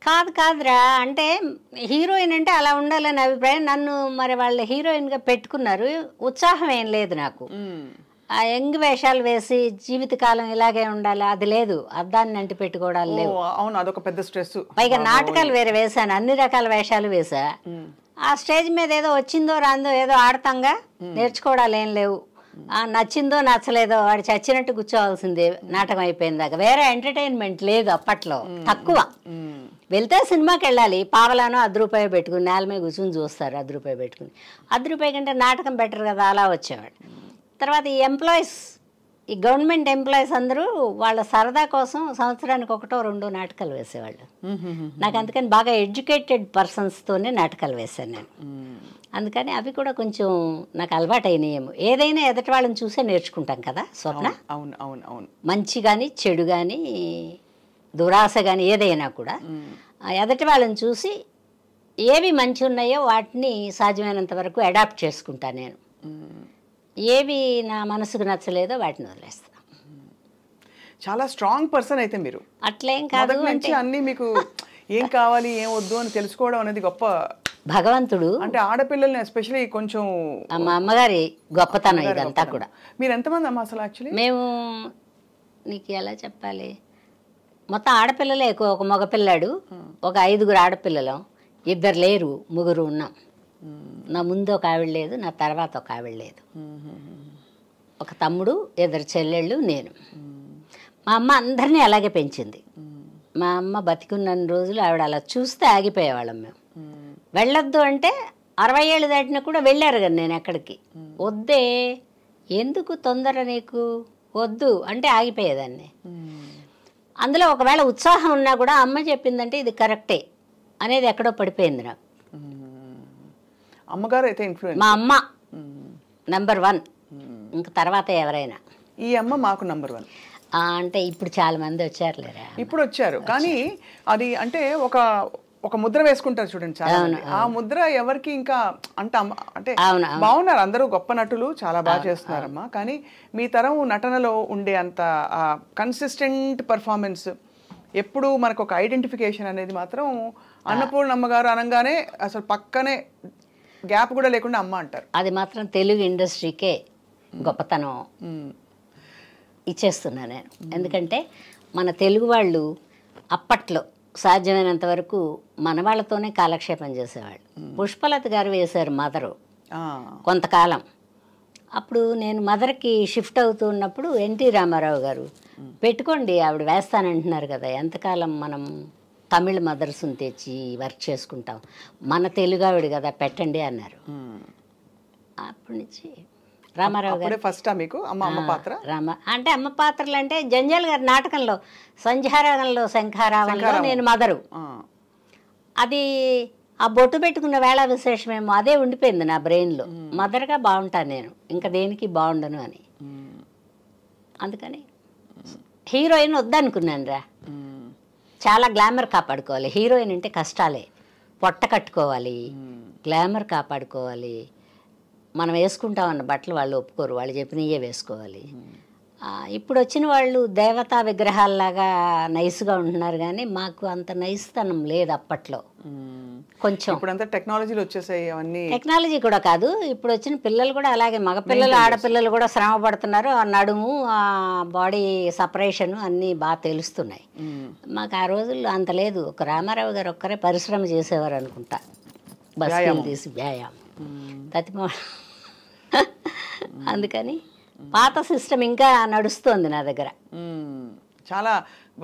కాదు కాదురా, అంటే హీరోయిన్ అంటే అలా ఉండాలని అభిప్రాయం. నన్ను మరి వాళ్ళ హీరోయిన్గా పెట్టుకున్నారు, ఉత్సాహం ఏం లేదు నాకు. ఆ యంగ్ వేషాలు వేసి జీవితకాలం ఇలాగే ఉండాలి అది లేదు, అద్దాన్ని అంటి పెట్టుకోవడాలు లేవు. అవును, అదొక పెద్ద స్ట్రెస్. పైగా నాటకాలు వేరే వేశాను, అన్ని రకాల వేషాలు వేసా. ఆ స్టేజ్ మీద ఏదో వచ్చిందో రాందో ఏదో ఆడతాంగా, నేర్చుకోవడాలు ఏం లేవు. నచ్చిందో నచ్చలేదో వాడు చచ్చినట్టు కూర్చోవాల్సిందే నాటకం అయిపోయింది దాకా. వేరే ఎంటర్టైన్మెంట్ లేదు అప్పట్లో, తక్కువ. వెళ్తే సినిమాకి వెళ్ళాలి, పావలానో ₹10 పెట్టుకుని నేల మీద కూర్చుని చూస్తారు, ₹10 పెట్టుకుని. ₹10 కంటే నాటకం బెటర్ కదా, అలా వచ్చేవాడు. తర్వాత ఈ ఎంప్లాయీస్, ఈ గవర్నమెంట్ ఎంప్లాయీస్ అందరూ వాళ్ళ సరదా కోసం సంవత్సరానికి 1-2 నాటకాలు వేసేవాళ్ళు. నాకు అందుకని బాగా ఎడ్యుకేటెడ్ పర్సన్స్తోనే నాటకాలు వేశాను నేను. అందుకని అవి కూడా కొంచెం నాకు అలవాటు అయినాయేమో. ఏదైనా ఎదటి వాళ్ళని చూసే నేర్చుకుంటాం కదా స్వప్న. అవును అవును అవును. మంచి కానీ చెడు కానీ దురాశ కానీ ఏదైనా కూడా ఎదటి వాళ్ళని చూసి ఏవి మంచి ఉన్నాయో వాటిని సాధ్యమైనంత వరకు అడాప్ట్ చేసుకుంటాను నేను. ఏవి నా మనసుకు నచ్చలేదో వాటిని వదిలేస్తా. చాలా స్ట్రాంగ్ పర్సన్ అయితే మీరు. అట్లేం కాదు, అంటే అన్ని మీకు ఏం కావాలి ఏం వద్దు అని తెలుసుకోవడం అనేది గొప్ప భగవంతుడు. అంటే ఆడపిల్లల్ని ఎస్పెషల్లీ కొంచెం మా అమ్మగారి గొప్పతనం ఇదంతా కూడా. మీరు ఎంతమంది అమ్మ అసలు? యాక్చువల్లీ మేము, నీకు ఎలా చెప్పాలి, మొత్తం ఆడపిల్లలే ఎక్కువ. ఒక మగపిల్లాడు, ఒక 5 ఆడపిల్లలం, 2 లేరు, 3 ఉన్నాం. నా ముందు ఒక ఆవిడ లేదు, నా తర్వాత ఒక ఆవిడ లేదు. ఒక తమ్ముడు, 2 చెల్లెళ్ళు, నేను. మా అమ్మ అందరినీ అలాగే పెంచింది. మా అమ్మ బతికున్న రోజులు ఆవిడ అలా చూస్తే ఆగిపోయేవాళ్ళం మేము. వెళ్ళొద్దు అంటే 60 ఏళ్ళు దాటినా కూడా వెళ్ళారు కదా నేను ఎక్కడికి. వద్దే, ఎందుకు తొందర నీకు, వద్దు అంటే ఆగిపోయేదాన్ని. అందులో ఒకవేళ ఉత్సాహం ఉన్నా కూడా అమ్మ చెప్పిందంటే ఇది కరెక్టే అనేది ఎక్కడో పడిపోయింది నాకు. అమ్మగారు అయితే ఇన్ఫ్లుయెన్స్. మా అమ్మ నెంబర్ 1, ఇంకా తర్వాత ఎవరైనా. ఈ అమ్మ మాకు నెంబర్ 1 అంటే ఇప్పుడు చాలా మంది వచ్చారులేరా. ఇప్పుడు వచ్చారు కానీ అది అంటే ఒక ముద్ర వేసుకుంటారు చూడండి చాలా మంది. ఆ ముద్ర ఎవరికి ఇంకా అంటే బాగున్నారు అందరూ, గొప్ప నటులు, చాలా బాగా చేస్తున్నారమ్మా. కానీ మీ తరం నటనలో ఉండే అంత కన్సిస్టెంట్ పర్ఫార్మెన్స్, ఎప్పుడు మనకు ఒక ఐడెంటిఫికేషన్ అనేది మాత్రం అన్నపూర్ణమ్మ గారు అనగానే అసలు పక్కనే గ్యాప్ కూడా లేకుండా అమ్మ అంటారు. అది మాత్రం తెలుగు ఇండస్ట్రీకే గొప్పతనం ఇచ్చేస్తున్నా నేను. ఎందుకంటే మన తెలుగు వాళ్ళు అప్పట్లో సాధ్యమైనంత వరకు మన వాళ్ళతోనే కాలక్షేపం చేసేవాళ్ళు. పుష్పలత గారు వేశారు మదరు కొంతకాలం. అప్పుడు నేను మదర్కి షిఫ్ట్ అవుతూ ఉన్నప్పుడు ఎన్టీ రామారావు గారు పెట్టుకోండి ఆవిడ వేస్తానంటున్నారు కదా, ఎంతకాలం మనం తమిళ మదర్స్ని తెచ్చి వర్క్ చేసుకుంటాం, మన తెలుగు ఆవిడ కదా పెట్టండి అన్నారు. అప్పటి నుంచి రామారావు గారు ఫస్ట్ మీకు అమ్మ పాత్ర. అంటే అమ్మ పాత్రలు అంటే జంజాల్ గారి నాటకంలో సంధ్యారాగంలో శంఖారావంలో నేను మదరు. అది ఆ బొట్టు పెట్టుకున్న వేళ విశేషమేమో అదే ఉండిపోయింది నా బ్రెయిన్లో. మదర్గా బాగుంటాను నేను, ఇంకా దేనికి బాగుండను అని. అందుకని హీరోయిన్ వద్దనుకున్నాను రా. చాలా గ్లామర్ కాపాడుకోవాలి. హీరోయిన్ అంటే కష్టాలే, పొట్ట కట్టుకోవాలి, గ్లామర్ కాపాడుకోవాలి. మనం వేసుకుంటామన్న బట్టలు వాళ్ళు ఒప్పుకోరు, వాళ్ళు చెప్పినయే వేసుకోవాలి. ఇప్పుడు వచ్చిన వాళ్ళు దేవతా విగ్రహాల్లాగా నైస్గా ఉంటున్నారు కానీ మాకు అంత నైస్తనం లేదు అప్పట్లో. కొంచెం ఇప్పుడంతా టెక్నాలజీలు వచ్చేసాయి. అవన్నీ టెక్నాలజీ కూడా కాదు, ఇప్పుడు వచ్చిన పిల్లలు కూడా అలాగే, మగపిల్లలు ఆడపిల్లలు కూడా శ్రమ పడుతున్నారు. ఆ నడుము, ఆ బాడీ సపరేషన్ అన్నీ బాగా తెలుస్తున్నాయి. మాకు ఆ రోజుల్లో అంత లేదు. ఒక రామారావు గారు ఒక్కరే పరిశ్రమ చేసేవారు అనుకుంటా, బస్సులు తీసి వ్యాయామం తతిమా. అందుకని పాత సిస్టమ్ ఇంకా నడుస్తోంది నా దగ్గర. చాలా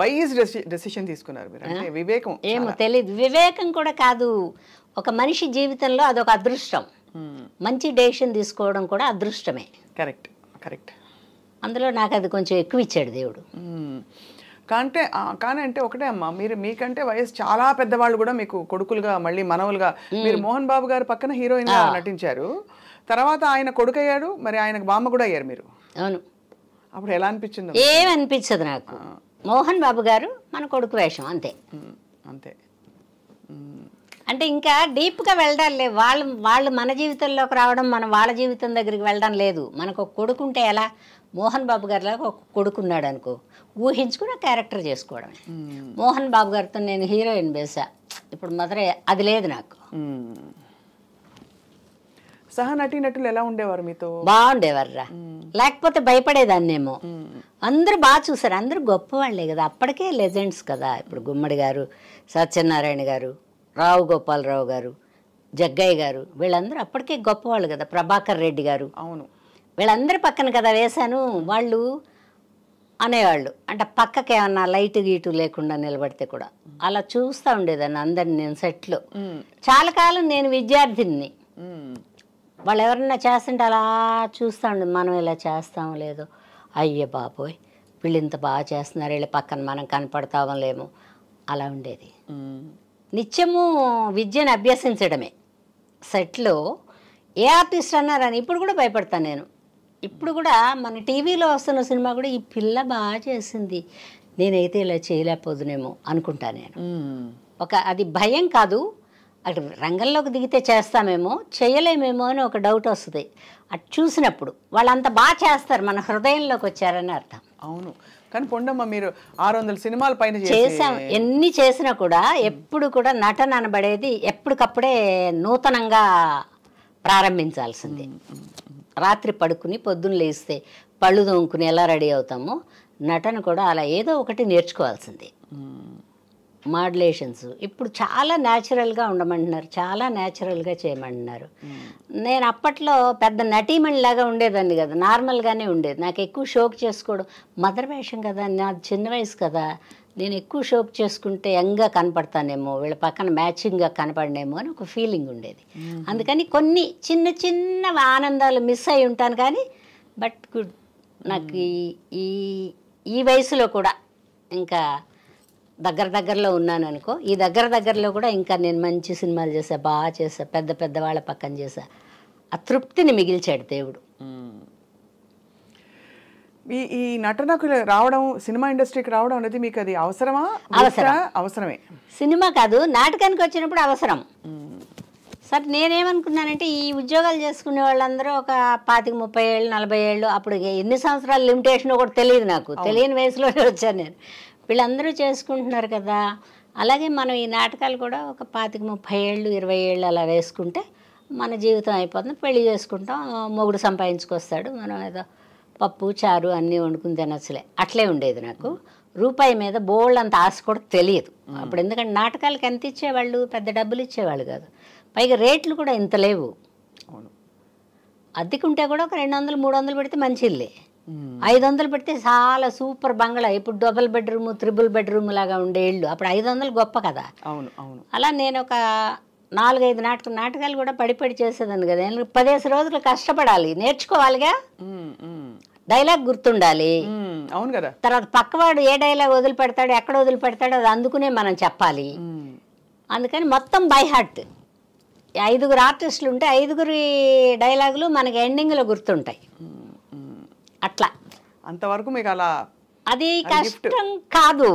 వైజ్ డెసిషన్ తీసుకున్నారు మీరు, అంటే వివేకం. ఏమో తెలియదు, వివేకం కూడా కాదు, ఒక మనిషి జీవితంలో అదొక అదృష్టం. మంచి డెసిషన్ తీసుకోవడం కూడా అదృష్టమే. Correct correct. అందులో నాకు అది కొంచెం ఎక్కువ ఇచ్చాడు దేవుడు. కానీ అంటే ఒకటే అమ్మా, మీకంటే వయసు చాలా పెద్దవాళ్ళు కూడా మీకు కొడుకులుగా మళ్ళీ మనవలుగా, మీరు మోహన్ బాబు గారు పక్కన హీరోయిన్ గా నటించారు, తర్వాత ఆయన కొడుకు అయ్యాడు, మరి ఆయనకు బామ్మ కూడా అయ్యారు మీరు. అవును. అప్పుడు ఎలా అనిపించింది? ఏమనిపించదు నాకు. మోహన్ బాబు గారు మన కొడుకు వేషం అంతే అంతే. అంటే ఇంకా డీప్గా వెళ్ళడం లేదు. వాళ్ళు మన జీవితంలోకి రావడం, మనం వాళ్ళ జీవితం దగ్గరికి వెళ్ళడం లేదు. మనకు ఒక కొడుకుంటే ఎలా, మోహన్ బాబు గారిలాగా ఒక కొడుకున్నాడు అనుకో, ఊహించుకుని ఆ క్యారెక్టర్ చేసుకోవడమే. మోహన్ బాబు గారితో నేను హీరోయిన్ వేసా, ఇప్పుడు మాత్రం అది లేదు నాకు. సహ నటీనటులు ఎలా ఉండేవారు మీతో? బాగుండేవారురా, లేకపోతే భయపడేదాన్నేమో. అందరూ బాగా చూసారు, అందరూ గొప్పవాళ్లే కదా, అప్పటికే లెజెండ్స్ కదా. ఇప్పుడు గుమ్మడి గారు, సత్యనారాయణ గారు, రావు గోపాలరావు గారు, జగ్గయ్య గారు, వీళ్ళందరూ అప్పటికే గొప్పవాళ్ళు కదా. ప్రభాకర్ రెడ్డి గారు, అవును, వీళ్ళందరి పక్కన కదా వేశాను. వాళ్ళు అనేవాళ్ళు, అంటే పక్కకి ఏమన్నా లైట్ గీటు లేకుండా నిలబడితే కూడా అలా చూస్తూ ఉండేదాన్ని అందరిని నేను సెట్లో. చాలా కాలం నేను విద్యార్థిని, వాళ్ళు ఎవరన్నా చేస్తుంటే అలా చూస్తూ ఉండేది. మనం ఇలా చేస్తామో లేదో, అయ్యే బాబోయ్ వీళ్ళు ఇంత బాగా చేస్తున్నారు, వీళ్ళ పక్కన మనం కనపడతామో లేమో, అలా ఉండేది. నిత్యము విద్యను అభ్యసించడమే. సెట్లో ఏ ఆర్టిస్ట్ అన్నారని ఇప్పుడు కూడా భయపడతాను నేను. ఇప్పుడు కూడా మన టీవీలో వస్తున్న సినిమా కూడా ఈ పిల్ల బాగా చేసింది, నేనైతే ఇలా చేయలేకపోదునేమో అనుకుంటా నేను. అది భయం కాదు, అటు రంగంలోకి దిగితే చేస్తామేమో చేయలేమేమో అని ఒక డౌట్ వస్తుంది. అటు చూసినప్పుడు వాళ్ళంత బాగా చేస్తారు, మన హృదయంలోకి వచ్చారని అర్థం. అవును, కానీ పొండమ్మ మీరు 600 సినిమాల పైన చేసాం. ఎన్ని చేసినా కూడా ఎప్పుడు కూడా నటన అనబడేది ఎప్పటికప్పుడే నూతనంగా ప్రారంభించాల్సిందే. రాత్రి పడుకుని పొద్దున్న లేస్తే పళ్ళు తోముకుని ఎలా రెడీ అవుతామో, నటన కూడా అలా ఏదో ఒకటి నేర్చుకోవాల్సిందే. మాడ్యులేషన్స్ ఇప్పుడు చాలా న్యాచురల్గా ఉండమంటున్నారు, చాలా న్యాచురల్గా చేయమంటున్నారు. నేను అప్పట్లో పెద్ద నటీమణిలాగా ఉండేదాన్ని కదా, నార్మల్గానే ఉండేది. నాకు ఎక్కువ షోక్ చేసుకోవడం, మదర్ వేషం కదా, నా చిన్న వయసు కదా, నేను ఎక్కువ షోక్ చేసుకుంటే యంగ్గా కనపడతానేమో, వీళ్ళ పక్కన మ్యాచింగ్గా కనపడనేమో అని ఒక ఫీలింగ్ ఉండేది. అందుకని కొన్ని చిన్న చిన్న ఆనందాలు మిస్ అయి ఉంటాను. కానీ బట్ గుడ్, నాకు ఈ వయసులో కూడా ఇంకా దగ్గరలో ఉన్నాను అనుకో. ఈ దగ్గరలో కూడా ఇంకా నేను మంచి సినిమాలు చేసా, బాగా చేసా, పెద్ద వాళ్ళ పక్కన చేసా. ఆ తృప్తిని మిగిల్చాడు దేవుడు. ఈ నటనకు రావడం, సినిమా ఇండస్ట్రీకి రావడం అనేది మీకు అది అవసరమా? అవసరమే. సినిమా కాదు, నాటకానికి వచ్చినప్పుడు అవసరం. సార్ నేనేమనుకున్నానంటే ఈ ఉద్యోగాలు చేసుకునే వాళ్ళందరూ ఒక 25-30 ఏళ్ళు 40 ఏళ్ళు, అప్పుడు ఎన్ని సంవత్సరాలు లిమిటేషన్ కూడా తెలియదు నాకు, తెలియని వయసులోనే వచ్చాను నేను. వీళ్ళందరూ చేసుకుంటున్నారు కదా, అలాగే మనం ఈ నాటకాలు కూడా ఒక 25-30 ఏళ్ళు 20 ఏళ్ళు అలా వేసుకుంటే మన జీవితం అయిపోతుంది. పెళ్లి చేసుకుంటాం, మొగుడు సంపాదించుకొస్తాడు, మనం ఏదో పప్పు చారు అన్నీ వండుకుని తినచ్చులే, అట్లే ఉండేది నాకు. రూపాయి మీద బోల్డ్ అంత ఆశ కూడా తెలియదు అప్పుడు, ఎందుకంటే నాటకాలకు ఎంత ఇచ్చేవాళ్ళు, పెద్ద డబ్బులు ఇచ్చేవాళ్ళు కాదు. పైగా రేట్లు కూడా ఇంత లేవు. అద్దెకుంటే కూడా ఒక 200-300 పెడితే మంచి ఇల్లే, 500 పెడితే చాలా సూపర్ బంగ్లా. ఇప్పుడు డబుల్ బెడ్రూమ్, త్రిబుల్ బెడ్రూమ్ లాగా ఉండే ఇళ్ళు, అప్పుడు 500 గొప్ప కదా. అలా నేను ఒక 4-5 నాటకాలు కూడా పడి చేసేదాన్ని కదా. 15 రోజులు కష్టపడాలి, నేర్చుకోవాలిగా, డైలాగ్ గుర్తుండాలి. అవును కదా. తర్వాత పక్కవాడు ఏ డైలాగ్ వదిలిపెడతాడు, ఎక్కడ వదిలిపెడతాడో అది అందుకునే మనం చెప్పాలి. అందుకని మొత్తం బై హార్ట్. 5 ఆర్టిస్టులు ఉంటే 5 డైలాగులు మనకి ఎండింగ్లో గుర్తుంటాయి. అట్లా అంతవరకు మీకు అలా అది కష్టం కాదు,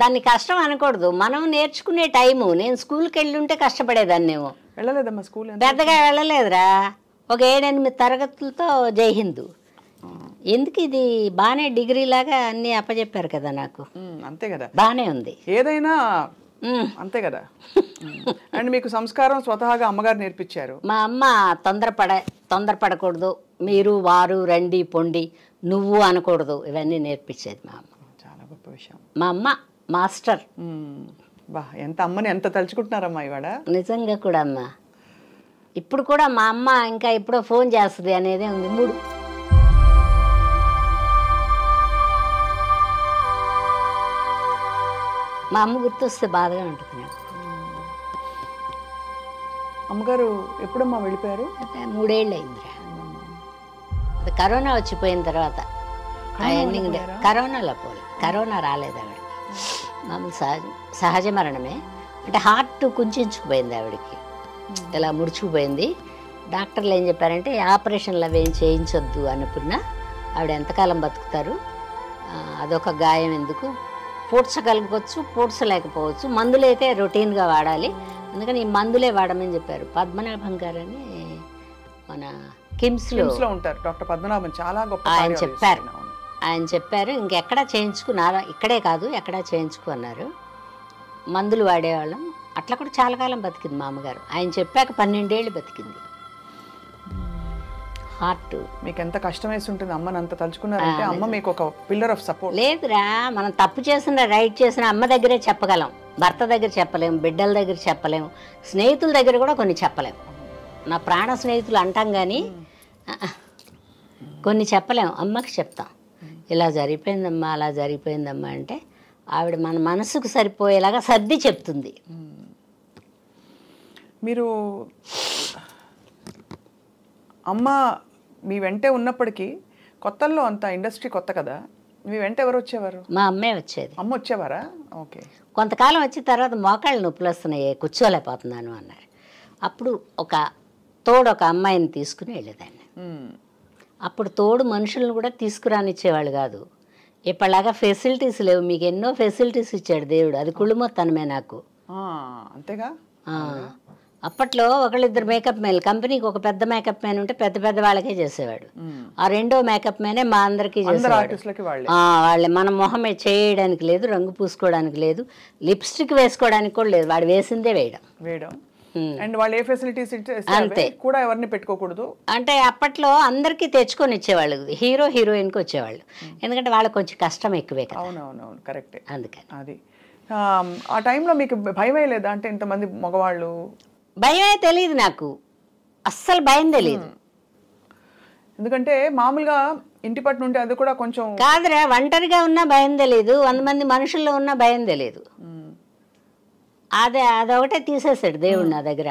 దాన్ని కష్టం అనకూడదు, మనం నేర్చుకునే టైము. నేను స్కూల్కి వెళ్ళి ఉంటే కష్టపడేదాన్నేమో. వెళ్ళలేదమ్మా స్కూల్, పెద్దగా వెళ్ళలేదురా. ఒక 7-8 తరగతులతో జై హిందూ. ఎందుకు ఇది బాగానే డిగ్రీ లాగా అన్నీ అప్పచెప్పారు కదా నాకు. అంతే కదా, బాగానే ఉంది. ఏదైనా అంతే కదా. అండ్ మీకు సంస్కారం స్వతహాగా అమ్మగారు నేర్పించారు. మా అమ్మ తొందరపడకూడదు, మీరు వారు రండి పొండి నువ్వు అనకూడదు, ఇవన్నీ నేర్పించేది మా అమ్మ. చాలా గొప్ప విషయం. మా అమ్మ మాస్టర్. బా, ఎంత అమ్మని ఎంత తలుచుకుంటున్నారమ్మా ఇవాడ. నిజంగా కూడా అమ్మ. ఇప్పుడు కూడా మా అమ్మ ఇంకా ఎప్పుడో ఫోన్ చేస్తుంది అనేదే ఉంది. మా అమ్మ గుర్తొస్తే బాధగా ఉంటుంది నాకు. అమ్మగారు ఎప్పుడమ్మా వెళ్ళిపోయారు? 3 ఏళ్ళు అయిందిరా. కరోనా వచ్చిపోయిన తర్వాత కరోనాలో పోలే, కరోనా రాలేదు ఆవిడ. మామూలు సహజ మరణమే, అంటే హార్ట్ కుంచుకుపోయింది ఆవిడకి, ఇలా ముడుచుకుపోయింది. డాక్టర్లు ఏం చెప్పారంటే ఆపరేషన్లు అవి ఏం చేయించొద్దు అనుకున్నా, ఆవిడ ఎంతకాలం బతుకుతారు, అదొక గాయం ఎందుకు, పూడ్చగలగవచ్చు పూడ్చలేకపోవచ్చు, మందులు అయితే రొటీన్గా వాడాలి, అందుకని ఈ మందులే వాడమని చెప్పారు. పద్మనాభం గారని మన కిమ్స్లో ఉంటారు డాక్టర్ పద్మనాభన్, చాలా గొప్ప ఆయన చెప్పారు ఇంకెక్కడా చేయించుకున్నారు, ఇక్కడే కాదు ఎక్కడా చేయించుకు అన్నారు. మందులు వాడేవాళ్ళం, అట్లా కూడా చాలా కాలం బతికింది మా అమ్మగారు. ఆయన చెప్పాక 12 ఏళ్ళు బతికింది. హార్ట్ మీకు ఎంత కష్టం వేసి ఉంటుంది అమ్మని అంత తలుచుకున్నారంటే. అమ్మ మీకు ఒక పిల్లర్ ఆఫ్ సపోర్ట్. లేదురా, మనం తప్పు చేసిన రైట్ చేసిన అమ్మ దగ్గరే చెప్పగలం, భర్త దగ్గర చెప్పలేము, బిడ్డల దగ్గర చెప్పలేము, స్నేహితుల దగ్గర కూడా కొన్ని చెప్పలేము. నా ప్రాణ స్నేహితులు అంటాం కానీ కొన్ని చెప్పలేము. అమ్మకి చెప్తాం, ఇలా జరిగిపోయిందమ్మా అలా జరిగిపోయిందమ్మా అంటే ఆవిడ మన మనసుకు సరిపోయేలాగా సర్ది చెప్తుంది. మీరు అమ్మ మీ వెంటే ఉన్నప్పటికీ కొత్తల్లో అంత ఇండస్ట్రీ కొత్త కదా, మీ వెంట ఎవరు వచ్చేవారు? మా అమ్మే వచ్చేది. అమ్మ వచ్చేవారా? ఓకే. కొంతకాలం వచ్చిన తర్వాత మోకాళ్ళు నొప్పులు వస్తున్నాయి, కూర్చోలేకపోతున్నాను అన్నారు. అప్పుడు ఒక అమ్మాయిని తీసుకుని వెళ్ళేదాన్ని. అప్పుడు తోడు మనుషులను కూడా తీసుకురానిచ్చేవాళ్ళు కాదు. ఇప్పటిలాగా ఫెసిలిటీస్ లేవు. మీకు ఎన్నో ఫెసిలిటీస్ ఇచ్చాడు దేవుడు, అది కుళ్ళుమొత్తనమే నాకు. అంతేగా. అప్పట్లో ఒకళ్ళిద్దరు మేకప్ మ్యాన్, కంపెనీకి ఒక పెద్ద మేకప్ మ్యాన్ ఉంటే పెద్ద పెద్ద వాళ్ళకే చేసేవాడు. ఆ రెండో మేకప్ మ్యానే మా అందరికీ చేసేవాడు. వాళ్ళే మన మొహమే చేయడానికి లేదు, రంగు పూసుకోవడానికి లేదు, లిప్స్టిక్ వేసుకోవడానికి కూడా లేదు, వాడు వేసిందే వేయడం. అండ్ వాళ్ళు ఏ ఫెసిలిటీస్ అంతే కూడా ఎవరిని పెట్టుకోకూడదు అంటే అప్పట్లో అందరికీ తెచ్చుకొని ఇచ్చేవాళ్ళు, హీరోయిన్కి వచ్చేవాళ్ళు. ఎందుకంటే వాళ్ళకి కొంచెం కష్టం ఎక్కువే కదా. అవునవునవును, కరెక్టే. అందుకని అది ఆ టైంలో మీకు భయమే లేదా? అంటే ఇంతమంది మగవాళ్ళు. భయమే తెలియదు నాకు, అస్సలు భయం తెలియదు. ఎందుకంటే మామూలుగా ఇంటి పట్టు నుండి అది కూడా కొంచెం కాదురా, ఒంటరిగా ఉన్నా భయం తెలియదు, 100 మంది మనుషుల్లో ఉన్నా భయం తెలియదు. అదొకటే తీసేసాడు దేవుడు నా దగ్గర.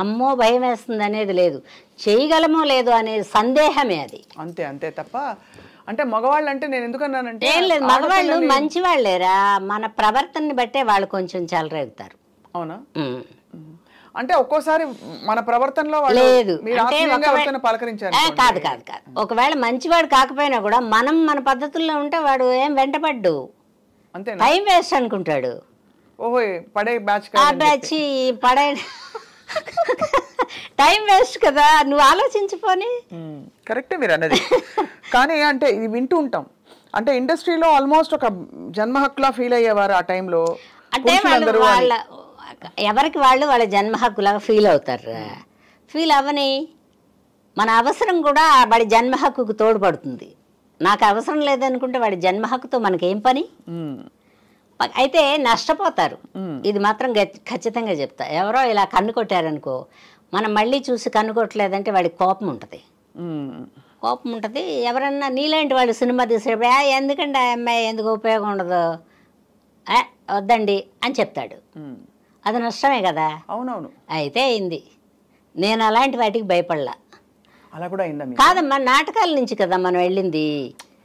అమ్మో భయం వేస్తుంది అనేది లేదు, చేయగలమో లేదో అనే సందేహమే అది. అంతే అంతే తప్ప. అంటే మగవాళ్ళు అంటే నేను ఎందుకన్నానంటే ఏం లేదు, మగవాళ్ళు మంచి వాళ్ళేరా, మన ప్రవర్తనని బట్టే వాళ్ళు కొంచెం చెలరేగుతారు. అవునా? అంటే ఒక్కోసారి మన ప్రవర్తనలో లేదు పలకరించారు కాదు కాదు కాదు. ఒకవేళ మంచివాడు కాకపోయినా కూడా మనం మన పద్ధతుల్లో ఉంటే వాడు ఏం వెంటపడ్డు, అంతే టైం వేస్ట్ అనుకుంటాడు. ఓహో, పడే బ్యాచ్ పడే టైం వేస్ట్ కదా, నువ్వు ఆలోచించిపోని. కరెక్టే మీరు అన్నది. కానీ అంటే ఇది వింటూ ఉంటాం, అంటే ఇండస్ట్రీలో ఆల్మోస్ట్ ఒక జన్మ హక్కులా ఫీల్ అయ్యేవారు ఆ టైంలో. అంటే వాళ్ళ ఎవరికి వాళ్ళు వాళ్ళ జన్మ హక్కులాగా ఫీల్ అవుతారు. ఫీల్ అవ్వని, మన అవసరం కూడా వాడి జన్మ హక్కుకు తోడ్పడుతుంది. నాకు అవసరం లేదనుకుంటే వాడి జన్మ హక్కుతో మనకేం పని? అయితే నష్టపోతారు, ఇది మాత్రం ఖచ్చితంగా చెప్తా. ఎవరో ఇలా కన్ను కొట్టారనుకో, మనం మళ్ళీ చూసి కన్ను కొట్టలేదంటే వాడికి కోపం ఉంటుంది. ఎవరన్నా నీలాంటి వాళ్ళు సినిమా తీసేటప్పుడు ఎందుకంటే ఆ అమ్మాయి ఎందుకు ఉపయోగం ఉండదు, వద్దండి అని చెప్తాడు. అది నష్టమే కదా. అవునవును. అయితే అయింది, నేను అలాంటి వాటికి భయపడలా. అలా కూడా అయిందా? కాదమ్మా, నాటకాల నుంచి కదా మనం వెళ్ళింది.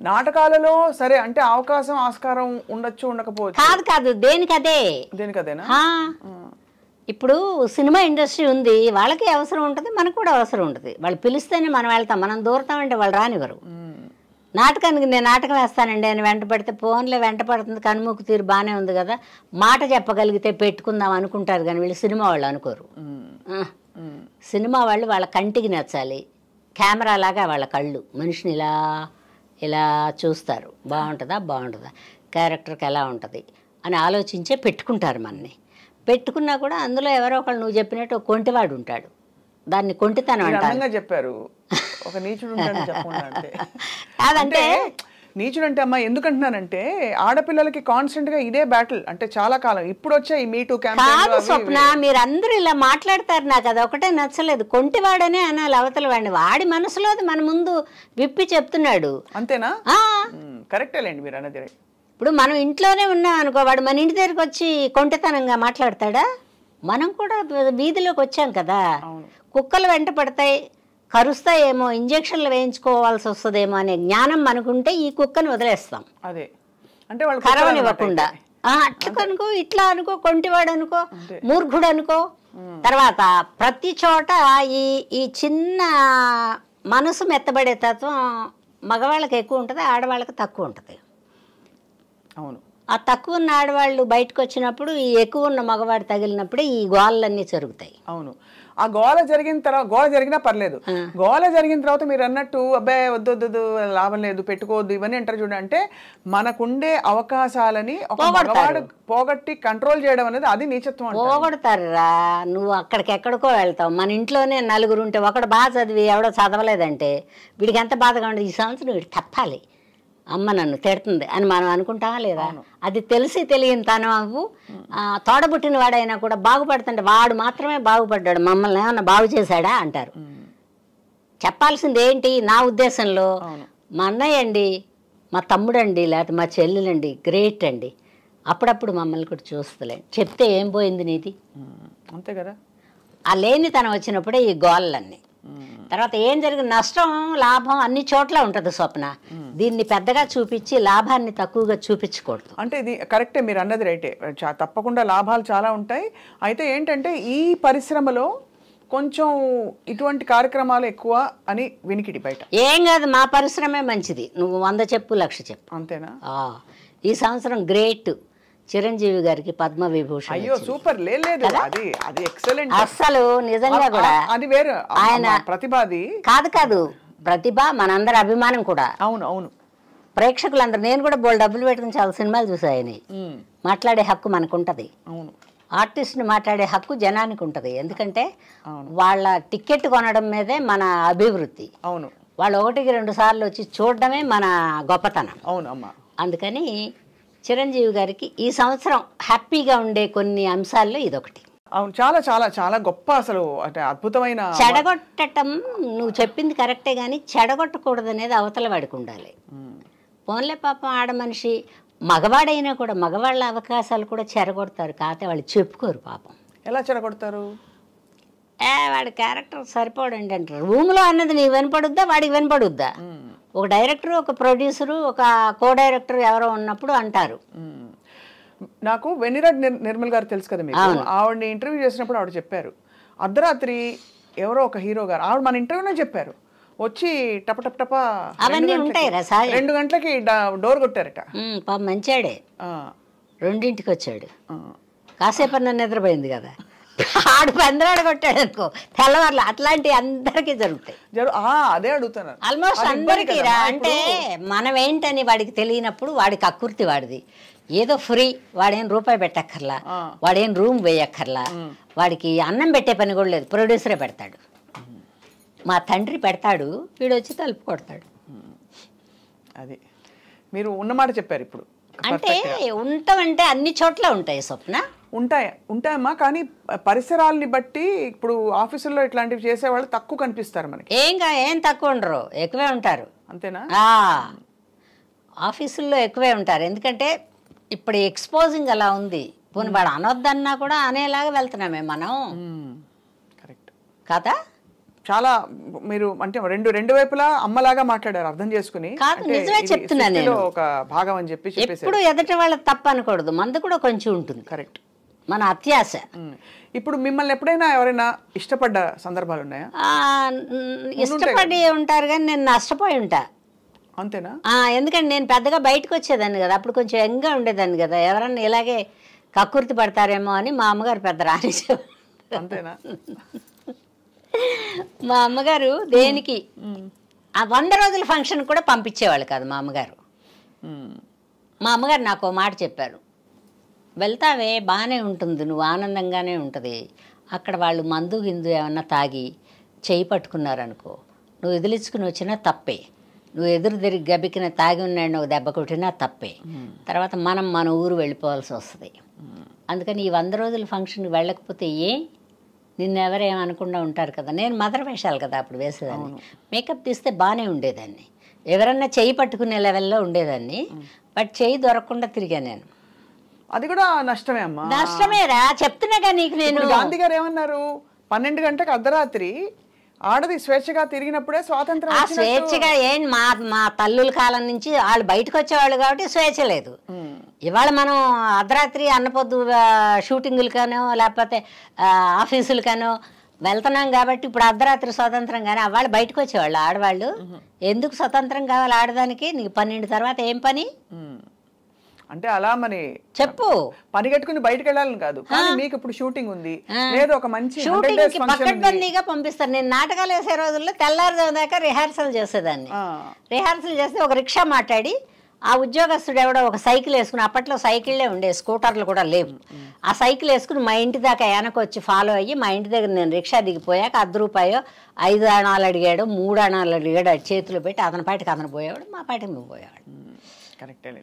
నాటకాలలో సరే అంటే అవకాశం ఆస్కారం ఉండొచ్చు, ఉండకపోవచ్చు. కాదు కాదు, దేనికదేనా. ఇప్పుడు సినిమా ఇండస్ట్రీ ఉంది, వాళ్ళకి అవసరం ఉంటుంది, మనకు కూడా అవసరం ఉంటుంది. వాళ్ళు పిలిస్తేనే మనం వెళ్తాం, మనం దూరతామంటే వాళ్ళు రానివ్వరు. నాటకానికి నేను నాటకం వేస్తానండి అని వెంట పడితే ఫోన్లో వెంట పడుతుంది, కనుమూకు తీరు బాగానే ఉంది కదా, మాట చెప్పగలిగితే పెట్టుకుందాం అనుకుంటారు, కానీ వీళ్ళు సినిమా వాళ్ళు అనుకోరు. సినిమా వాళ్ళు వాళ్ళ కంటికి నచ్చాలి, కెమెరా లాగా వాళ్ళ కళ్ళు మనిషిని ఇలా ఇలా చూస్తారు, బాగుంటుందా, క్యారెక్టర్కి ఎలా ఉంటుంది అని ఆలోచించే పెట్టుకుంటారు. మనని పెట్టుకున్నా కూడా అందులో ఎవరో ఒకళ్ళు నువ్వు చెప్పినట్టు ఒక కొంటివాడు ఉంటాడు, దాన్ని కొంటితనం అంటారు. చెప్పారు ఒక నీచుడు కాదంటే నీచుడు అంటే అమ్మా ఎందుకంటున్నానంటే ఆడపిల్లలకి కాన్స్టెంట్ గా ఇదే బ్యాటిల్, అంటే చాలా కాలం. ఇప్పుడు వచ్చే ఈ మీటూ కాదు స్వప్న, మీరందరూ ఇలా మాట్లాడతారు, నాకు అది ఒకటే నచ్చలేదు. కొంటివాడనే అనాలి అవతల వాడిని, వాడి మనసులో మన ముందు విప్పి చెప్తున్నాడు. అంతేనా? కరెక్టేలేండి మీరు అన్నది. ఇప్పుడు మనం ఇంట్లోనే ఉన్నాం అనుకో, వాడు మన ఇంటి దగ్గరికి వచ్చి కొంటితనంగా మాట్లాడతాడా? మనం కూడా వీధిలోకి వచ్చాం కదా, కుక్కలు వెంట పడతాయి, కరుస్తాయేమో, ఇంజక్షన్లు వేయించుకోవాల్సి వస్తుందేమో అనే జ్ఞానం మనకుంటే ఈ కుక్కని వదిలేస్తాం. అదే అంటే వాళ్ళు కరవనివ్వకుండా. అట్లా అనుకో, ఇట్లా అనుకో, కొంటివాడు అనుకో, మూర్ఖుడు అనుకో. తర్వాత ప్రతి చోట ఈ చిన్న మనసు మెత్తబడే తత్వం మగవాళ్ళకి ఎక్కువ ఉంటుంది, ఆడవాళ్ళకి తక్కువ ఉంటుంది. అవును. ఆ తక్కువ ఉన్న ఆడవాళ్ళు బయటకు వచ్చినప్పుడు ఈ ఎక్కువ ఉన్న మగవాడు తగిలినప్పుడే ఈ గోళ్ళన్నీ జరుగుతాయి. అవును. ఆ గోల జరిగిన తర్వాత, గోల జరిగినా పర్లేదు, గోల జరిగిన తర్వాత మీరు అన్నట్టు అబ్బాయి వద్దు లాభం లేదు పెట్టుకోవద్దు ఇవన్నీ అంటారు చూడండి. అంటే మనకుండే అవకాశాలని ఒక మగవాడు పోగొట్టి కంట్రోల్ చేయడం అనేది అది నీచత్వం. పోగొడతారా, నువ్వు అక్కడికి ఎక్కడికో వెళ్తావు. మన ఇంట్లోనే నలుగురు ఉంటే ఒకడు బాగా చదివి ఎవడో చదవలేదంటే వీడికి ఎంత బాధగా ఉండదు. ఈ సంవత్సరం వీడు తప్పాలి, అమ్మ నన్ను తిడుతుంది అని మనం అనుకుంటామా లేదా? అది తెలిసి తెలియని తనవు తోడబుట్టిన వాడైనా కూడా బాగుపడుతుంటే వాడు మాత్రమే బాగుపడ్డాడు, మమ్మల్ని ఏమన్నా బాగు చేశాడా అంటారు. చెప్పాల్సింది ఏంటి నా ఉద్దేశంలో, మా అన్నయ్య అండి, మా తమ్ముడండి, లేకపోతే మా చెల్లెలండి గ్రేట్ అండి, అప్పుడప్పుడు మమ్మల్ని కూడా చూస్తలే, చెప్తే ఏం పోయింది నీది, అంతే కదా. ఆ లేనితనం వచ్చినప్పుడే ఈ గోళ్ళన్నీ. తర్వాత ఏం జరిగింది, నష్టం లాభం అన్ని చోట్ల ఉంటుంది స్వప్న. దీన్ని పెద్దగా చూపించి లాభాన్ని తక్కువగా చూపించకూడదు. అంటే ఇది కరెక్టే, మీరు అన్నది రైటే, తప్పకుండా లాభాలు చాలా ఉంటాయి. అయితే ఏంటంటే ఈ పరిశ్రమలో కొంచెం ఇటువంటి కార్యక్రమాలు ఎక్కువ అని వినికిడి బయట. ఏం కాదు, మా పరిశ్రమే మంచిది, నువ్వు 100 చెప్పు 1,00,000 చెప్పు. అంతేనా? ఈ సంవత్సరం గ్రేట్ చిరంజీవి గారికి పద్మవిభూషణ్. అయ్యో సూపర్, లేదు అది అది ఎక్సలెంట్ అసలు నిజంగా కూడా. అది వేరు, ఆయన ప్రతిభది కాదు ప్రతిభ మనందరి అభిమానం కూడా. అవును అవును, ప్రేక్షకులందరూ, నేను కూడా బోల్ డబ్బులు పెట్టుకుని చాలా సినిమాలు చూసాయని. మాట్లాడే హక్కు మనకు ఉంటుంది. అవును, ఆర్టిస్ట్ని మాట్లాడే హక్కు జనానికి ఉంటుంది. ఎందుకంటే వాళ్ళ టికెట్ కొనడం మీదే మన అభివృద్ధి. అవును, వాళ్ళు 1-2 సార్లు వచ్చి చూడడమే మన గొప్పతనం. అవును అమ్మా. అందుకని చిరంజీవి గారికి ఈ సంవత్సరం హ్యాపీగా ఉండే కొన్ని అంశాల్లో ఇదొకటి. అవును, చాలా చాలా చాలా గొప్ప, అసలు అంటే అద్భుతమైన. చెడగొట్టడం నువ్వు చెప్పింది కరెక్టే, కానీ చెడగొట్టకూడదు అనేది అవతల వాడికి ఉండాలి. పోన్లే పాపం ఆడ మనిషి, మగవాడైనా కూడా మగవాళ్ళ అవకాశాలు కూడా చెడగొడతారు, కాకపోతే వాళ్ళు చెప్పుకోరు పాపం. ఎలా చెడగొడతారు? వాడి క్యారెక్టర్ సరిపోడండి అంటారు. రూమ్లో అన్నది నీకు వినపడుద్దా, వాడికి వినపడుద్దా? ఒక డైరెక్టర్, ఒక ప్రొడ్యూసరు, ఒక కో డైరెక్టర్ ఎవరో ఉన్నప్పుడు అంటారు. నాకు వెన్నిరెడ్డి నిర్మల్ గారు తెలుసు కదా మీకు, ఆవిడని ఇంటర్వ్యూ చేసినప్పుడు ఆవిడ చెప్పారు, అర్ధరాత్రి ఎవరో ఒక హీరో గారు, ఆవిడ మన ఇంటర్వ్యూనే చెప్పారు, వచ్చి టప అవన్నీ ఉంటాయి 2 గంటలకి డోర్ కొట్టారట. మంచాడే, 2ంటికి వచ్చాడు, కాసేపు నన్ను నిద్రపోయింది కదా, ఆడు పందిరాడు కొట్టాడు అనుకో తెల్లవారులు. అట్లాంటి అందరికీ జరుగుతాయి. అదే అడుగుతున్నాను, ఆల్మోస్ట్ అందరికీ. అంటే మనం ఏంటని వాడికి తెలియనప్పుడు వాడికి అకృతి వాడిది. ఏదో ఫ్రీ, వాడేం రూపాయి పెట్టక్కర్లా, వాడేం రూమ్ వేయక్కర్లా, వాడికి అన్నం పెట్టే పని కూడా లేదు, ప్రొడ్యూసరే పెడతాడు. మా తండ్రి పెడతాడు, వీడు వచ్చి తలుపు కొడతాడు. అది మీరు ఉన్నమాట చెప్పారు. ఇప్పుడు అంటే ఉంటామంటే అన్ని చోట్ల ఉంటాయి స్వప్న, ఉంటాయమ్మా. కానీ పరిసరాలని బట్టి ఇప్పుడు ఆఫీసుల్లో ఇట్లాంటివి చేసేవాళ్ళు తక్కువ కనిపిస్తారు మనకి. ఏం తక్కువ ఉండరు, ఎక్కువే ఉంటారు. అంతేనా? ఆఫీసుల్లో ఎక్కువే ఉంటారు. ఎందుకంటే ఇప్పుడు ఎక్స్పోజింగ్ అలా ఉంది. పోనీ వాడు అనొద్దన్నా కూడా అనేలాగా వెళ్తున్నామే మనం. కరెక్ట్ కదా? చాలా మీరు అంటే రెండు వైపులా అమ్మలాగా మాట్లాడారు, అర్థం చేసుకుని. నిజమే చెప్తున్నాను నేను, ఒక భాగం అని చెప్పి ఎప్పుడు ఎదుటి వాళ్ళకి తప్ప అనకూడదు, మంది కూడా కొంచెం ఉంటుంది. కరెక్ట్, మన అత్యాశ. ఇప్పుడు మిమ్మల్ని ఎప్పుడైనా ఎవరైనా ఇష్టపడ్డ సందర్భాలు ఉన్నాయా? ఇష్టపడి ఉంటారు కానీ నేను నష్టపోయి ఉంటా. అంతేనా? ఎందుకంటే నేను పెద్దగా బయటకు వచ్చేదాన్ని కదా, అప్పుడు కొంచెం యంగ్గా ఉండేదాన్ని కదా, ఎవరన్నా ఇలాగే కక్కుర్తి పడతారేమో అని మా అమ్మగారు పెద్ద రానిచ్చేవారు. అంతేనా? మా అమ్మగారు దేనికి ఆ 100 రోజుల ఫంక్షన్ కూడా పంపించేవాళ్ళు కాదు మా అమ్మగారు. మా అమ్మగారు నాకు ఒక మాట చెప్పారు, వెళ్తావే బాగానే ఉంటుంది, నువ్వు ఆనందంగానే ఉంటుంది, అక్కడ వాళ్ళు మందు గిందు ఏమన్నా తాగి చేయి పట్టుకున్నారనుకో, నువ్వు ఎదిలించుకుని వచ్చినా తప్పే, నువ్వు ఎదురు తిరిగి గబికిన తాగి ఉన్నాడు ఒక దెబ్బ కొట్టినా తప్పే, తర్వాత మన ఊరు వెళ్ళిపోవాల్సి వస్తుంది. అందుకని ఈ 100 రోజుల ఫంక్షన్కి వెళ్ళకపోతే నిన్నెవరేమనకుండా ఉంటారు కదా. నేను మదర్ వేషాలు కదా అప్పుడు వేసేదాన్ని, మేకప్ తీస్తే బాగానే ఉండేదాన్ని, ఎవరన్నా చెయ్యి పట్టుకునే లెవెల్లో ఉండేదాన్ని, బట్ చెయ్యి దొరకకుండా తిరిగా నేను. అది కూడా నష్టమే అమ్మా. నష్టమేరా, చెప్తున్నాగా నీకు నేను. గాంధీ గారు ఏమన్నారు, 12 గంటలకు అర్ధరాత్రి ఆడది స్వేచ్ఛగా తిరిగినప్పుడే స్వాతంత్రం. స్వేచ్ఛగా మా తల్లుల కాలం నుంచి వాళ్ళు బయటకు వచ్చేవాళ్ళు కాబట్టి స్వేచ్ఛ లేదు. ఇవాళ మనం అర్ధరాత్రి అన్నపొద్దు షూటింగులకనో లేకపోతే ఆఫీసులకనో వెళ్తున్నాం కాబట్టి ఇప్పుడు అర్ధరాత్రి స్వతంత్రం. కానీ వాళ్ళు బయటకు వచ్చేవాళ్ళు ఆడవాళ్ళు. ఎందుకు స్వతంత్రం కావాలి ఆడదానికి? నీకు 12 తర్వాత ఏం పని? అంటే అలా మరి చెప్పు పని కట్టుకుని బయటకు వెళ్ళాలని కాదు, కానీ మీకు ఇప్పుడు షూటింగ్ ఉంది, లేదు ఒక మంచి షూటింగ్ పక్కడ్బందీగా పంపిస్తారు. నేను నాటకాలు వేసే రోజుల్లో తెల్లారుజాము దాకా రిహార్సల్ చేసేదాన్ని. రిహార్సల్ చేస్తే ఒక రిక్షా మాట్లాడి ఆ ఉద్యోగస్తుడు ఎవడో ఒక సైకిల్ వేసుకుని, అప్పట్లో సైకిళ్ళే ఉండే, స్కూటర్లు కూడా లేవు, ఆ సైకిల్ వేసుకుని మా ఇంటి దాకా వెనక వచ్చి ఫాలో అయ్యి మా ఇంటి దగ్గర నేను రిక్షా దిగిపోయాక 10 రూపాయో 5 అణాలు అడిగాడు, 3 అణాలు అడిగాడు, అది చేతిలో పెట్టి అతని పాటికి అతను పోయేవాడు, మా పాటికి మేము పోయేవాడు. కరెక్టే.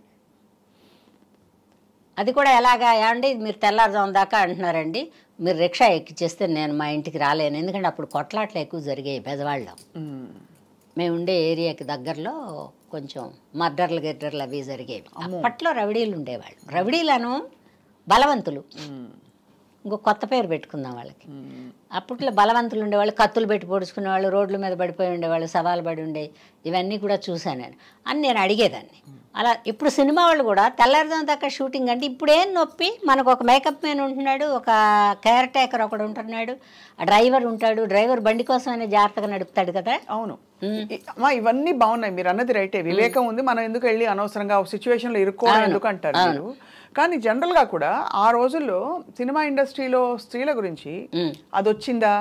అది కూడా ఎలాగా, ఏమండి మీరు తెల్లారుజాము దాకా అంటున్నారండి, మీరు రిక్షా ఎక్కిచ్చేస్తే నేను మా ఇంటికి రాలేను. ఎందుకంటే అప్పుడు కొట్లాట్లు ఎక్కువ జరిగాయి పెదవాళ్ళం. మేము ఉండే ఏరియాకి దగ్గరలో కొంచెం మర్డర్లు గిడ్డర్లు అవి జరిగేవి. అప్పట్లో రౌడీలు ఉండేవాళ్ళు. రౌడీలను బలవంతులు, ఇంకో కొత్త పేరు పెట్టుకుందాం వాళ్ళకి. అప్పట్లో బలవంతులు ఉండేవాళ్ళు, కత్తులు పెట్టి పొడుచుకునేవాళ్ళు, రోడ్ల మీద పడిపోయి ఉండేవాళ్ళు, సవాలు పడి ఉండే, ఇవన్నీ కూడా చూశాను నేను అని నేను అడిగేదాన్ని. అలా ఇప్పుడు సినిమా వాళ్ళు కూడా తెల్లారుజాము దాకా షూటింగ్ అంటే ఇప్పుడేం నొప్పి, మనకు ఒక మేకప్ మ్యాన్ ఉంటున్నాడు, ఒక కేర్ టేకర్ ఒకడు ఉంటున్నాడు, ఆ డ్రైవర్ ఉంటాడు, డ్రైవర్ బండి కోసమైనా జాగ్రత్తగా నడుపుతాడు కదా. అవును ఇవన్నీ బాగున్నాయి, మీరు అన్నది రైటే, వివేకం ఉంది, మనం ఎందుకు వెళ్ళి అనవసరంగా సిచ్యువేషన్లో ఇరుక్కోవడం ఎందుకు అంటారు మీరు. కానీ జనరల్గా కూడా ఆ రోజుల్లో సినిమా ఇండస్ట్రీలో స్త్రీల గురించి అది వచ్చిందా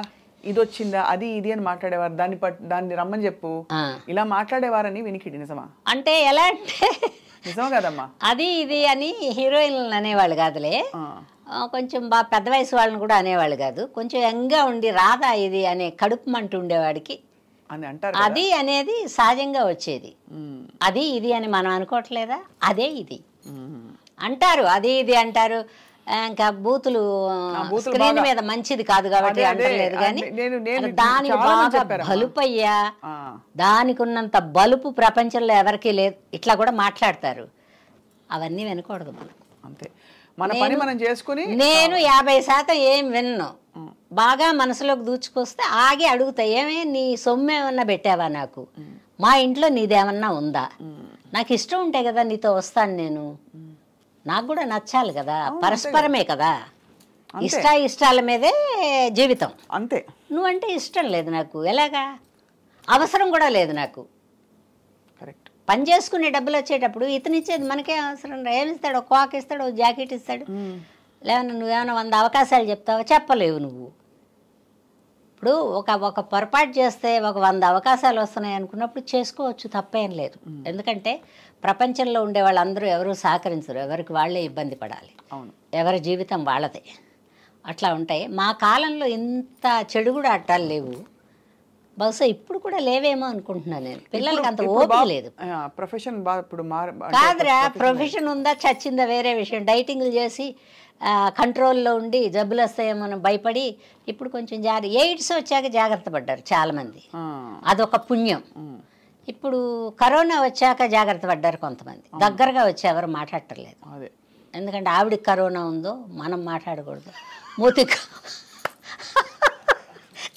ఇది వచ్చిందా అది ఇది అని మాట్లాడేవారు, దాన్ని రమ్మని చెప్పు ఇలా మాట్లాడేవారని వినికిడి. నిజమా? అంటే ఎలా అంటే నిజమా కదమ్మా, అది ఇది అని హీరోయిన్లు అనేవాళ్ళు కాదులే, కొంచెం బాగా పెద్ద వయసు వాళ్ళని కూడా అనేవాళ్ళు కాదు, కొంచెం యంగ్గా ఉండి రాదా ఇది అనే కడుపు మంట ఉండేవాడికి అని అంటారు. అది అనేది సహజంగా వచ్చేది. అది ఇది అని మనం అనుకోవట్లేదా, అదే ఇది అంటారు, అది ఇది అంటారు. ఇంకా బూతులు స్క్రీన్ మీద మంచిది కాదు కాబట్టి అంటలేదు, కానీ దానికి బాగా బలుపయ్యా, దానికి ఉన్నంత బలుపు ప్రపంచంలో ఎవరికీ లేదు, ఇట్లా కూడా మాట్లాడతారు. అవన్నీ వినకూడదు మనం. అంతే, మన పని మనం చేసుకుని. నేను 50% ఏం విన్ను, బాగా మనసులోకి దూచుకొస్తే ఆగి అడుగుతా, ఏమే నీ సొమ్ము ఏమన్నా పెట్టావా నాకు, మా ఇంట్లో నీదేమన్నా ఉందా, నాకు ఇష్టం ఉంటే కదా నీతో వస్తాను నేను, నాకు కూడా నచ్చాలి కదా, పరస్పరమే కదా, ఇష్టాల మీదే జీవితం. అంతే, నువ్వంటే ఇష్టం లేదు నాకు, ఎలాగా, అవసరం కూడా లేదు నాకు. కరెక్ట్. పని చేసుకునే డబ్బులు వచ్చేటప్పుడు ఇతనిచ్చేది మనకే అవసరం, ఏమిస్తాడు, ఒక కాక్ ఇస్తాడు, ఒక జాకెట్ ఇస్తాడు, లేవన్నా నువ్వేమైనా 100 అవకాశాలు చెప్తావా, చెప్పలేవు నువ్వు. ఇప్పుడు ఒక పొరపాటు చేస్తే ఒక 100 అవకాశాలు వస్తున్నాయి అనుకున్నప్పుడు చేసుకోవచ్చు, తప్పేం లేదు. ఎందుకంటే ప్రపంచంలో ఉండే వాళ్ళందరూ ఎవరు సహకరించరు, ఎవరికి వాళ్ళే ఇబ్బంది పడాలి, ఎవరి జీవితం వాళ్ళదే, అట్లా ఉంటాయి. మా కాలంలో ఇంత చెడు కూడా అట్టాలు లేవు, బహుశా ఇప్పుడు కూడా లేవేమో అనుకుంటున్నాను నేను. పిల్లలకి అంత ఓపిక లేదు. ప్రొఫెషన్ కాదురా, ప్రొఫెషన్ ఉందా చచ్చిందా వేరే విషయం. డైటింగ్లు చేసి కంట్రోల్లో ఉండి జబ్బులు వస్తాయేమో భయపడి ఇప్పుడు కొంచెం ఎయిడ్స్ వచ్చాక జాగ్రత్త పడ్డారు చాలామంది, అదొక పుణ్యం. ఇప్పుడు కరోనా వచ్చాక జాగ్రత్త పడ్డారు కొంతమంది, దగ్గరగా వచ్చి ఎవరు మాట్లాడటలేదు. ఎందుకంటే ఆవిడకి కరోనా ఉందో మనం మాట్లాడకూడదు, మూతి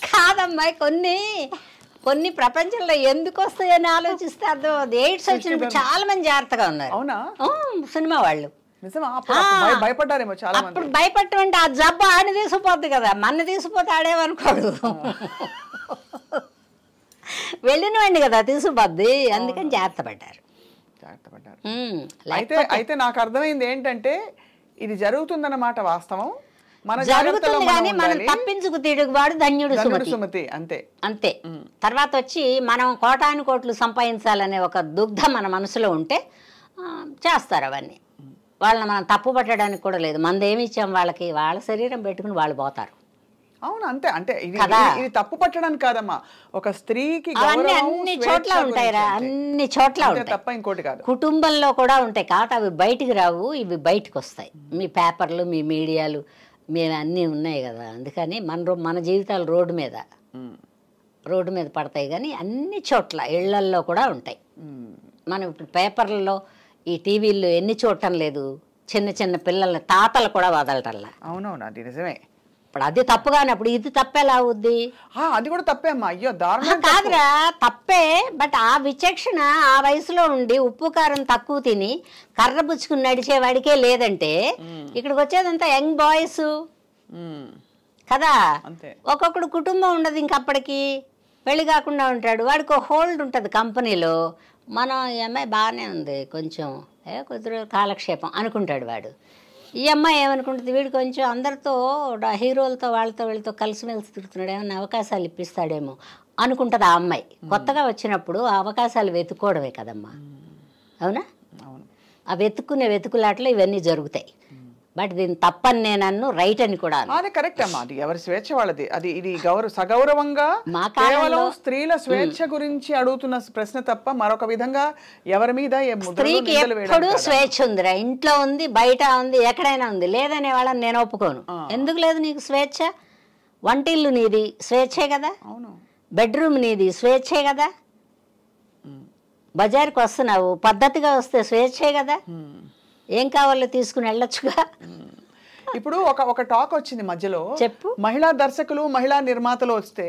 కాదమ్మాయి. కొన్ని ప్రపంచంలో ఎందుకు వస్తాయని ఆలోచిస్తే అర్థం. ఎయిడ్స్ వచ్చినప్పుడు చాలా మంది జాగ్రత్తగా ఉన్నారు. అవునా? సినిమా వాళ్ళు భయపడ్డారేమో చాలా మంది. అప్పుడు భయపడటం ఆ జబ్బు ఆడిని తీసుకుపోద్ది కదా, మన తీసుకుపోతే ఆడేమనుకోడు, వెళ్ళినవండి కదా తీసుకుపోద్ది, అందుకని జాగ్రత్త పడ్డారు. అయితే నాకు అర్థమైంది ఏంటంటే ఇది జరుగుతుందన్నమాట, వాస్తవం. జరుగుతుంది కానీ మనం తప్పించుకు తిరుగువాడు ధన్యుడు సుమతి. అంతే అంతే. తర్వాత వచ్చి మనం కోటాను కోట్లు సంపాదించాలనే ఒక దుగ్ధ మన మనసులో ఉంటే చేస్తారు అవన్నీ. వాళ్ళని మనం తప్పు పట్టడానికి కూడా లేదు, మనదేమి ఇచ్చాం వాళ్ళకి, వాళ్ళ శరీరం పెట్టుకుని వాళ్ళు పోతారు. అవును అంతే. అంటే ఇది తప్పు పట్టడానికి కాదమ్మా, ఒక స్త్రీకి అన్ని చోట్ల ఉంటాయిరా, అన్ని చోట్ల ఉంటాయి, తప్ప ఇంకోటి కాదు. కుటుంబంలో కూడా ఉంటాయి కాబట్టి అవి బయటికి రావు, ఇవి బయటకు వస్తాయి. మీ పేపర్లు, మీ మీడియాలు, మేము అన్నీ ఉన్నాయి కదా, అందుకని మన జీవితాలు రోడ్డు మీద పడతాయి. కానీ అన్ని చోట్ల ఇళ్లల్లో కూడా ఉంటాయి. మనం ఇప్పుడు పేపర్లలో, ఈ టీవీల్లో ఎన్ని చూడటం లేదు, చిన్న చిన్న పిల్లల్ని తాతలు కూడా వదలటల్లా. అవునవును, అది నిజమే. ఇప్పుడు అది తప్పు కానప్పుడు ఇది తప్పేలా అవుద్ది? అది కూడా తప్పే అమ్మా. అయ్యో దారుణం కాదురా, తప్పే. బట్ ఆ విచక్షణ ఆ వయసులో ఉండి ఉప్పు కారం తక్కువ తిని కర్ర పుచ్చుకుని నడిచేవాడికే లేదంటే ఇక్కడికి వచ్చేదంతా యంగ్ బాయ్స్ కదా. ఒక్కొక్కడు కుటుంబం ఉండదు, ఇంకప్పటికి పెళ్లి కాకుండా ఉంటాడు, వాడికి హోల్డ్ ఉంటుంది కంపెనీలో. మనం ఈ అమ్మాయి బాగానే ఉంది, కొంచెం కొద్ది రోజులు కాలక్షేపం అనుకుంటాడు వాడు. ఈ అమ్మాయి ఏమనుకుంటుంది, వీడు కొంచెం అందరితో హీరోలతో వాళ్ళతో వీళ్ళతో కలిసిమెలిసి తిరుగుతున్నాడు, ఏమన్నా అవకాశాలు ఇప్పిస్తాడేమో అనుకుంటుంది ఆ అమ్మాయి. కొత్తగా వచ్చినప్పుడు ఆ అవకాశాలు వెతుక్కోవడమే కదమ్మా, అవునా? ఆ వెతుకులాటలో ఇవన్నీ జరుగుతాయి. బట్ దీన్ని తప్పని నేను రైట్ అని కూడా అది కరెక్ట్ అమ్మా, అది ఎవరి స్వేచ్ఛ వాళ్ళది. అది ఇది సగౌరవంగా కేవలం స్త్రీల స్వేచ్ఛ గురించి అడుగుతున్న ప్రశ్న తప్ప మరొక విధంగా ఎవరి మీద స్త్రీకి ఎప్పుడు స్వేచ్ఛ ఉందిరా, ఇంట్లో ఉంది, బయట ఉంది, ఎక్కడైనా ఉంది. లేదనే వాళ్ళని నేను ఒప్పుకోను. ఎందుకు లేదు నీకు స్వేచ్ఛ? వంటిల్లు నీది, స్వేచ్ఛే కదా. అవును. బెడ్రూమ్ నీది, స్వేచ్ఛే కదా. బజార్కి వస్తున్నావు, పద్ధతిగా వస్తే స్వేచ్ఛే కదా. ఏం కావాలో తీసుకుని వెళ్ళొచ్చుగా. ఇప్పుడు ఒక టాక్ వచ్చింది మధ్యలో, చెప్పు, మహిళా దర్శకులు మహిళా నిర్మాతలు వస్తే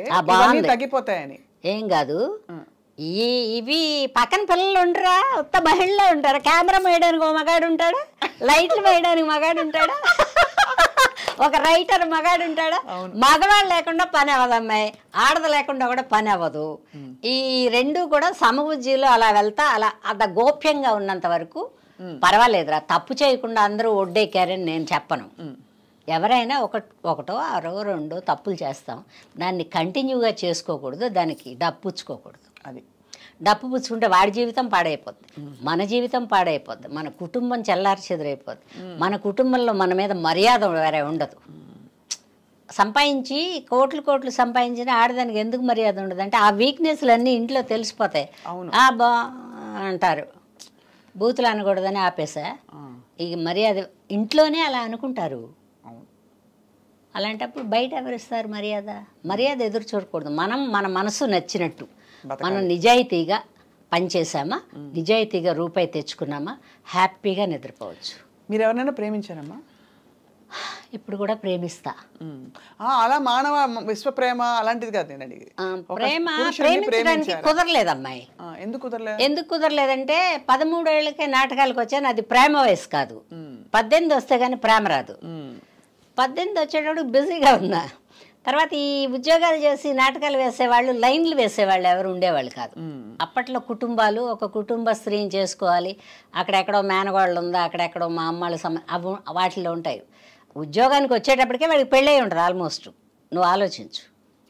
తగ్గిపోతాయని. ఏం కాదు, ఇవి పక్కన పిల్లలు ఉండరా, ఉత్త మహిళలే ఉంటారా? కెమెరా వేయడానికి ఒక మగాడు ఉంటాడా, లైట్లు వేయడానికి మగాడు ఉంటాడా, ఒక రైటర్ మగాడు ఉంటాడా? మగవాళ్ళు లేకుండా పని అవ్వదు అమ్మాయి, ఆడది లేకుండా కూడా పని అవ్వదు. ఈ రెండు కూడా సమబుజ్జిలో అలా వెళ్తా అలా అంత గోప్యంగా ఉన్నంత వరకు పర్వాలేదురా. తప్పు చేయకుండా అందరూ ఒడ్డెక్కారని నేను చెప్పను. ఎవరైనా ఒకటో అరో రెండో తప్పులు చేస్తాం, దాన్ని కంటిన్యూగా చేసుకోకూడదు, దానికి డప్పుచ్చుకోకూడదు. అది డప్పు పుచ్చుకుంటే వాడి జీవితం పాడైపోద్ది, మన జీవితం పాడైపోద్ది, మన కుటుంబం చెల్లారి చెదిరైపోద్ది, మన కుటుంబంలో మన మీద మర్యాద వేరే ఉండదు. సంపాదించి కోట్లు సంపాదించిన ఆడదానికి ఎందుకు మర్యాద ఉండదు అంటే ఆ వీక్నెస్లు అన్నీ ఇంట్లో తెలిసిపోతాయి. బా అంటారు, బూతులు అనకూడదని ఆపేసా. ఇక మర్యాద ఇంట్లోనే అలా అనుకుంటారు. అలాంటప్పుడు బయట ఎవరిస్తారు మర్యాద ఎదురు చూడకూడదు. మన మనసు నచ్చినట్టు మనం నిజాయితీగా పనిచేసామా, నిజాయితీగా రూపాయి తెచ్చుకున్నామా, హ్యాపీగా నిద్రపోవచ్చు. మీరు ఎవరైనా ప్రేమించారమ్మా? ఇప్పుడు కూడా ప్రేమిస్తా. అలా మానవ విశ్వ ప్రేమ అలాంటిది కాదు. ప్రేమించడానికి కుదరలేదమ్మాయి. ఎందుకు కుదరలేదంటే 13 ఏళ్ళకే నాటకాలకు వచ్చాను. అది ప్రేమ వయసు కాదు. 18 వస్తే కానీ ప్రేమ రాదు. 18 వచ్చేటప్పుడు బిజీగా ఉన్నా. తర్వాత ఈ ఉద్యోగాలు చేసి నాటకాలు వేసేవాళ్ళు, లైన్లు వేసేవాళ్ళు ఎవరు ఉండేవాళ్ళు కాదు. అప్పట్లో కుటుంబాలు, ఒక కుటుంబ స్త్రీని చేసుకోవాలి, అక్కడెక్కడో మేనవాళ్ళు ఉందా, అక్కడెక్కడో మా అమ్మాళ్ళ వాటిల్లో ఉంటాయి. ఉద్యోగానికి వచ్చేటప్పటికే వాడికి పెళ్ళై ఉంటుంది ఆల్మోస్ట్. నువ్వు ఆలోచించు.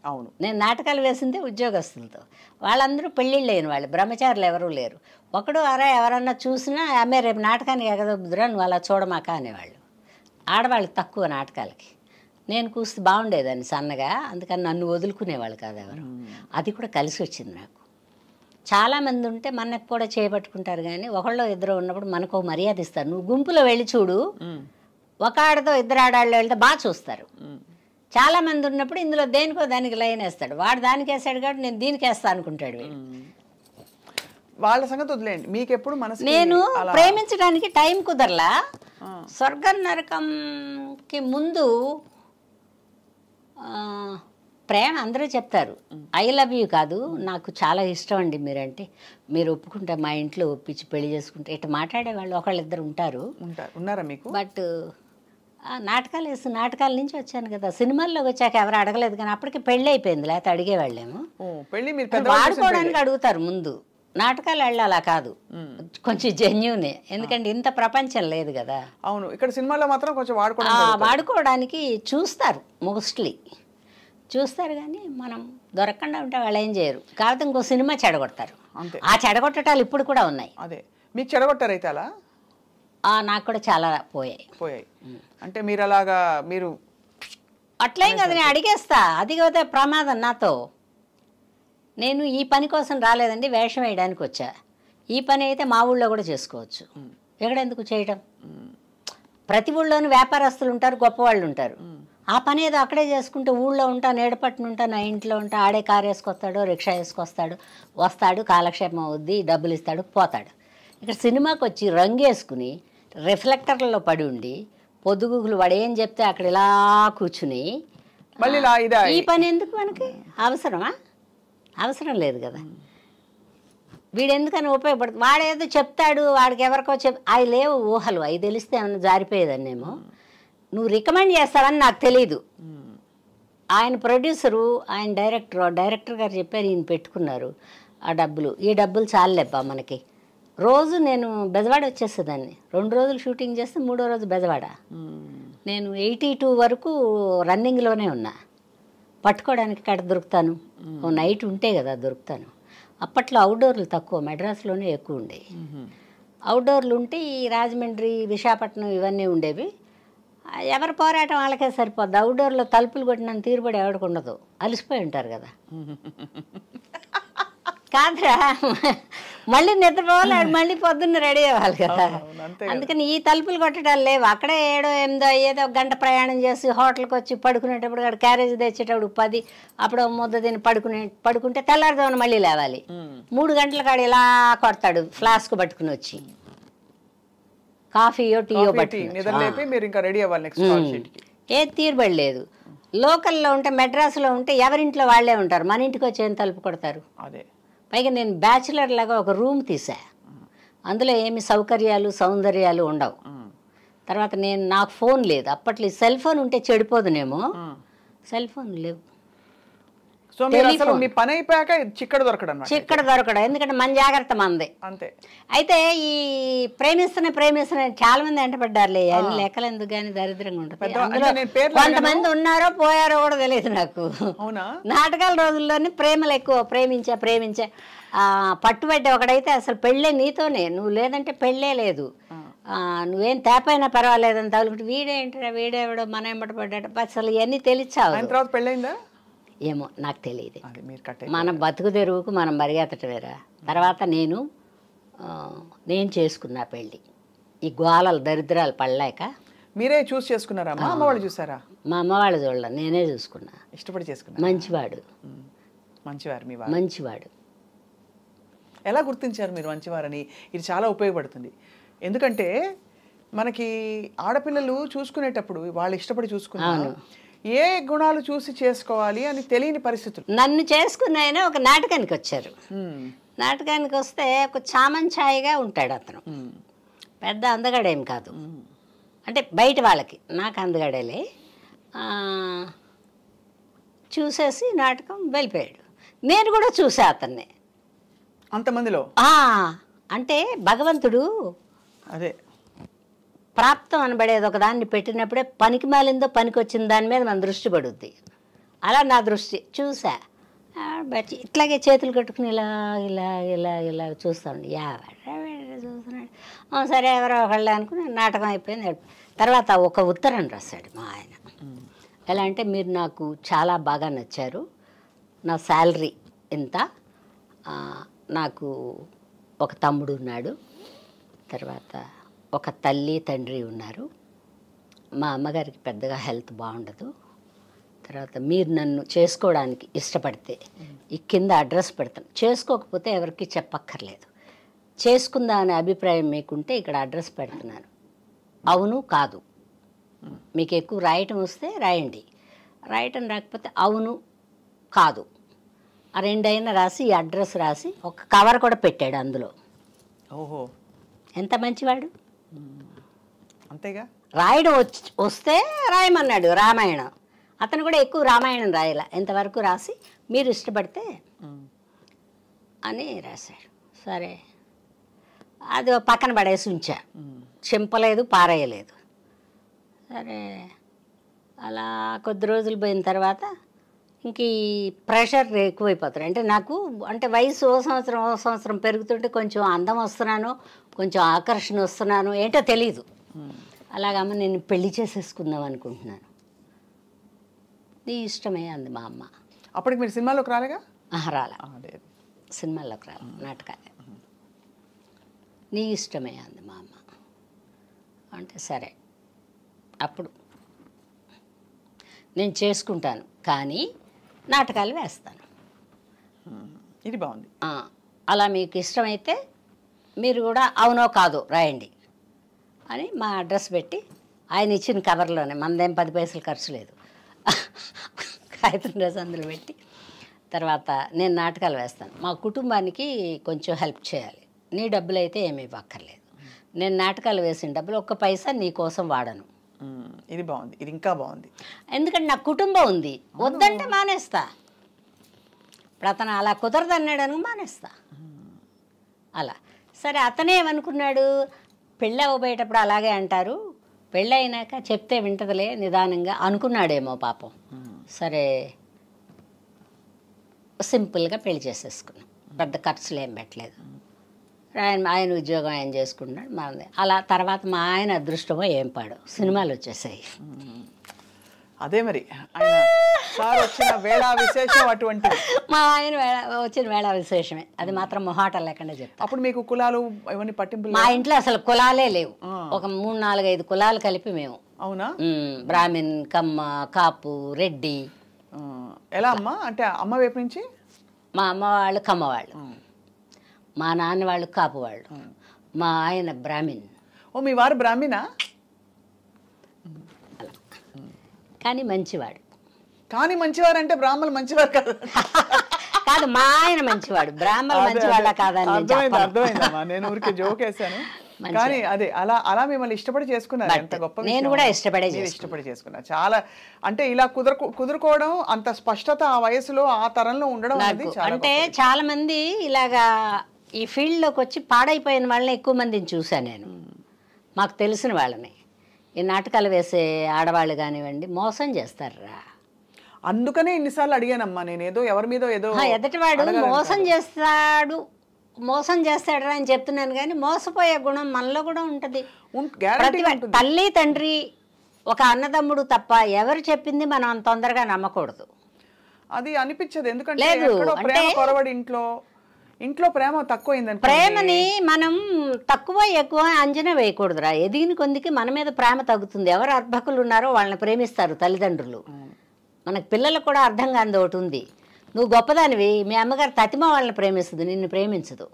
అవును, నేను నాటకాలు వేసిందే ఉద్యోగస్తులతో, వాళ్ళందరూ పెళ్ళిళ్ళు అయిన వాళ్ళు, బ్రహ్మచారులు ఎవరూ లేరు. ఒకడు ఎవరన్నా చూసినా ఆమె రేపు నాటకానికి ఎగదొద్దురా నువ్వు అలా చూడమాక అనేవాళ్ళు. ఆడవాళ్ళకి తక్కువ నాటకాలకి. నేను కూస్తే బాగుండేదాన్ని సన్నగా, అందుకని నన్ను వదులుకునేవాళ్ళు కాదు ఎవరు. అది కూడా కలిసి వచ్చింది నాకు. చాలామంది ఉంటే మనకు కూడా చేపట్టుకుంటారు, కానీ ఒకళ్ళు ఇద్దరు ఉన్నప్పుడు మనకు మర్యాద ఇస్తారు. నువ్వు గుంపులో వెళ్ళి చూడు, ఒక ఆడతో ఇద్దరు ఆడాళ్ళు వెళ్తే బాగా చూస్తారు. చాలామంది ఉన్నప్పుడు ఇందులో దేనికో దానికి లైన్ వేస్తాడు. వాడు దానికి వేస్తాడు కాబట్టి నేను దీనికి వేస్తా అనుకుంటాడు. వాళ్ళ సంగతి వదిలేండి. మీకు ఎప్పుడు మనసు నేను ప్రేమించడానికి టైం కుదరలా. స్వర్గం నరకంకి ముందు ప్రేమ అందరూ చెప్తారు, ఐ లవ్ యూ కాదు, నాకు చాలా ఇష్టం అండి మీరంటే, మీరు ఒప్పుకుంటే మా ఇంట్లో ఒప్పించి పెళ్లి చేసుకుంటే ఇట్లా మాట్లాడే వాళ్ళు ఒకళ్ళిద్దరు ఉన్నారా మీకు? బట్ నాటకాలు వేసి నాటకాల నుంచి వచ్చాను కదా, సినిమాల్లోకి వచ్చాక ఎవరు అడగలేదు, కానీ అప్పటికి పెళ్ళి అయిపోయింది. లేకపోతే అడిగేవాళ్ళేమో. వాడుకోవడానికి అడుగుతారు ముందు. నాటకాలు వెళ్ళాలా కాదు, కొంచెం జెన్యూనే, ఎందుకంటే ఇంత ప్రపంచం లేదు కదా. అవును, ఇక్కడ సినిమాలో మాత్రం కొంచెం వాడుకోవడానికి చూస్తారు, మోస్ట్లీ చూస్తారు, కానీ మనం దొరకకుండా ఉంటే వాళ్ళు ఏం చేయరు. కాకపోతే ఇంకో సినిమా చెడగొడతారు. ఆ చెడగొట్టటాలు ఇప్పుడు కూడా ఉన్నాయి. అదే మీకు చెడగొట్టారు అయితే అలా? నాకు కూడా చాలా పోయాయి. అంటే మీరు అలాగా మీరు అట్లేం కదా, నేను అడిగేస్తా. అది కదా ప్రమాదం నాతో. నేను ఈ పని కోసం రాలేదండి, వేషం వేయడానికి వచ్చా. ఈ పని అయితే మా ఊళ్ళో కూడా చేసుకోవచ్చు, ఎక్కడెందుకు చేయటం? ప్రతి ఊళ్ళోనూ వ్యాపారస్తులు ఉంటారు, గొప్పవాళ్ళు ఉంటారు. ఆ పని ఏదో అక్కడే చేసుకుంటే ఊళ్ళో ఉంటా, నేడపట్టున ఉంటా, నా ఇంట్లో ఉంటా, ఆడే కారు వేసుకొస్తాడు, రిక్షా వేసుకొస్తాడు, వస్తాడు, కాలక్షేపం అవుద్ది, డబ్బులు ఇస్తాడు, పోతాడు. ఇక్కడ సినిమాకి వచ్చి రంగు వేసుకుని రిఫ్లెక్టర్లలో పడి ఉండి పొద్దుగుగులు వాడు ఏం చెప్తే అక్కడ ఇలా కూర్చుని ఈ పని ఎందుకు మనకి? అవసరం లేదు కదా. వీడెందుకని ఉపయోగపడుతుంది? వాడేదో చెప్తాడు, వాడికి ఎవరికో అవి లేవు ఊహలు, అవి తెలిస్తే ఏమన్నా జారిపోయేదన్నేమో. నువ్వు రికమెండ్ చేస్తావని నాకు తెలీదు. ఆయన ప్రొడ్యూసరు, ఆయన డైరెక్టర్ గారు చెప్పారు, ఈయన పెట్టుకున్నారు ఆ డబ్బులు. ఈ డబ్బులు చాలేబ్బా మనకి, రోజు నేను బెజవాడ వచ్చేసేదాన్ని. 2 రోజులు షూటింగ్ చేస్తే 3వ రోజు బెజవాడ. నేను 82 వరకు రన్నింగ్లోనే ఉన్నా. పట్టుకోవడానికి కడ దొరుకుతాను, ఓ నైట్ ఉంటే కదా దొరుకుతాను. అప్పట్లో అవుట్డోర్లు తక్కువ, మెడ్రాస్లోనే ఎక్కువ ఉండేవి. అవుట్డోర్లు ఉంటే ఈ రాజమండ్రి, విశాఖపట్నం ఇవన్నీ ఉండేవి. ఎవరి పోరాటం వాళ్ళకే సరిపోద్ది. అవుట్డోర్లో తలుపులు కొట్టినంత తీరుబడి ఎవరికి ఉండదు, అలసిపోయి ఉంటారు కదా. కాదురా, మళ్ళీ నిద్రపోవాలి, మళ్ళీ పొద్దున్న రెడీ అవ్వాలి కదా. అందుకని ఈ తలుపులు కొట్టడాలు లేవు. అక్కడే 7, 8 అయ్యేదో గంట ప్రయాణం చేసి హోటల్కి వచ్చి పడుకునేటప్పుడు అక్కడ క్యారేజ్ తెచ్చేటప్పుడు 10, అప్పుడు ముద్ద తిని పడుకుంటే తెల్లారుదామని మళ్ళీ లేవాలి. 3 గంటల కాడ ఇలా కొడతాడు ఫ్లాస్క్ పట్టుకుని వచ్చి, కాఫీయో టీయో పట్టుకుని. ఏ తీరుబడి లేదు. లోకల్లో ఉంటే, మెడ్రాస్లో ఉంటే ఎవరింట్లో వాళ్ళే ఉంటారు, మన ఇంటికి వచ్చి ఏం తలుపు కొడతారు. పైగా నేను బ్యాచులర్ లాగా ఒక రూమ్ తీసా, అందులో ఏమి సౌకర్యాలు సౌందర్యాలు ఉండవు. తర్వాత నాకు ఫోన్ లేదు అప్పట్లో. సెల్ ఫోన్ ఉంటే చెడిపోదునేమో, సెల్ ఫోన్ లేవు. సో మీరు అసలు మీ పని అయిపోయాక చిక్కడ దొరకడం, ఎందుకంటే మన జాగ్రత్త మనది అంతే. అయితే ఈ ప్రేమిస్తున్న చాలా మంది వెంటపడ్డారులే, అన్ని లెక్కలు ఎందుకు కానీ దరిద్రంగా ఉంటుంది. కొంతమంది ఉన్నారో పోయారో కూడా తెలియదు నాకు. నాటకాల రోజుల్లోనే ప్రేమలు ఎక్కువ, ప్రేమించే పట్టుబడ్డ ఒకడైతే అసలు పెళ్ళే నీతోనే, నువ్వు లేదంటే పెళ్ళే లేదు, నువ్వేం తేపైనా పర్వాలేదని తగులుకుంటే వీడేవాడో మన ఎంబట పడ్డాడు. అసలు ఇవన్నీ తెలిసావు. పెళ్ళైందా ఏమో నాకు తెలియదు. మన బతుకు తెరువుకు మనం మరిగెత్తటవేరా. తర్వాత నేను చేసుకున్నా పెళ్ళి. ఈ గోళాలు దరిద్రాలు పడలేక. మీరే చూస్ చేసుకున్నారా? మా అమ్మ వాళ్ళు చూసారా? మా అమ్మ వాళ్ళు చూడలే, నేనే చూసుకున్నా. ఇష్టపడి చేసుకున్నా. మంచివాడు. మంచివాడు. ఎలా గుర్తించారు మీరు మంచివారని? ఇది చాలా ఉపయోగపడుతుంది. ఎందుకంటే మనకి ఆడపిల్లలు చూసుకునేటప్పుడు వాళ్ళు ఇష్టపడి చూసుకున్నారు, ఏ గుణాలు చూసి చేసుకోవాలి అని తెలియని పరిస్థితులు. నన్ను చేసుకున్న ఒక నాటకానికి వచ్చారు. నాటకానికి వస్తే ఒక చామంచాయిగా ఉంటాడు అతను, పెద్ద అందగాడేం కాదు. అంటే బయట వాళ్ళకి, నాకు అందగాడేలే. చూసేసి నాటకం వెళ్ళిపోయాడు. నేను కూడా చూసా అతన్ని అంతమందిలో. అంటే భగవంతుడు అదే ప్రాప్తం అనబడేది ఒక దాన్ని పెట్టినప్పుడే పనికి మాలిందో పనికి వచ్చిన దాని మీద మన దృష్టి పడుద్ది. అలా నా దృష్టి చూసా. బట్టి ఇట్లాగే చేతులు కట్టుకుని ఇలా ఇలా ఇలా ఇలా చూస్తాను. చూస్తున్నాడు. సరే ఎవరో ఒకళ్ళే అనుకుని నాటకం అయిపోయింది. తర్వాత ఒక ఉత్తరం రాశాడు మా ఆయన. ఎలా అంటే, మీరు నాకు చాలా బాగా నచ్చారు, నా శాలరీ ఎంత, నాకు ఒక తమ్ముడు ఉన్నాడు, తర్వాత ఒక తల్లి తండ్రి ఉన్నారు, మా అమ్మగారికి పెద్దగా హెల్త్ బాగుండదు, తర్వాత మీరు నన్ను చేసుకోవడానికి ఇష్టపడితే ఈ కింద అడ్రస్ పెడతాను, చేసుకోకపోతే ఎవరికి చెప్పక్కర్లేదు, చేసుకుందా అనే అభిప్రాయం మీకుంటే ఇక్కడ అడ్రస్ పెడుతున్నాను, అవును కాదు, మీకు ఎక్కువ రాయటం వస్తే రాయండి, రాయటం రాకపోతే అవును కాదు ఆ రెండైనా రాసి ఈ అడ్రస్ రాసి ఒక కవర్ కూడా పెట్టాడు అందులో. ఓహో, ఎంత మంచివాడు. అంతేగా, రాయడం వస్తే రాయమన్నాడు రామాయణం. అతను కూడా ఎక్కువ రామాయణం రాయాల, ఎంతవరకు రాసి మీరు ఇష్టపడితే అని రాశాడు. సరే, అది పక్కన పడేసి ఉంచా, చింపలేదు పారేయలేదు. సరే, అలా కొద్ది రోజులు పోయిన తర్వాత ఇంక ఈ ప్రెషర్ ఎక్కువైపోతారు. అంటే నాకు అంటే వయసు ఓ సంవత్సరం పెరుగుతుంటే కొంచెం అందం వస్తున్నాను, కొంచెం ఆకర్షణ వస్తున్నాను, ఏంటో తెలీదు. అలాగమ్మ నేను పెళ్లి చేసేసుకుందాం అనుకుంటున్నాను. నీ ఇష్టమే అంది మా అమ్మ. అప్పటికి మీరు సినిమాలోకి రాలేగా? రాలే, సినిమాల్లోకి రాలే, నాటకాలే. నీ ఇష్టమే అంది మా అమ్మ. అంటే సరే, అప్పుడు నేను చేసుకుంటాను కానీ నాటకాలు వేస్తాను. ఇది బాగుంది. అలా మీకు ఇష్టమైతే మీరు కూడా అవునో కాదో రాయండి అని మా అడ్రస్ పెట్టి ఆయన ఇచ్చిన కవర్లోనే, మనదేం 10 పైసలు ఖర్చు లేదు, కాగితం డ్రెస్ అందులో పెట్టి, తర్వాత నేను నాటకాలు వేస్తాను, మా కుటుంబానికి కొంచెం హెల్ప్ చేయాలి, నీ డబ్బులు అయితే ఏమీ ఇవ్వక్కర్లేదు, నేను నాటకాలు వేసిన డబ్బులు 1 పైసా నీ కోసం వాడను. ఇది బాగుంది, ఇది ఇంకా బాగుంది. ఎందుకంటే నాకు కుటుంబం ఉంది, వద్దంటే మానేస్తా. ఇప్పుడు అతను అలా కుదరదన్నాడు మానేస్తా. అలా సరే అతనే ఏమనుకున్నాడు, పెళ్ళి అవ్వబోయేటప్పుడు అలాగే అంటారు, పెళ్ళి అయినాక చెప్తే వింటదిలే నిదానంగా అనుకున్నాడేమో పాపం. సరే సింపుల్గా పెళ్లి చేసేసుకున్నాం, పెద్ద ఖర్చులు ఏం పెట్టలేదు. ఆయన ఉద్యోగం ఆయన చేసుకున్నాడు, మనది అలా. తర్వాత మా ఆయన అదృష్టమో ఏం పాడు సినిమాలు వచ్చేసాయి. అదే మరి ఆయన సార్ వచ్చిన వేళ విశేషం అటువంటిది. మా ఆయన వచ్చిన వేళ విశేషమే, అది మాత్రం మొహాటం లేకుండా చెప్తా. అప్పుడు మీకు కులాలు ఇవన్నీ పట్టింపులు? మా ఇంట్లో అసలు కులాలే లేవు, ఒక 3-4-5 కులాలు కలిపి మేము. అవునా? బ్రాహ్మిన్, కమ్మ, కాపు, రెడ్డి. ఎలా అమ్మా అంటే అమ్మ వైపు నుంచి? మా అమ్మ వాళ్ళు కమ్మ వాళ్ళు, మా నాన్న వాళ్ళు కాపు వాళ్ళు, మా ఆయన బ్రాహ్మిన్. ఓ మీ వారు బ్రాహ్మినా? కానీ మంచివాడు. కానీ మంచివారు అంటే బ్రాహ్మణులు మంచివారు కాదు. కాదు, మా ఆయన మంచివాడు, బ్రాహ్మణులు మంచివాళ్ళ కాదని. అర్థమైందమ్మా, నేను ఊరికి జోక్ వేసాను. కానీ అదే అలా అలా మిమ్మల్ని ఇష్టపడి చేసుకున్నారు, ఎంత గొప్ప. నేను కూడా ఇష్టపడి చేసుకున్నా. చాలా అంటే ఇలా కుదురుకోవడం, అంత స్పష్టత ఆ వయసులో ఆ తరంలో ఉండడం అంటే చాలా మంది ఇలాగా ఈ ఫీల్డ్లోకి వచ్చి పాడైపోయిన వాళ్ళని ఎక్కువ మందిని చూశాను నేను, మాకు తెలిసిన వాళ్ళని. ఈ నాటకాలు వేసే ఆడవాళ్ళు కానివ్వండి మోసం చేస్తారా. అందుకనే ఇన్నిసార్లు అడిగానమ్మా నేను, ఏదో ఎవరి మీద ఏదో ఎదటివాడు మోసం చేస్తాడరా అని చెప్తున్నాను, కానీ మోసపోయే గుణం మనలో కూడా ఉంటుంది. తల్లి తండ్రి ఒక అన్నదమ్ముడు తప్ప ఎవరు చెప్పింది మనం తొందరగా నమ్మకూడదు. అది అనిపించదు, ఎందుకంటే ప్రేమ కొరవడి ఇంట్లో ప్రేమ తక్కువైందని, ప్రేమని మనం తక్కువ ఎక్కువ అంచనా వేయకూడదురా. ఎదిగిన కొందికి మన మీద ప్రేమ తగ్గుతుంది. ఎవరు అర్భకులు ఉన్నారో వాళ్ళని ప్రేమిస్తారు తల్లిదండ్రులు. మనకు పిల్లలకు కూడా అర్థం కానిది ఒకటి ఉంది, నువ్వు గొప్పదానివి, మీ అమ్మగారు తతిమ వాళ్ళని ప్రేమిస్తుంది, నిన్ను ప్రేమించదు.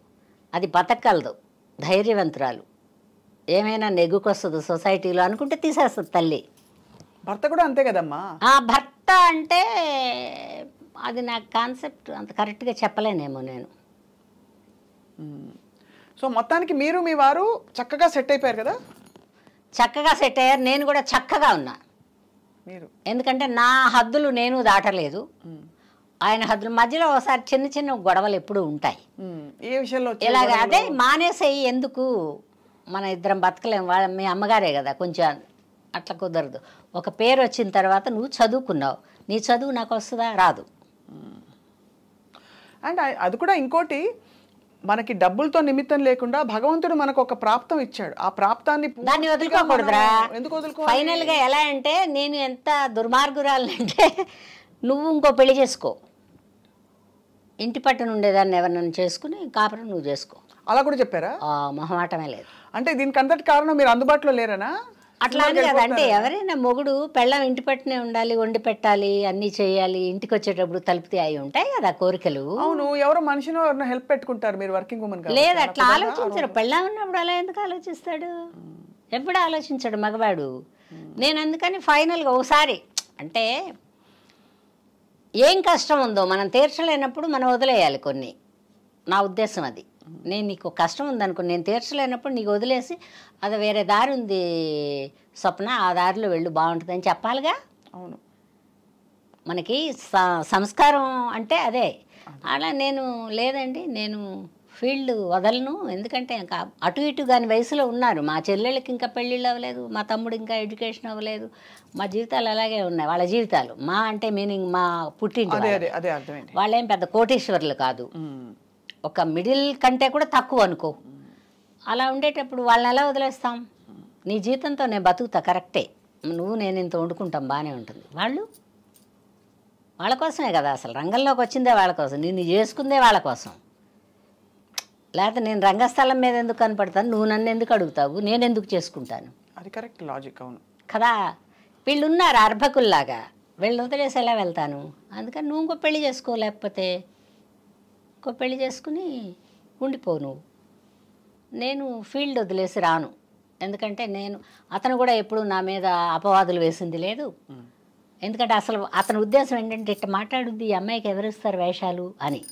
అది బతకగలదు, ధైర్యవంతురాలు, ఏమైనా నెగ్గుకొస్తుంది సొసైటీలో అనుకుంటే తీసేస్తుంది తల్లి. భర్త కూడా అంతే కదమ్మా. భర్త అంటే అది నాకు కాన్సెప్ట్ అంత కరెక్ట్గా చెప్పలేనేమో నేను. సో మొత్తానికి మీరు మీ వారు చక్కగా సెట్ అయిపోయారు కదా? చక్కగా సెట్ అయ్యారు, నేను కూడా చక్కగా ఉన్నా. ఎందుకంటే నా హద్దులు నేను దాటలేదు, ఆయన హద్దుల మధ్యలో ఒకసారి చిన్న చిన్న గొడవలు ఎప్పుడు ఉంటాయి. ఏ విషయంలో? ఇలాగ అదే మానేసేయి, ఎందుకు మన ఇద్దరం బతకలేం, మీ అమ్మగారే కదా, కొంచెం అట్లా కుదరదు. ఒక పేరు వచ్చిన తర్వాత నువ్వు చదువుకున్నావు, నీ చదువు నాకు వస్తుందా? రాదు. అండ్ అది కూడా ఇంకోటి, మనకి డబ్బులతో నిమిత్తం లేకుండా భగవంతుడు మనకు ఒక ప్రాప్తం ఇచ్చాడు, ఆ ప్రాప్తాన్ని దాన్ని వదులుకోకూడదురా. ఎందుకు వదులుకో? ఫైనల్ గా ఎలా అంటే, నేను ఎంత దుర్మార్గురాలంటే, నువ్వు ఇంకో పెళ్లి చేసుకో, ఇంటి పట్టున ఉండేదాన్ని ఎవరినైనా చేసుకుని కాపురం నువ్వు చేసుకో. అలా కూడా చెప్పారా? మొహమాటమే లేదు. అంటే దీనికి అంతటి కారణం మీరు అందుబాటులో లేరనా? అట్లా అని కదా, అంటే ఎవరైనా మొగుడు పెళ్ళం ఇంటి పట్టునే ఉండాలి, వండి పెట్టాలి, అన్నీ చేయాలి, ఇంటికి వచ్చేటప్పుడు తలుపుతే అయి ఉంటాయి కదా కోరికలు. అవును, ఎవరో మనిషిని ఎవరైనా హెల్ప్ పెట్టుకుంటారు, మీరు వర్కింగ్ ఉమెన్ లేదు అట్లా ఆలోచించరు. పెళ్ళం ఉన్నప్పుడు అలా ఎందుకు ఆలోచిస్తాడు? ఎప్పుడు ఆలోచించాడు మగవాడు. నేను అందుకని ఫైనల్గా ఒకసారి అంటే ఏం కష్టం ఉందో మనం తీర్చలేనప్పుడు మనం వదిలేయాలి కొన్ని. నా ఉద్దేశం అది. నేను నీకు కష్టం ఉందనుకో, నేను తీర్చలేనప్పుడు నీకు వదిలేసి అది వేరే దారి ఉంది స్వప్న, ఆ దారిలో వెళ్ళు బాగుంటుందని చెప్పాలిగా. అవును, మనకి సంస్కారం అంటే అదే. అలా నేను లేదండి, నేను ఫీల్డ్ వదలను, ఎందుకంటే ఇంకా అటు ఇటు కాని వయసులో ఉన్నారు. మా చెల్లెళ్ళకి ఇంకా పెళ్ళిళ్ళు అవ్వలేదు, మా తమ్ముడు ఇంకా ఎడ్యుకేషన్ అవ్వలేదు, మా జీవితాలు అలాగే ఉన్నాయి. వాళ్ళ జీవితాలు మా అంటే మీనింగ్ మా పుట్టింటి వాళ్ళేం పెద్ద కోటీశ్వర్లు కాదు, ఒక మిడిల్ కంటే కూడా తక్కువ అనుకో. అలా ఉండేటప్పుడు వాళ్ళని ఎలా వదిలేస్తాం? నీ జీవితంతో నేను బతుకుతా కరెక్టే, నువ్వు నేను ఇంత వండుకుంటాం బాగానే ఉంటుంది. వాళ్ళ కోసమే కదా అసలు రంగంలోకి వచ్చిందే, వాళ్ళ కోసం, నిన్ను చేసుకుందే వాళ్ళ కోసం. లేకపోతే నేను రంగస్థలం మీద ఎందుకు కనపడతాను, నువ్వు నన్ను ఎందుకు అడుగుతావు, నేను ఎందుకు చేసుకుంటాను? అది కరెక్ట్ లాజిక్. అవును కదా, వీళ్ళు ఉన్నారు అర్భకుల్లాగా, వీళ్ళు వదిలేసి ఎలా వెళ్తాను? అందుకని నువ్వు ఇంకో పెళ్లి చేసుకో, లేకపోతే ఇంకో పెళ్లి చేసుకుని ఉండిపో నువ్వు. నేను ఫీల్డ్ వదిలేసి రాను, ఎందుకంటే అతను కూడా ఎప్పుడు నా మీద అపవాదులు వేసింది లేదు. ఎందుకంటే అసలు అతని ఉద్దేశం ఏంటంటే, ఇట్లా మాట్లాడుద్ది ఈ అమ్మాయికి ఎవరిస్తారు వేషాలు అని.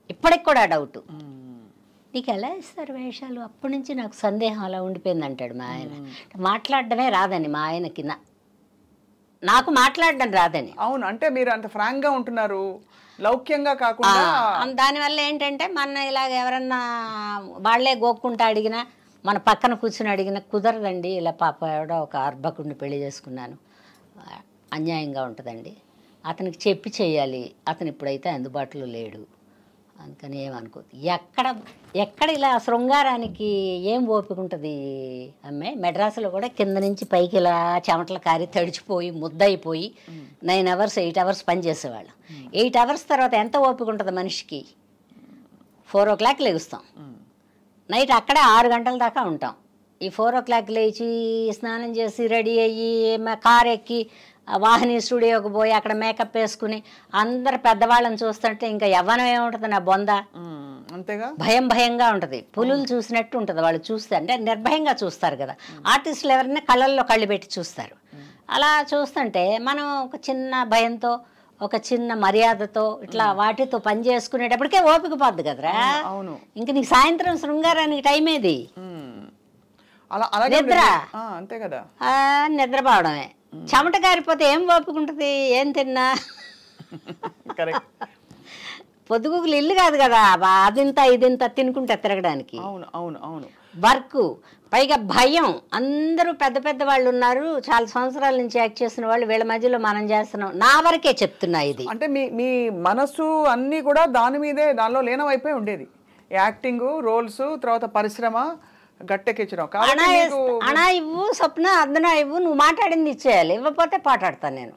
ఇప్పటికి కూడా డౌట్, నీకు ఎలా ఇస్తారు వేషాలు? అప్పటి నుంచి నాకు సందేహం అలా ఉండిపోయింది అంటాడు మా ఆయన. మాట్లాడడమే రాదని మా ఆయనకి. నాకు మాట్లాడడం రాదని. అవును, అంటే మీరు అంత ఫ్రాంక్ గా ఉంటున్నారు, లౌక్యంగా కాకుండా. దానివల్ల ఏంటంటే మన ఇలాగ ఎవరన్నా వాళ్లే గోక్కుంటా అడిగినా, మన పక్కన కూర్చుని అడిగినా కుదరదండి, ఇలా పాప ఎవడో ఒక అర్భకుడిని పెళ్లి చేసుకున్నాను, అన్యాయంగా ఉంటుందండి, అతనికి చెప్పి చేయాలి, అతను ఇప్పుడైతే అందుబాటులో లేడు, అందుకని ఏమనుకోదు. ఎక్కడ ఇలా శృంగారానికి ఏం ఓపిక ఉంటుంది అమ్మాయి. మెడ్రాసులో కూడా కింద నుంచి పైకి ఇలా చెమటల కారి తడిచిపోయి ముద్దయిపోయి 9 hours 8 hours పనిచేసేవాళ్ళు. 8 hours తర్వాత ఎంత ఓపిక ఉంటుంది మనిషికి? 4 o'clock లెగుస్తాం, నైట్ అక్కడే 6 గంటల దాకా ఉంటాం. ఈ 4 o'clock లేచి స్నానం చేసి రెడీ అయ్యి కార్ ఎక్కి వాహిని స్టూడియోకి పోయి అక్కడ మేకప్ వేసుకుని అందరు పెద్దవాళ్ళని చూస్తుంటే ఇంకా యవ్వనం ఏముంటుంది నా బొంద, అంతేగా భయంగా ఉంటుంది. పులులు చూసినట్టు ఉంటుంది వాళ్ళు చూస్తే, అంటే నిర్భయంగా చూస్తారు కదా. ఆర్టిస్టులు ఎవరైనా కళ్ళల్లో కళ్ళు పెట్టి చూస్తారు. అలా చూస్తుంటే మనం ఒక చిన్న భయంతో ఒక చిన్న మర్యాదతో ఇట్లా వాటితో పని చేసుకునేటప్పటికే ఓపిక పోద్ది కదరా. ఇంక నీకు సాయంత్రం శృంగారానికి టైం ఏది? నిద్ర, అంతే కదా, నిద్రపోవడమే. చెమట కారిపోతే ఏం ఓపిక ఉంటుంది? ఏం తిన్నా పొద్దుగుకులు ఇల్లు కాదు కదా, అదింత ఇదింత తినుకుంటే తిరగడానికి. అవును అవును అవును. వర్క్, పైగా భయం. అందరూ పెద్ద పెద్ద వాళ్ళు ఉన్నారు, చాలా సంవత్సరాల నుంచి యాక్ట్ చేసిన వాళ్ళు, వీళ్ళ మధ్యలో మనం చేస్తున్నాం. నా వరకే చెప్తున్నా ఇది. అంటే మీ మనసు అన్నీ కూడా దాని మీదే, దానిలో లీనమైపోయి ఉండేది. యాక్టింగ్, రోల్స్, తర్వాత పరిశ్రమ గట్టెక్కించడం. అనా ఇవ్వు స్వప్న, అర్ధనా ఇవ్వు, నువ్వు మాట్లాడింది ఇచ్చేయాలి, ఇవ్వకపోతే పాటాడతాను నేను.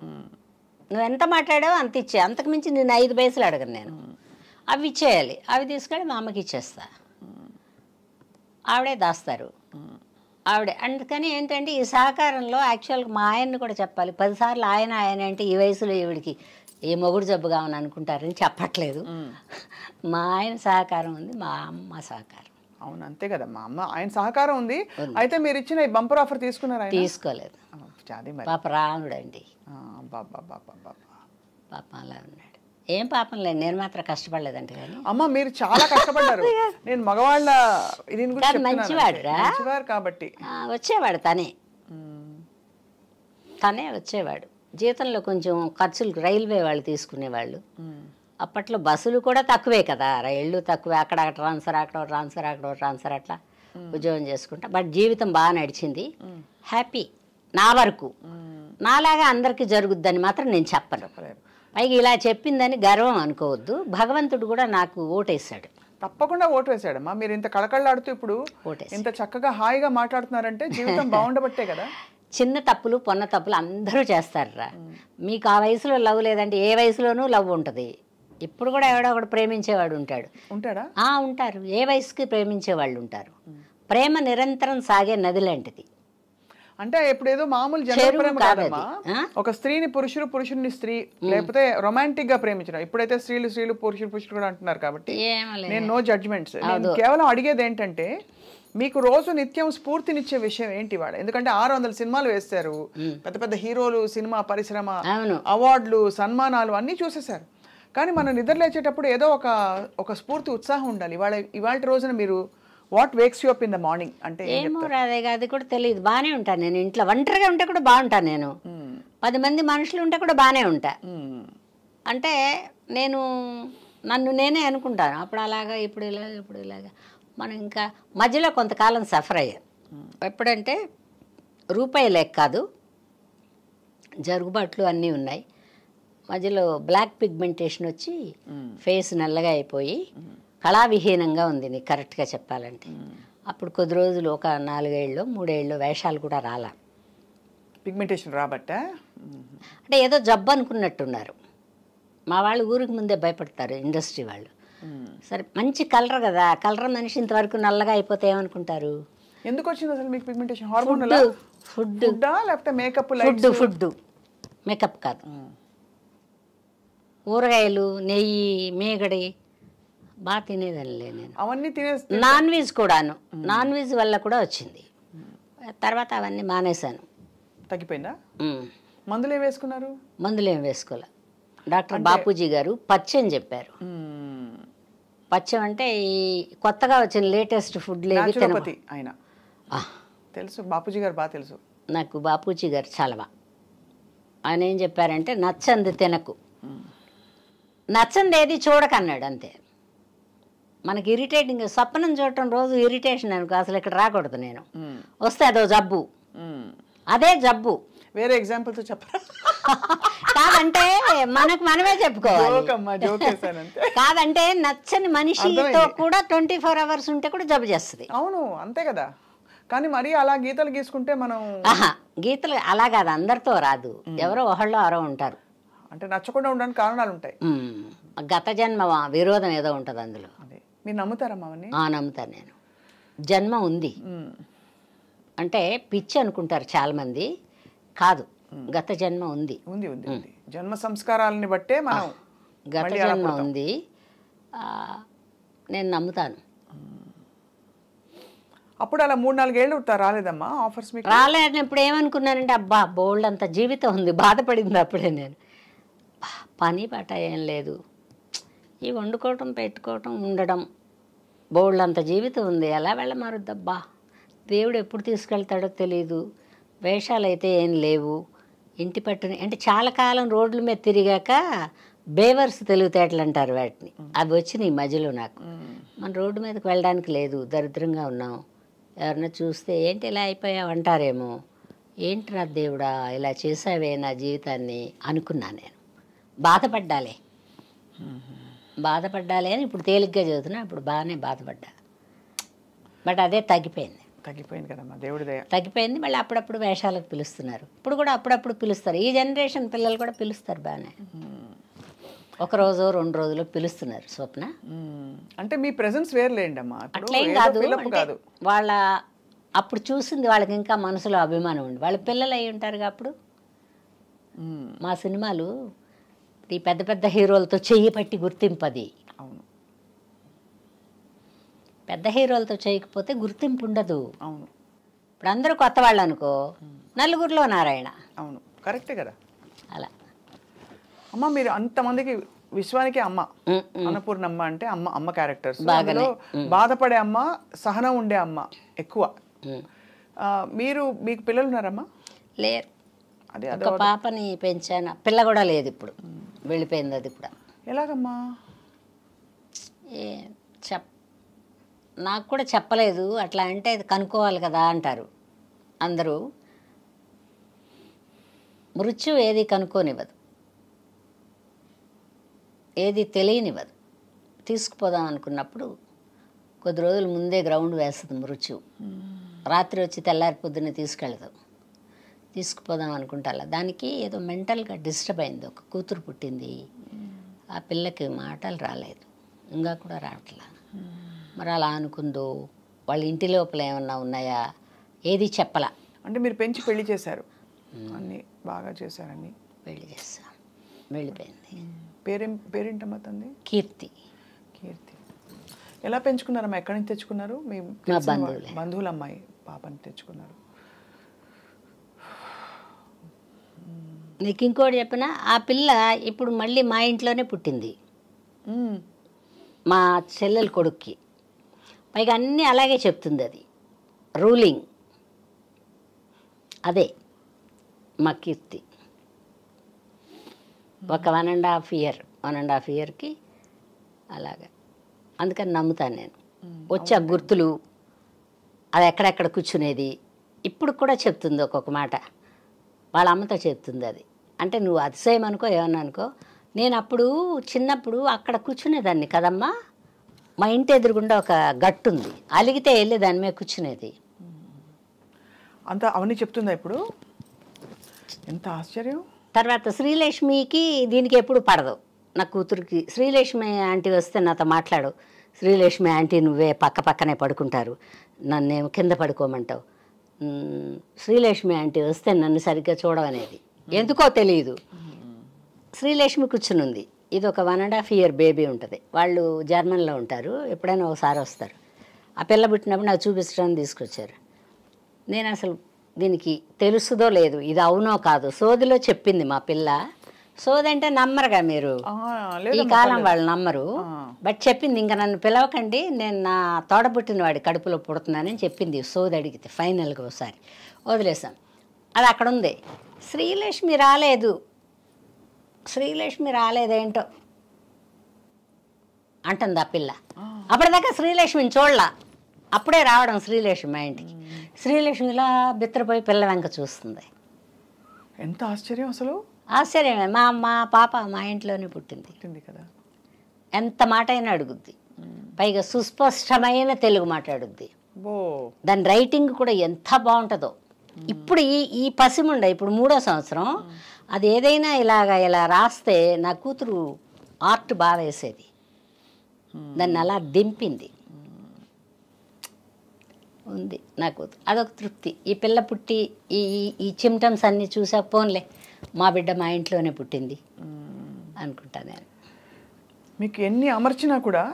నువ్వు ఎంత మాట్లాడావో అంత ఇచ్చే, అంతకుమించి నేను 5 పైసలు అడగను నేను. అవి ఇచ్చేయాలి, అవి తీసుకెళ్ళి మా అమ్మకి ఇచ్చేస్తా, ఆవిడే దాస్తారు ఆవిడే. అందుకని ఏంటంటే ఈ సహకారంలో యాక్చువల్గా మా ఆయన్ని కూడా చెప్పాలి. 10 సార్లు ఆయన అంటే ఈ వయసులో ఈవిడికి ఏ మొగుడు జబ్బు కావని అనుకుంటారని చెప్పట్లేదు. మా ఆయన సహకారం ఉంది, మా అమ్మ సహకారం. అవును, అంతే కదా, మా అమ్మ ఆయన సహకారం ఉంది. అయితే మీరు ఇచ్చిన బంపర్ ఆఫర్ తీసుకున్నారా? తీసుకోలేదు. పాప రానుడు అండి, పాప అలా ఉన్నాడు. ఏం పాపం లేదు, నేను మాత్రం కష్టపడలేదంటే. కానీ అమ్మ మీరు చాలా కష్టపడ్డారు. నేను మగవాళ్ళ మంచివాడు కాబట్టి వచ్చేవాడు, తనే వచ్చేవాడు. జీతంలో కొంచెం ఖర్చులు రైల్వే వాళ్ళు తీసుకునేవాళ్ళు. అప్పట్లో బస్సులు కూడా తక్కువే కదా, రైళ్ళు తక్కువే, అక్కడ ట్రాన్స్ఫర్, అక్కడ ట్రాన్స్ఫర్ అట్లా ఉద్యోగం చేసుకుంటా. బట్ జీవితం బాగా నడిచింది, హ్యాపీ. నా వరకు నాలాగా అందరికీ జరుగుద్దని మాత్రం నేను చెప్పను. పైగా ఇలా చెప్పిందని గర్వం అనుకోవద్దు. భగవంతుడు కూడా నాకు ఓటేశాడు. తప్పకుండా ఓటు వేసాడమ్మా. మీరు ఇంత కళకళలాడుతూ ఇప్పుడు ఇంత చక్కగా హాయిగా మాట్లాడుతున్నారంటే జీవితం బాగుండబట్టే కదా. చిన్న తప్పులు పొన్న తప్పులు అందరూ చేస్తారురా. మీకు ఆ వయసులో లవ్ లేదంటే ఏ వయసులోనూ లవ్ ఉంటుంది. ఇప్పుడు కూడా ఎవడో ఒకడు ప్రేమించేవాడు ఉంటాడా? ఉంటారు. ఏ వయసుకి ప్రేమించేవాళ్ళు ఉంటారు. ప్రేమ నిరంతరం సాగే నది లాంటిది. అంటే ఇప్పుడు ఏదో మామూలు జనరల్ ప్రేమ కాదమ్మా. ఒక స్త్రీని పురుషుడు, పురుషుడిని స్త్రీ, లేకపోతే రొమాంటిక్ గా ప్రేమించడం. ఇప్పుడైతే స్త్రీలు పురుషుడు కూడా అంటున్నారు కాబట్టి నేను నో జడ్జ్మెంట్స్. నేను కేవలం అడిగేది ఏంటంటే మీకు రోజు నిత్యం స్ఫూర్తినిచ్చే విషయం ఏంటి వాడు? ఎందుకంటే 600 సినిమాలు వేస్తారు, పెద్ద పెద్ద హీరోలు, సినిమా పరిశ్రమ, అవార్డులు, సన్మానాలు అన్నీ చూసేశారు. కానీ మనం నిద్ర లేచేటప్పుడు ఏదో ఒక స్ఫూర్తి, ఉత్సాహం ఉండాలి. ఇవాళ రోజున మీరు what wakes you up in the morning అంటే ఏమో రాదే, అది కూడా తెలియదు. బాగానే ఉంటాను నేను. ఇంట్లో ఒంటరిగా ఉంటే కూడా బాగుంటాను నేను. 10 మంది మనుషులు ఉంటే కూడా బాగానే ఉంటా. అంటే నేను నన్ను నేనే అనుకుంటాను. అప్పుడు అలాగా, ఇప్పుడు ఇలాగా. మనం ఇంకా మధ్యలో కొంతకాలం సఫర్ అయ్యాం. ఎప్పుడంటే రూపాయి లేక కాదు, జరుగుబాట్లు అన్నీ ఉన్నాయి. మధ్యలో బ్లాక్ పిగ్మెంటేషన్ వచ్చి ఫేస్ నల్లగా అయిపోయి కళావిహీనంగా ఉంది నీకు కరెక్ట్గా చెప్పాలంటే. అప్పుడు కొద్ది రోజులు ఒక 4 ఏళ్ళు 3 ఏళ్ళు వేషాలు కూడా రాలా. పిగ్మెంటేషన్ రాబట్ట అంటే ఏదో జబ్బు అనుకున్నట్టున్నారు. మా వాళ్ళు ఊరికి ముందే భయపడతారు, ఇండస్ట్రీ వాళ్ళు. సరే మంచి కలర్ కదా, కలర్ మనిషి ఇంతవరకు నల్లగా అయిపోతే ఏమనుకుంటారు? ఎందుకు వచ్చింది అసలు మీకు పిగ్మెంటేషన్? హార్మోనల్? ఫుడ్ లేకపోతే మేకప్? ఫుడ్, మేకప్ కాదు. ఊరగాయలు, నెయ్యి, మేగడి బాగా తినేదానిలే నేను. అవన్నీ నాన్ వెజ్ కూడాను. నాన్ వెజ్ వల్ల కూడా వచ్చింది. తర్వాత అవన్నీ మానేశాను. తగ్గిపోయిందా? మందులు ఏం వేసుకున్నారు? మందులు ఏం వేసుకోలే. డాక్టర్ బాపూజీ గారు పచ్చని చెప్పారు. పచ్చం అంటే ఈ కొత్తగా వచ్చిన లేటెస్ట్ ఫుడ్ లేకపోతే ఆయన తెలుసు, బాపూజీ గారు బాగా తెలుసు నాకు. బాపూజీ గారు చాలా బాగా ఆయన ఏం చెప్పారంటే నచ్చంది తినకు, నచ్చంది ఏది చూడకన్నాడు అంతే. మనకి ఇరిటేటింగ్ స్వప్నం చూడటం రోజు ఇరిటేషన్ అనుకో, అసలు ఇక్కడ రాకూడదు నేను, వస్తే అదో జబ్బు, అదే జబ్బు. వేరే ఎగ్జాంపుల్తో చెప్పరా? కాదంటే మనకు మనమే చెప్పుకోవాలి. కాదంటే నచ్చని మనిషితో కూడా 24 hours ఉంటే కూడా జబ్బు చేస్తుంది. అవును అంతే కదా. కానీ మరి అలా గీతలు గీసుకుంటే మనం గీతలు అలా కాదు, అందరితో రాదు, ఎవరో ఒకళ్ళు ఎవరో ఉంటారు. అంటే నచ్చకుండా ఉండడానికి కారణాలు ఉంటాయి. గత జన్మ విరోధం ఏదో ఉంటుంది అందులో. మీరు నమ్ముతారమ్మా? నమ్ముతాను నేను. జన్మ ఉంది అంటే పిచ్చి అనుకుంటారు చాలా మంది, కాదు, గత జన్మ ఉంది. ఉంది ఉంది ఉంది. జన్మ సంస్కారాలని బట్టే మనం గత జన్మ ఉంది, నేను నమ్ముతాను. అప్పుడు అలా 3-4 ఏళ్ళు రాలేదమ్మా ఆఫర్స్? మీకు రాలేదు. ఇప్పుడు ఏమనుకున్నానంటే అబ్బా బోల్డ్ అంత జీవితం ఉంది, బాధపడింది అప్పుడే నేను. పని పాట ఏం లేదు, ఈ వండుకోవటం పెట్టుకోవటం ఉండడం, బోల్డ్ అంత జీవితం ఉంది, ఎలా వెళ్ళమారుద్దబ్బా, దేవుడు ఎప్పుడు తీసుకెళ్తాడో తెలియదు, వేషాలు అయితే ఏం లేవు, ఇంటి పట్టుని అంటే చాలా కాలం రోడ్ల మీద తిరిగాక బేవర్స్ తెలివితేటలు అంటారు వాటిని, అవి వచ్చినాయి ఈ మధ్యలో నాకు. మన రోడ్డు మీదకి వెళ్ళడానికి లేదు, దరిద్రంగా ఉన్నాం, ఎవరన్నా చూస్తే ఏంటి ఇలా అయిపోయావు అంటారేమో, ఏంటి నా దేవుడా ఇలా చేసావే నా జీవితాన్ని అనుకున్నాను నేను. బాధపడ్డాలే అని ఇప్పుడు తేలిగ్గా చదువుతున్నా, అప్పుడు బాగానే బాధపడ్డా. బట్ అదే తగ్గిపోయింది కదమ్మా, దేవుడి దయ. తగ్గిపోయింది. మళ్ళీ అప్పుడప్పుడు వేషాలకు పిలుస్తున్నారు, ఇప్పుడు కూడా అప్పుడప్పుడు పిలుస్తారు. ఈ జనరేషన్ పిల్లలు కూడా పిలుస్తారు బాగానే, ఒకరోజు 2 రోజులు పిలుస్తున్నారు. స్వప్న అంటే మీ ప్రెజెన్స్ వేర్లేండి అమ్మా, అట్లేం కాదు. వాళ్ళ అప్పుడు చూసింది వాళ్ళకి ఇంకా మనసులో అభిమానం ఉంది, వాళ్ళ పిల్లలు అయి ఉంటారుగా అప్పుడు. మా సినిమాలు ఈ పెద్ద పెద్ద హీరోలతో చెయ్యి పట్టి గుర్తింపది. అవును, పెద్ద హీరోలతో చేయకపోతే గుర్తింపు ఉండదు. అవును. ఇప్పుడు అందరూ కొత్త వాళ్ళు అనుకో, నలుగురిలో నారాయణ. అవును, కరెక్టే కదా. అలా అమ్మ మీరు అంతమందికి విశ్వానికి అమ్మ, అన్నపూర్ణమ్మ అంటే అమ్మ క్యారెక్టర్స్, బాధపడే అమ్మ, సహనం ఉండే అమ్మ ఎక్కువ. మీకు పిల్లలు ఉన్నారమ్మా? లేరు. ఒక పాపని పెంచాను, పిల్ల కూడా లేదు, ఇప్పుడు వెళ్ళిపోయింది అది కూడా. ఎలాగమ్మా? నాకు కూడా చెప్పలేదు. అట్లా అంటే అది కనుక్కోవాలి కదా అంటారు అందరూ. మృత్యు ఏది కనుక్కోనివ్వదు, ఏది తెలియనివ్వదు. తీసుకుపోదాం అనుకున్నప్పుడు కొద్ది రోజుల ముందే గ్రౌండ్ వేస్తుంది మృత్యు. రాత్రి వచ్చి తెల్లారి పొద్దున్నే తీసుకుపోదాం అనుకుంటా. దానికి ఏదో మెంటల్గా డిస్టర్బ్ అయింది. ఒక కూతురు పుట్టింది, ఆ పిల్లకి మాటలు రాలేదు, ఇంకా కూడా రావట్లా. మరి అలా అనుకుందో, వాళ్ళ ఇంటి లోపల ఏమన్నా ఉన్నాయా, ఏది చెప్పలా. అంటే మీరు పెంచి పెళ్లి చేశారు, అన్నీ బాగా చేశారని పెళ్లి చేస్తాం, వెళ్ళిపోయింది. పేరేంటమ్మా తంది? కీర్తి. ఎలా పెంచుకున్నారమ్మా? ఎక్కడి నుంచి తెచ్చుకున్నారు? మీ బంధువుల అమ్మాయి పాపని తెచ్చుకున్నారు. నీకు ఇంకోటి చెప్పిన, ఆ పిల్ల ఇప్పుడు మళ్ళీ మా ఇంట్లోనే పుట్టింది, మా చెల్లెల కొడుక్కి. పైగా అన్నీ అలాగే చెప్తుంది, అది రూలింగ్ అదే మా కీర్తి. ఒక 1.5 yearకి అలాగా. అందుకని నమ్ముతాను నేను. వచ్చే గుర్తులు, అది ఎక్కడెక్కడ కూర్చునేది ఇప్పుడు కూడా చెప్తుంది. ఒక్కొక్క మాట వాళ్ళ అమ్మతో చెప్తుంది. అది అంటే నువ్వు అతిశయం అనుకో ఏమన్నా అనుకో, నేను అప్పుడు చిన్నప్పుడు అక్కడ కూర్చునేదాన్ని కదమ్మా, మా ఇంటి ఎదురుగుండా ఒక గట్టు ఉంది, అలిగితే వెళ్ళి దాని మీద కూర్చునేది. అంతా అవన్నీ చెప్తుందా ఇప్పుడు? ఎంత ఆశ్చర్యం. తర్వాత శ్రీలక్ష్మికి దీనికి ఎప్పుడు పడదు, నా కూతురికి. శ్రీలక్ష్మి ఆంటీ వస్తే నాతో మాట్లాడు, శ్రీలక్ష్మి ఆంటీ నువ్వే పక్కనే పడుకుంటారు, నన్నేమో కింద పడుకోమంటావు, శ్రీలక్ష్మి ఆంటీ వస్తే నన్ను సరిగ్గా చూడవనేది. ఎందుకో తెలియదు. శ్రీలక్ష్మి కూర్చునుంది. ఇది ఒక 1.5 year బేబీ ఉంటుంది. వాళ్ళు జర్మన్లో ఉంటారు, ఎప్పుడైనా ఒకసారి వస్తారు. ఆ పిల్ల పుట్టినప్పుడు నాకు చూపించడానికి తీసుకొచ్చారు. నేను అసలు దీనికి తెలుసుదో లేదు, ఇది అవునో కాదు, సోదిలో చెప్పింది మా పిల్ల. సోది అంటే నమ్మరుగా మీరు, ఈ కాలం వాళ్ళు నమ్మరు. బట్ చెప్పింది, ఇంకా నన్ను పిలవకండి, నేను నా తోడబుట్టిన వాడి కడుపులో పుడుతున్నానని చెప్పింది. సోది అడిగితే ఫైనల్గా ఒకసారి వదిలేసాం. అది అక్కడ ఉంది. శ్రీలక్ష్మి రాలేదు, శ్రీలక్ష్మి రాలేదేంటో అంటుంది ఆ పిల్ల. అప్పటిదాకా శ్రీలక్ష్మిని చూడలా, అప్పుడే రావడం శ్రీలక్ష్మి మా ఇంటికి. శ్రీలక్ష్మి ఇలా బిత్తరపోయి పిల్ల వెంక చూస్తుంది. ఎంత ఆశ్చర్యం అసలు. ఆశ్చర్యమే. మా పాప మా ఇంట్లోనే పుట్టింది కదా. ఎంత మాట అయినా అడుగుద్ది, పైగా సుస్పష్టమైన తెలుగు మాట్లాడుద్ది. దాని రైటింగ్ కూడా ఎంత బాగుంటుందో. ఇప్పుడు ఈ పసిముండ ఇప్పుడు 3వ సంవత్సరం, అది ఏదైనా ఇలా రాస్తే నా కూతురు ఆర్ట్ బాగా వేసేది, దాన్ని అలా దింపింది. ఉంది నా కూతురు, అదొక తృప్తి. ఈ పిల్ల పుట్టి ఈ సిమ్టమ్స్ అన్నీ చూసాక పోన్లే మా బిడ్డ మా ఇంట్లోనే పుట్టింది అనుకుంటా నేను. మీకు ఎన్ని అమర్చినా కూడా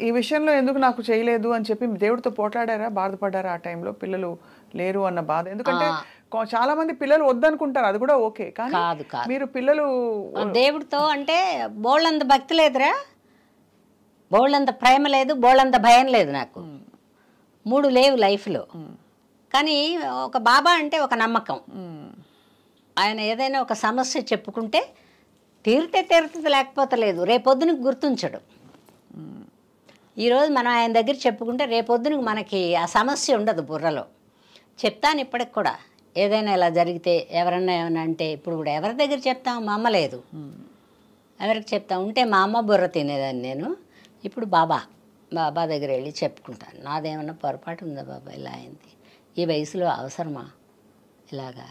ఈ విషయంలో ఎందుకు నాకు చేయలేదు అని చెప్పి దేవుడితో పోట్లాడారా, బాధపడ్డారా ఆ టైంలో? పిల్లలు లేరు అన్న బాధ. ఎందుకంటే చాలా మంది పిల్లలు వద్దనుకుంటారు, అది కూడా ఓకే. కానీ మీరు పిల్లలు దేవుడితో అంటే బోళ్ళంత భక్తి లేదురా, బోళ్ళంత ప్రేమ లేదు, బోళ్ళంత భయం లేదు నాకు. 3 లేవు లైఫ్లో. కానీ ఒక బాబా అంటే ఒక నమ్మకం. ఆయన ఏదైనా ఒక సమస్య చెప్పుకుంటే తీరుతుంది, లేకపోతే లేదు. రేపొద్దునకి గుర్తుంచడు. ఈరోజు మనం ఆయన దగ్గర చెప్పుకుంటే రేపొద్దునకి మనకి ఆ సమస్య ఉండదు బుర్రలో. చెప్తాను ఇప్పటికి కూడా, ఏదైనా ఇలా జరిగితే ఎవరన్నా ఏమన్నా అంటే ఇప్పుడు కూడా ఎవరి దగ్గర చెప్తాం? మా అమ్మ లేదు, ఎవరికి చెప్తాం? ఉంటే మా అమ్మ బుర్ర తినేదాన్ని నేను. ఇప్పుడు బాబా దగ్గర వెళ్ళి చెప్పుకుంటాను. నాదేమన్నా పొరపాటు ఉందా బాబా, ఇలా అయింది, ఈ వయసులో అవసరమా ఇలాగా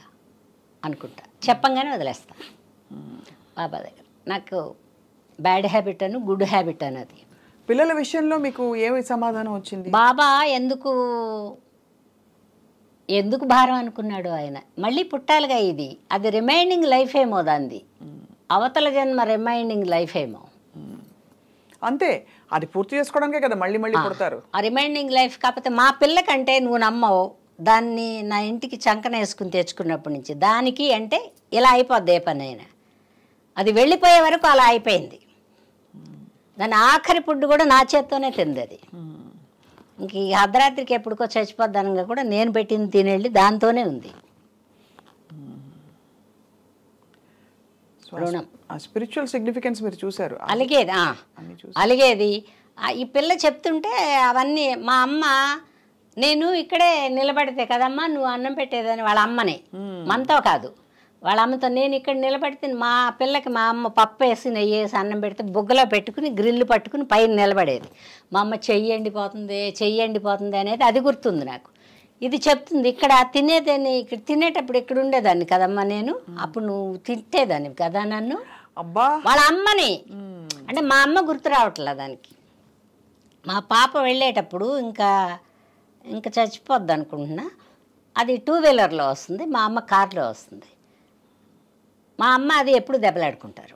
అనుకుంటా. చెప్పంగానే వదిలేస్తా బాబా దగ్గర. నాకు బ్యాడ్ హ్యాబిట్ అను గుడ్ హ్యాబిట్ అన్నది. పిల్లల విషయంలో మీకు ఏమి సమాధానం వచ్చింది? బాబా ఎందుకు భారం అనుకున్నాడు ఆయన? మళ్ళీ పుట్టాలిగా, ఇది అది రిమైండింగ్ లైఫ్ ఏమో, దాన్ని అవతల జన్మ రిమైండింగ్ లైఫ్ ఏమో. అంతే, అది పూర్తి చేసుకోవడానికే కదా మళ్ళీ పుడతారు. ఆ రిమైండింగ్ లైఫ్. కాకపోతే మా పిల్లకంటే నువ్వు నమ్మవు, దాన్ని నా ఇంటికి చంకన వేసుకుని తెచ్చుకున్నప్పటి నుంచి దానికి అంటే ఇలా అయిపోద్ది ఏ పని అయినా. అది వెళ్ళిపోయే వరకు అలా అయిపోయింది. దాని ఆఖరి ఫుడ్ కూడా నా చేత్తోనే తింది అది. ఇంక ఈ అర్ధరాత్రికి ఎప్పుడుకో చచ్చిపోద్దనగా కూడా నేను పెట్టింది తినేళ్ళి దాంతోనే ఉంది. రుణం, స్పిరిచువల్ సిగ్నిఫికెన్స్ మీరు చూసారు. అలిగేది ఈ పిల్ల చెప్తుంటే అవన్నీ. మా అమ్మ, నేను ఇక్కడే నిలబడితే కదమ్మా నువ్వు అన్నం పెట్టేదని వాళ్ళ అమ్మనే, మనతో కాదు వాళ్ళ అమ్మతో. నేను ఇక్కడ నిలబడితే మా పిల్లకి మా అమ్మ పప్పు వేసి నెయ్యి వేసి అన్నం పెడితే బుగ్గలో పెట్టుకుని గ్రిల్లు పట్టుకుని పైన నిలబడేది. మా అమ్మ చెయ్యి ఎండిపోతుంది అనేది అది గుర్తుంది నాకు. ఇది చెప్తుంది ఇక్కడ తినేదాన్ని, ఇక్కడ తినేటప్పుడు ఇక్కడ ఉండేదాన్ని కదమ్మా నేను, అప్పుడు నువ్వు తింటేదాన్ని కదా నన్ను. అబ్బా, వాళ్ళ అమ్మని అంటే మా అమ్మ గుర్తు రావట్లే దానికి. మా పాప వెళ్ళేటప్పుడు ఇంకా చచ్చిపోద్ది అనుకుంటున్నా. అది 2 వీలర్లో వస్తుంది, మా అమ్మ కార్లో వస్తుంది. మా అమ్మ అది ఎప్పుడు దెబ్బలాడుకుంటారు,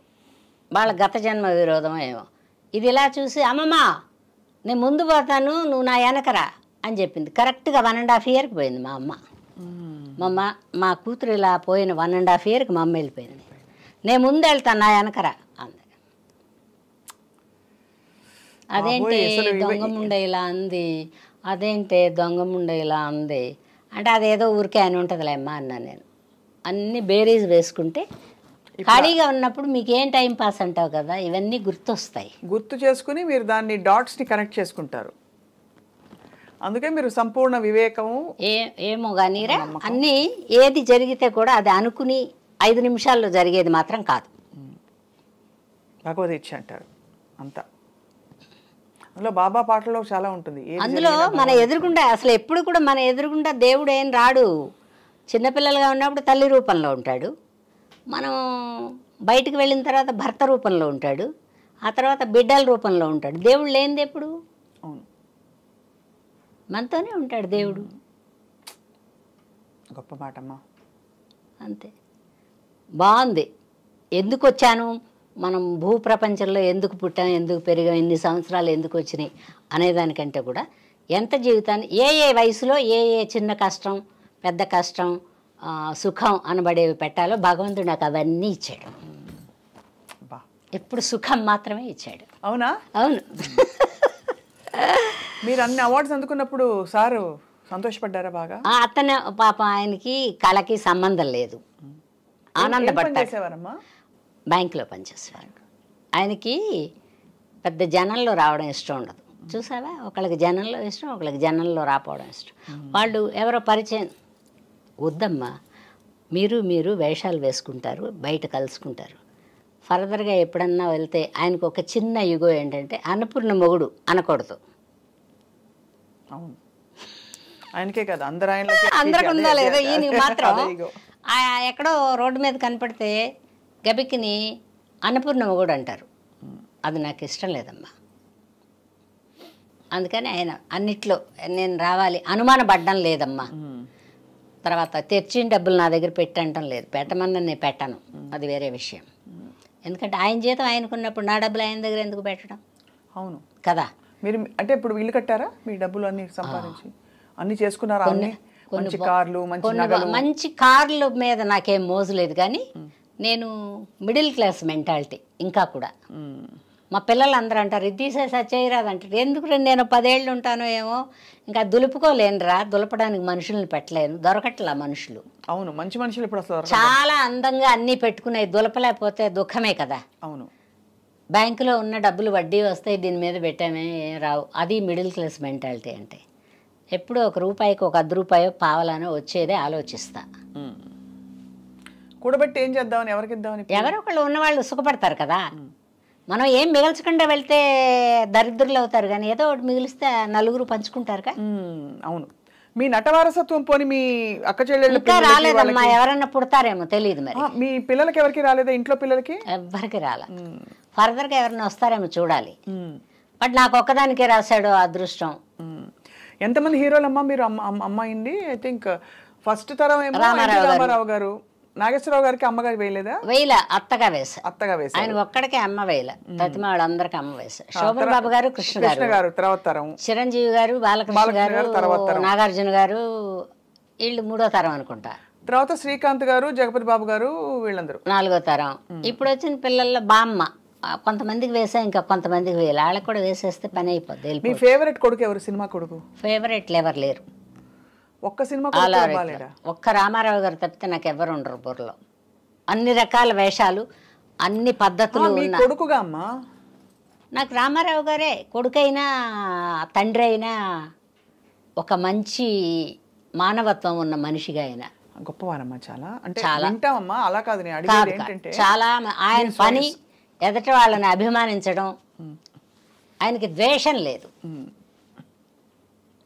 వాళ్ళ గత జన్మ విరోధం ఏమో. ఇది ఇలా చూసి అమ్మమ్మ నేను ముందు పోతాను నువ్వు నా వెనకరా అని చెప్పింది. కరెక్ట్గా 1.5 ఇయర్కి పోయింది మా అమ్మ. మా కూతురు ఇలా పోయిన 1.5 ఇయర్కి మా అమ్మ వెళ్ళిపోయింది. నేను ముందు వెళ్తాను నా వెనకరా అంది. అదేంటి దొంగముండ ఇలా అంది, అదేంటి దొంగముండ ఇలా అంది అంటే అదేదో ఊరికే అని ఉంటుందిలే అమ్మా అన్నా నేను. అన్నీ బేరీజ్ వేసుకుంటే ఖాళీగా ఉన్నప్పుడు మీకు ఏం టైం పాస్ అంటావు కదా, ఇవన్నీ గుర్తొస్తాయి. గుర్తు చేసుకుని మీరు దాన్ని డాట్స్ని కనెక్ట్ చేసుకుంటారు. అందుకే మీరు సంపూర్ణ వివేకము ఏమో కానీ అన్నీ ఏది జరిగితే కూడా అది అనుకుని 5 నిమిషాల్లో జరిగేది మాత్రం కాదు. భగవదీక్ష అంటారు అంతా. అందులో బాబా పాటలో చాలా ఉంటుంది. అందులో మన ఎదురుగుండా అసలు ఎప్పుడు కూడా మన ఎదురుగుండా దేవుడు ఏం రాడు. చిన్నపిల్లలుగా ఉన్నప్పుడు తల్లి రూపంలో ఉంటాడు, మనం బయటికి వెళ్ళిన తర్వాత భర్త రూపంలో ఉంటాడు, ఆ తర్వాత బిడ్డల రూపంలో ఉంటాడు. దేవుడు లేనిది ఎప్పుడు మనతోనే ఉంటాడు దేవుడు. గొప్ప మాటమ్మా. అంతే, బాగుంది. ఎందుకు వచ్చాను, మనం భూప్రపంచంలో ఎందుకు పుట్టాం, ఎందుకు పెరిగాం, ఎన్ని సంవత్సరాలు ఎందుకు వచ్చినాయి అనేదానికంటే కూడా ఎంత జీవితాన్ని ఏ వయసులో ఏ చిన్న కష్టం పెద్ద కష్టం సుఖం అనబడేవి పెట్టాలో భగవంతుడు నాకు అవన్నీ ఇచ్చాడు. ఎప్పుడు సుఖం మాత్రమే ఇచ్చాడు. అవునా? అవును. మీరు అన్ని అవార్డ్స్ అందుకున్నప్పుడు సారు సంతోషపడ్డారా బాగా? అతను పాపం ఆయనకి కళకి సంబంధం లేదు, ఆనందపడ్డారు. బ్యాంకులో పనిచేసేవారు. ఆయనకి పెద్ద జనంలో రావడం ఇష్టం ఉండదు. చూసావా, ఒకళ్ళకి జనంలో ఇష్టం, ఒకళ్ళకి జనంలో రాపోవడం ఇష్టం. వాళ్ళు ఎవరో పరిచయం వద్దమ్మా, మీరు వేషాలు వేసుకుంటారు, బయట కలుసుకుంటారు. ఫర్దర్గా ఎప్పుడన్నా వెళ్తే ఆయనకు ఒక చిన్న యుగో ఏంటంటే అన్నపూర్ణ మొగుడు అనకూడదు. అవును, ఆయనకే కదా, అందరికి ఉందా లేదా, ఈయనకి మాత్రం ఎక్కడో రోడ్డు మీద కనపడితే గబిక్కిని అన్నపూర్ణ మొగుడు అంటారు. అది నాకు ఇష్టం లేదమ్మా. అందుకని ఆయన అన్నిట్లో నేను రావాలి, అనుమానపడ్డం లేదమ్మా. తర్వాత తెచ్చిన డబ్బులు నా దగ్గర పెట్టంటం లేదు, పెట్టమన్నా నేను పెట్టను, అది వేరే విషయం. ఎందుకంటే ఆయన జీతం ఆయనకున్నప్పుడు నా డబ్బులు ఆయన దగ్గర ఎందుకు పెట్టడం? అవును కదా. మీరు అంటే ఇప్పుడు ఇల్లు కట్టారా, మీ డబ్బులు అన్ని సంపాదించి అన్ని చేసుకున్నారా? మంచి కార్లు, మంచి కార్ల మీద నాకేం మోజు లేదు, కానీ నేను మిడిల్ క్లాస్ మెంటాలిటీ ఇంకా కూడా. మా పిల్లలు అందరూ అంటారు ఇది తీసేసా చేయరాదు అంటారు. ఎందుకు నేను 10 ఏళ్ళు ఉంటానో ఏమో, ఇంకా దులుపుకోలేనురా, దులపడానికి మనుషుల్ని పెట్టలేను, దొరకట్లా మనుషులు. అవును, మంచి మనుషులు ఇప్పుడు అసలు చాలా అందంగా అన్నీ పెట్టుకునేవి, దులపలేకపోతే దుఃఖమే కదా. అవును, బ్యాంకులో ఉన్న డబ్బులు వడ్డీ వస్తాయి, దీని మీద పెట్టామే రావు. అది మిడిల్ క్లాస్ మెంటాలిటీ అంటే. ఎప్పుడూ ₹1కి ఒక ₹10 పావలానో వచ్చేదే ఆలోచిస్తా. కూడబెట్టి ఏం చేద్దామని, ఎవరికి ఇద్దామని, ఎవరో ఒకళ్ళు ఉన్నవాళ్ళు సుఖపడతారు కదా. మనం ఏం మిగల్చకుండా వెళ్తే దరిద్రులు అవుతారు, కానీ ఏదో ఒకటి మిగిలిస్తే నలుగురు పంచుకుంటారుగా. అవును, మీ నట వారసత్వం పోని మీ అక్క చెల్లెళ్ళు ఇంకా రాలేదమ్మా, ఎవరన్నా పుడతారేమో తెలియదు. మరి మీ పిల్లలకి ఎవరికి రాలేదా? ఇంట్లో పిల్లలకి ఎవరికి రాలే. ఫర్దర్గా ఎవరన్నా వస్తారేమో చూడాలి. బట్ నాకు ఒక్కదానికే రాశాడు అదృష్టం. ఎంతమంది హీరోలమ్మా మీరు అమ్మాయింది? ఐ థింక్ ఫస్ట్ తరం ఏమో రామారావు గారు, నాగేశ్వరరావు గారికి అమ్మగారు వేయలేదా? వేయల, అత్తగా వేసా. ఆయన ఒక్కడికే అమ్మ వేయల, ప్రతిమ వాళ్ళందరికీ అమ్మ వేసా. శోభన్ బాబు గారు, కృష్ణ గారు తర్వాత తరం, చిరంజీవి గారు, బాలకృష్ణ గారు, నాగార్జున గారు, వీళ్ళు 3వ తరం అనుకుంటా. తర్వాత శ్రీకాంత్ గారు, జగపతి బాబు గారు, వీళ్ళందరూ 4వ తరం. ఇప్పుడు వచ్చిన పిల్లల్లో బామ్మ కొంతమందికి వేసా, ఇంకా కొంతమందికి వేయాలి. వాళ్ళకి కూడా వేసేస్తే పని అయిపోద్ది. మీ ఫేవరెట్ కొడుకు ఎవరు? సినిమా కొడుకు ఫేవరెట్లు ఎవరు లేరు. ఒక్క సినిమా ఒక్క రామారావు గారు తప్పితే నాకు ఎవరు ఉండరు బుర్రలో. అన్ని రకాల వేషాలు, అన్ని పద్ధతులు కొడుకుగా అమ్మా. నాకు రామారావు గారే కొడుకైనా తండ్రి అయినా ఒక మంచి మానవత్వం ఉన్న మనిషిగా అయినా గొప్పవారమ్మా. చాలా అంటే వింటామమ్మా, అలా కాదు నేను అడిగేది ఏంటంటే, చాలా ఆయన పని ఎదట వాళ్ళని అభిమానించడం, ఆయనకి ద్వేషం లేదు.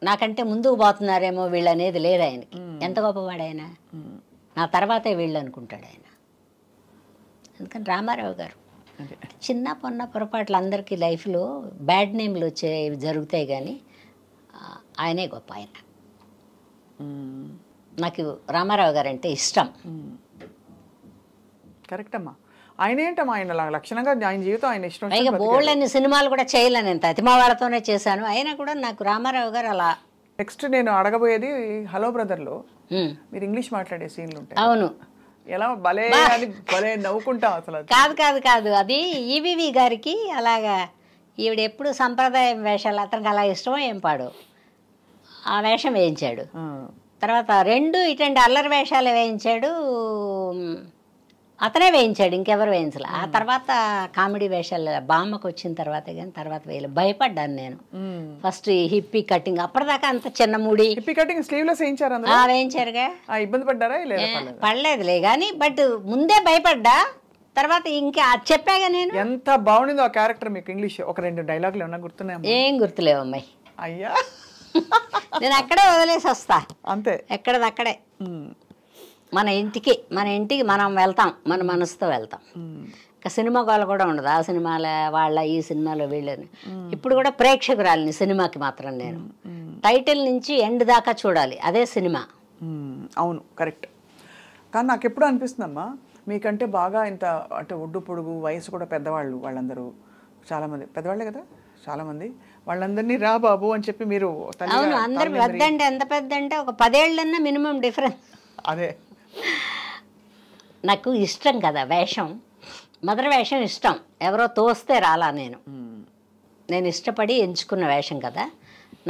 నాకంటే ముందుకు పోతున్నారేమో వీళ్ళు అనేది లేదు ఆయనకి. ఎంత గొప్పవాడు ఆయన, నా తర్వాతే వీళ్ళు అనుకుంటాడు ఆయన. అందుకని రామారావు గారు చిన్న పొన్న పొరపాట్లు అందరికీ లైఫ్లో బ్యాడ్ నేమ్లు వచ్చేవి జరుగుతాయి, కానీ ఆయనే గొప్ప. ఆయన నాకు రామారావు గారు అంటే ఇష్టం. కరెక్ట్ అమ్మా. ఆయన ఏంటమ్మా, ఆయన లక్షణంగా ఆయన జీవితం ఆయన ఇష్టం. పైగా బోల్డన్ని సినిమాలు కూడా చేయలేను, నేను ప్రతిమ వాళ్ళతోనే చేశాను. అయినా కూడా నాకు రామారావు గారు అలా. నెక్స్ట్ నేను అడగబోయేది, హలో బ్రదర్లో మీరు ఇంగ్లీష్ మాట్లాడే సీన్లు ఉంటాయి. అవును, ఎలా భలే అని భలే నవ్వుకుంటాం అసలు. కాదు అది ఈవీవి గారికి అలాగా, ఈవిడ ఎప్పుడు సంప్రదాయం వేషాలు, అతనికి అలా ఇష్టమో ఏం పాడు ఆ వేషం వేయించాడు. తర్వాత 2 ఇటువంటి అల్లరి వేషాలు వేయించాడు, అతనే వేయించాడు, ఇంకెవరు వేయించలే. ఆ తర్వాత కామెడీ వేషాలు బామ్మకు వచ్చిన తర్వాత, కానీ తర్వాత వేయలేదు. భయపడ్డాను నేను ఫస్ట్. హిప్పీ కటింగ్ అప్పటిదాకా అంత చిన్న ముడి, హిప్పీ కటింగ్ స్లీవ్లెస్ వేయించారుగా. ఇబ్బంది పడ్డారా? పడలేదులే, కానీ బట్ ముందే భయపడ్డా. తర్వాత ఇంకా చెప్పాగా నేను. ఎంత బాగుండిందో ఆ క్యారెక్టర్. మీకు ఇంగ్లీష్ ఒక 2 డైలాగులు ఏమన్నా గుర్తున్నాయి? ఏం గుర్తులేవు అమ్మాయి. అయ్యా, నేను అక్కడే వదిలేసి వస్తా అంతే, ఎక్కడదక్కడే. మన ఇంటికి మనం వెళ్తాం, మన మనసుతో వెళ్తాం. ఇంకా సినిమా గోల కూడా ఉండదు. ఆ సినిమాల వాళ్ళ, ఈ సినిమాలో వీళ్ళని. ఇప్పుడు కూడా ప్రేక్షకురాలిని సినిమాకి మాత్రం నేను. టైటిల్ నుంచి ఎండ్ దాకా చూడాలి, అదే సినిమా. అవును, కరెక్ట్. కానీ నాకు ఎప్పుడు అనిపిస్తుందమ్మా, మీకంటే బాగా ఇంత అంటే ఒడ్డు పొడుగు, వయసు కూడా పెద్దవాళ్ళు, వాళ్ళందరూ చాలామంది పెద్దవాళ్ళే కదా చాలామంది, వాళ్ళందరినీ రా బాబు అని చెప్పి మీరు. అవును, అందరు పెద్ద అంటే ఎంత పెద్ద అంటే ఒక 10 ఏళ్ళన్నా మినిమం డిఫరెన్స్. అదే నాకు ఇష్టం కదా వేషం, మదర్ వేషం ఇష్టం. ఎవరో తోస్తే రాలా, నేను ఇష్టపడి ఎంచుకున్న వేషం కదా.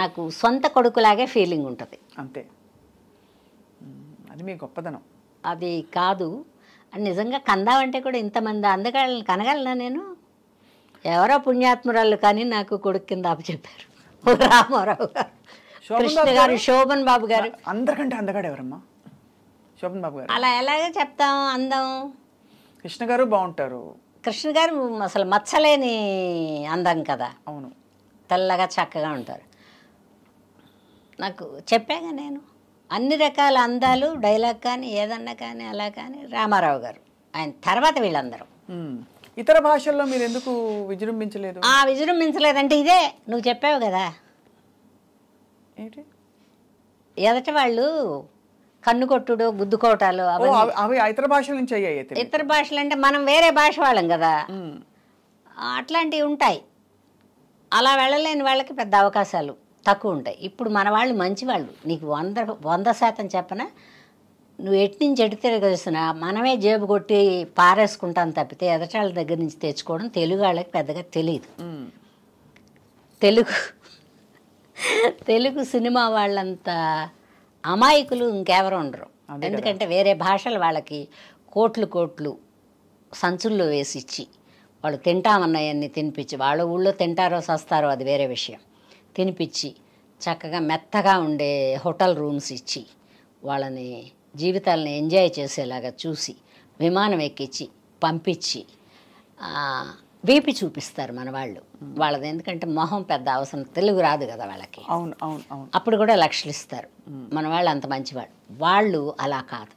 నాకు సొంత కొడుకులాగే ఫీలింగ్ ఉంటుంది అంతే. అది మీ గొప్పదనం. అది కాదు, అని నిజంగా కందామంటే కూడా ఇంతమంది అందగాళ్ళని కనగలనా నేను? ఎవరో పుణ్యాత్మురాళ్ళు కానీ నాకు కొడుకు కింద అప్పచెప్పారు. రామారావు గారు, కృష్ణ గారు, శోభన్ బాబు గారు. అందరికంటే అందగాడు ఎవరమ్మా? శోభన్ బాబు గారు. అలా ఎలాగే చెప్తాం అందం. కృష్ణ గారు బాగుంటారు. కృష్ణ గారు అసలు మచ్చలేని అందం కదా. అవును, తెల్లగా చక్కగా ఉంటారు. నాకు చెప్పాగా నేను అన్ని రకాల అందాలు, డైలాగ్ కానీ ఏదన్నా కానీ అలా కానీ రామారావు గారు. ఆయన తర్వాత వీళ్ళందరూ. ఇతర భాషల్లో మీరు ఎందుకు విజృంభించలేదు? విజృంభించలేదంటే ఇదే నువ్వు చెప్పావు కదా, ఏంటి ఎదటి వాళ్ళు కన్ను కొట్టుడు, గుద్దుకోవటాలు అవి ఇతర భాషల నుంచి అయ్యాయి. ఇతర భాషలు అంటే మనం వేరే భాష వాళ్ళం కదా, అట్లాంటివి ఉంటాయి. అలా వెళ్ళలేని వాళ్ళకి పెద్ద అవకాశాలు తక్కువ ఉంటాయి. ఇప్పుడు మన వాళ్ళు మంచివాళ్ళు. నీకు 100% చెప్పనా, నువ్వు ఎటు నుంచి ఎటు తిరగేసినా మనమే జేబు కొట్టి పారేసుకుంటాను తప్పితే ఎదటాళ్ళ దగ్గర నుంచి తెచ్చుకోవడం తెలుగు వాళ్ళకి పెద్దగా తెలియదు. తెలుగు సినిమా వాళ్ళంత అమాయకులు ఇంకెవరు ఉండరు. ఎందుకంటే వేరే భాషలు వాళ్ళకి కోట్లు సంచుల్లో వేసి ఇచ్చి వాళ్ళు తింటామన్నాయన్ని తినిపించి, వాళ్ళ ఊళ్ళో తింటారో సస్తారో అది వేరే విషయం, తినిపించి చక్కగా మెత్తగా ఉండే హోటల్ రూమ్స్ ఇచ్చి వాళ్ళని జీవితాలని ఎంజాయ్ చేసేలాగా చూసి విమానం ఎక్కించి పంపించి వీపి చూపిస్తారు మన వాళ్ళు. వాళ్ళది ఎందుకంటే మొహం పెద్ద అవసరం, తెలుగు రాదు కదా వాళ్ళకి. అవును అవును అవును. అప్పుడు కూడా లక్షలు ఇస్తారు. మన వాళ్ళు అంత మంచివాళ్ళు. వాళ్ళు అలా కాదు.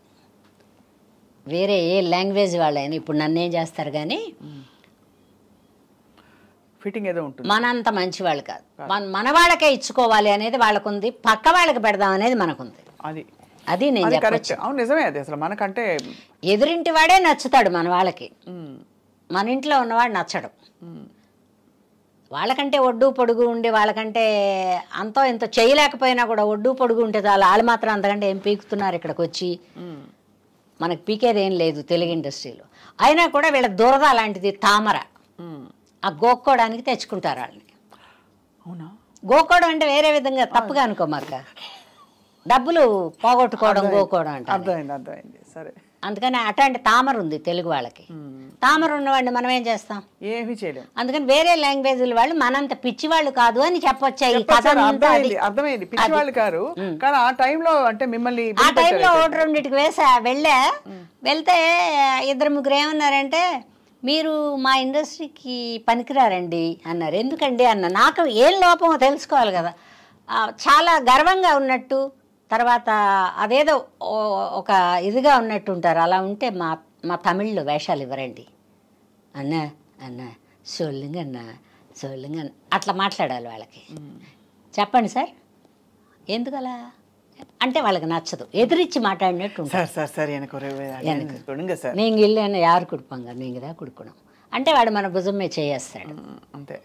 వేరే ఏ లాంగ్వేజ్ వాళ్ళైనా ఇప్పుడు నన్నేం చేస్తారు కానీ ఫిట్టింగ్ ఏదో ఉంటుంది. మనంత మంచివాళ్ళు కాదు. మన వాళ్ళకే ఇచ్చుకోవాలి అనేది వాళ్ళకుంది, పక్క వాళ్ళకి పెడదాం అనేది మనకుంది. అది నేను చెప్పచ్చు. అవును, నిజమే. అది అసలు మనకంటే ఎదురింటి వాడే నచ్చుతాడు మన వాళ్ళకి, మన ఇంట్లో ఉన్నవాడు నచ్చడు. వాళ్ళకంటే ఒడ్డు పొడుగు ఉండి వాళ్ళకంటే అంతో ఎంతో చేయలేకపోయినా కూడా ఒడ్డు పొడుగు ఉంటే చాలా, వాళ్ళు మాత్రం అంతకంటే ఏం పీకుతున్నారు ఇక్కడికి వచ్చి. మనకు పీకేది ఏం లేదు తెలుగు ఇండస్ట్రీలో. అయినా కూడా వీళ్ళ దురద అలాంటిది, తామర. ఆ గోక్కోవడానికి తెచ్చుకుంటారు వాళ్ళని. అవునా? గోక్కోవడం అంటే వేరే విధంగా తప్పుగా అనుకోమాక, డబ్బులు పోగొట్టుకోవడం గోక్కోవడం అంటే. అర్థమైంది. సరే. అందుకని అట్లాంటి తామర ఉంది తెలుగు వాళ్ళకి. తామర ఉన్నవాడిని మనం ఏం చేస్తాం? ఏమీ చేయలేం. అందుకని వేరే లాంగ్వేజ్ల వాళ్ళు మనంత పిచ్చి వాళ్ళు కాదు అని చెప్పొచ్చా? ఈ కథ అర్థమైంది, పిచ్చి వాళ్ళు కాదు. కానీ ఆ టైంలో అంటే మిమ్మల్ని ఆ టైంలో 1-2 వెళ్తే 2-3 ఏమన్నారంటే, మీరు మా ఇండస్ట్రీకి పనికిరారండి అన్నారు. ఎందుకండి అన్న. నాకు ఏం లోపమో తెలుసుకోవాలి కదా. చాలా గర్వంగా ఉన్నట్టు, తర్వాత అదేదో ఒక ఇదిగా ఉన్నట్టు ఉంటారు. అలా ఉంటే మా తమిళ్లో వేషాలు ఇవ్వరండి అన్న సొల్లుంగన్న అట్లా మాట్లాడాలి వాళ్ళకి. చెప్పండి సార్ ఎందుకు అలా అంటే వాళ్ళకి నచ్చదు. ఎదిరించి మాట్లాడినట్టు నేను ఇల్లు యారు కుడుపాంగా నీకుదా కుడుకున్నాం అంటే వాడు మన భుజమే చేయేస్తాడు అంతే.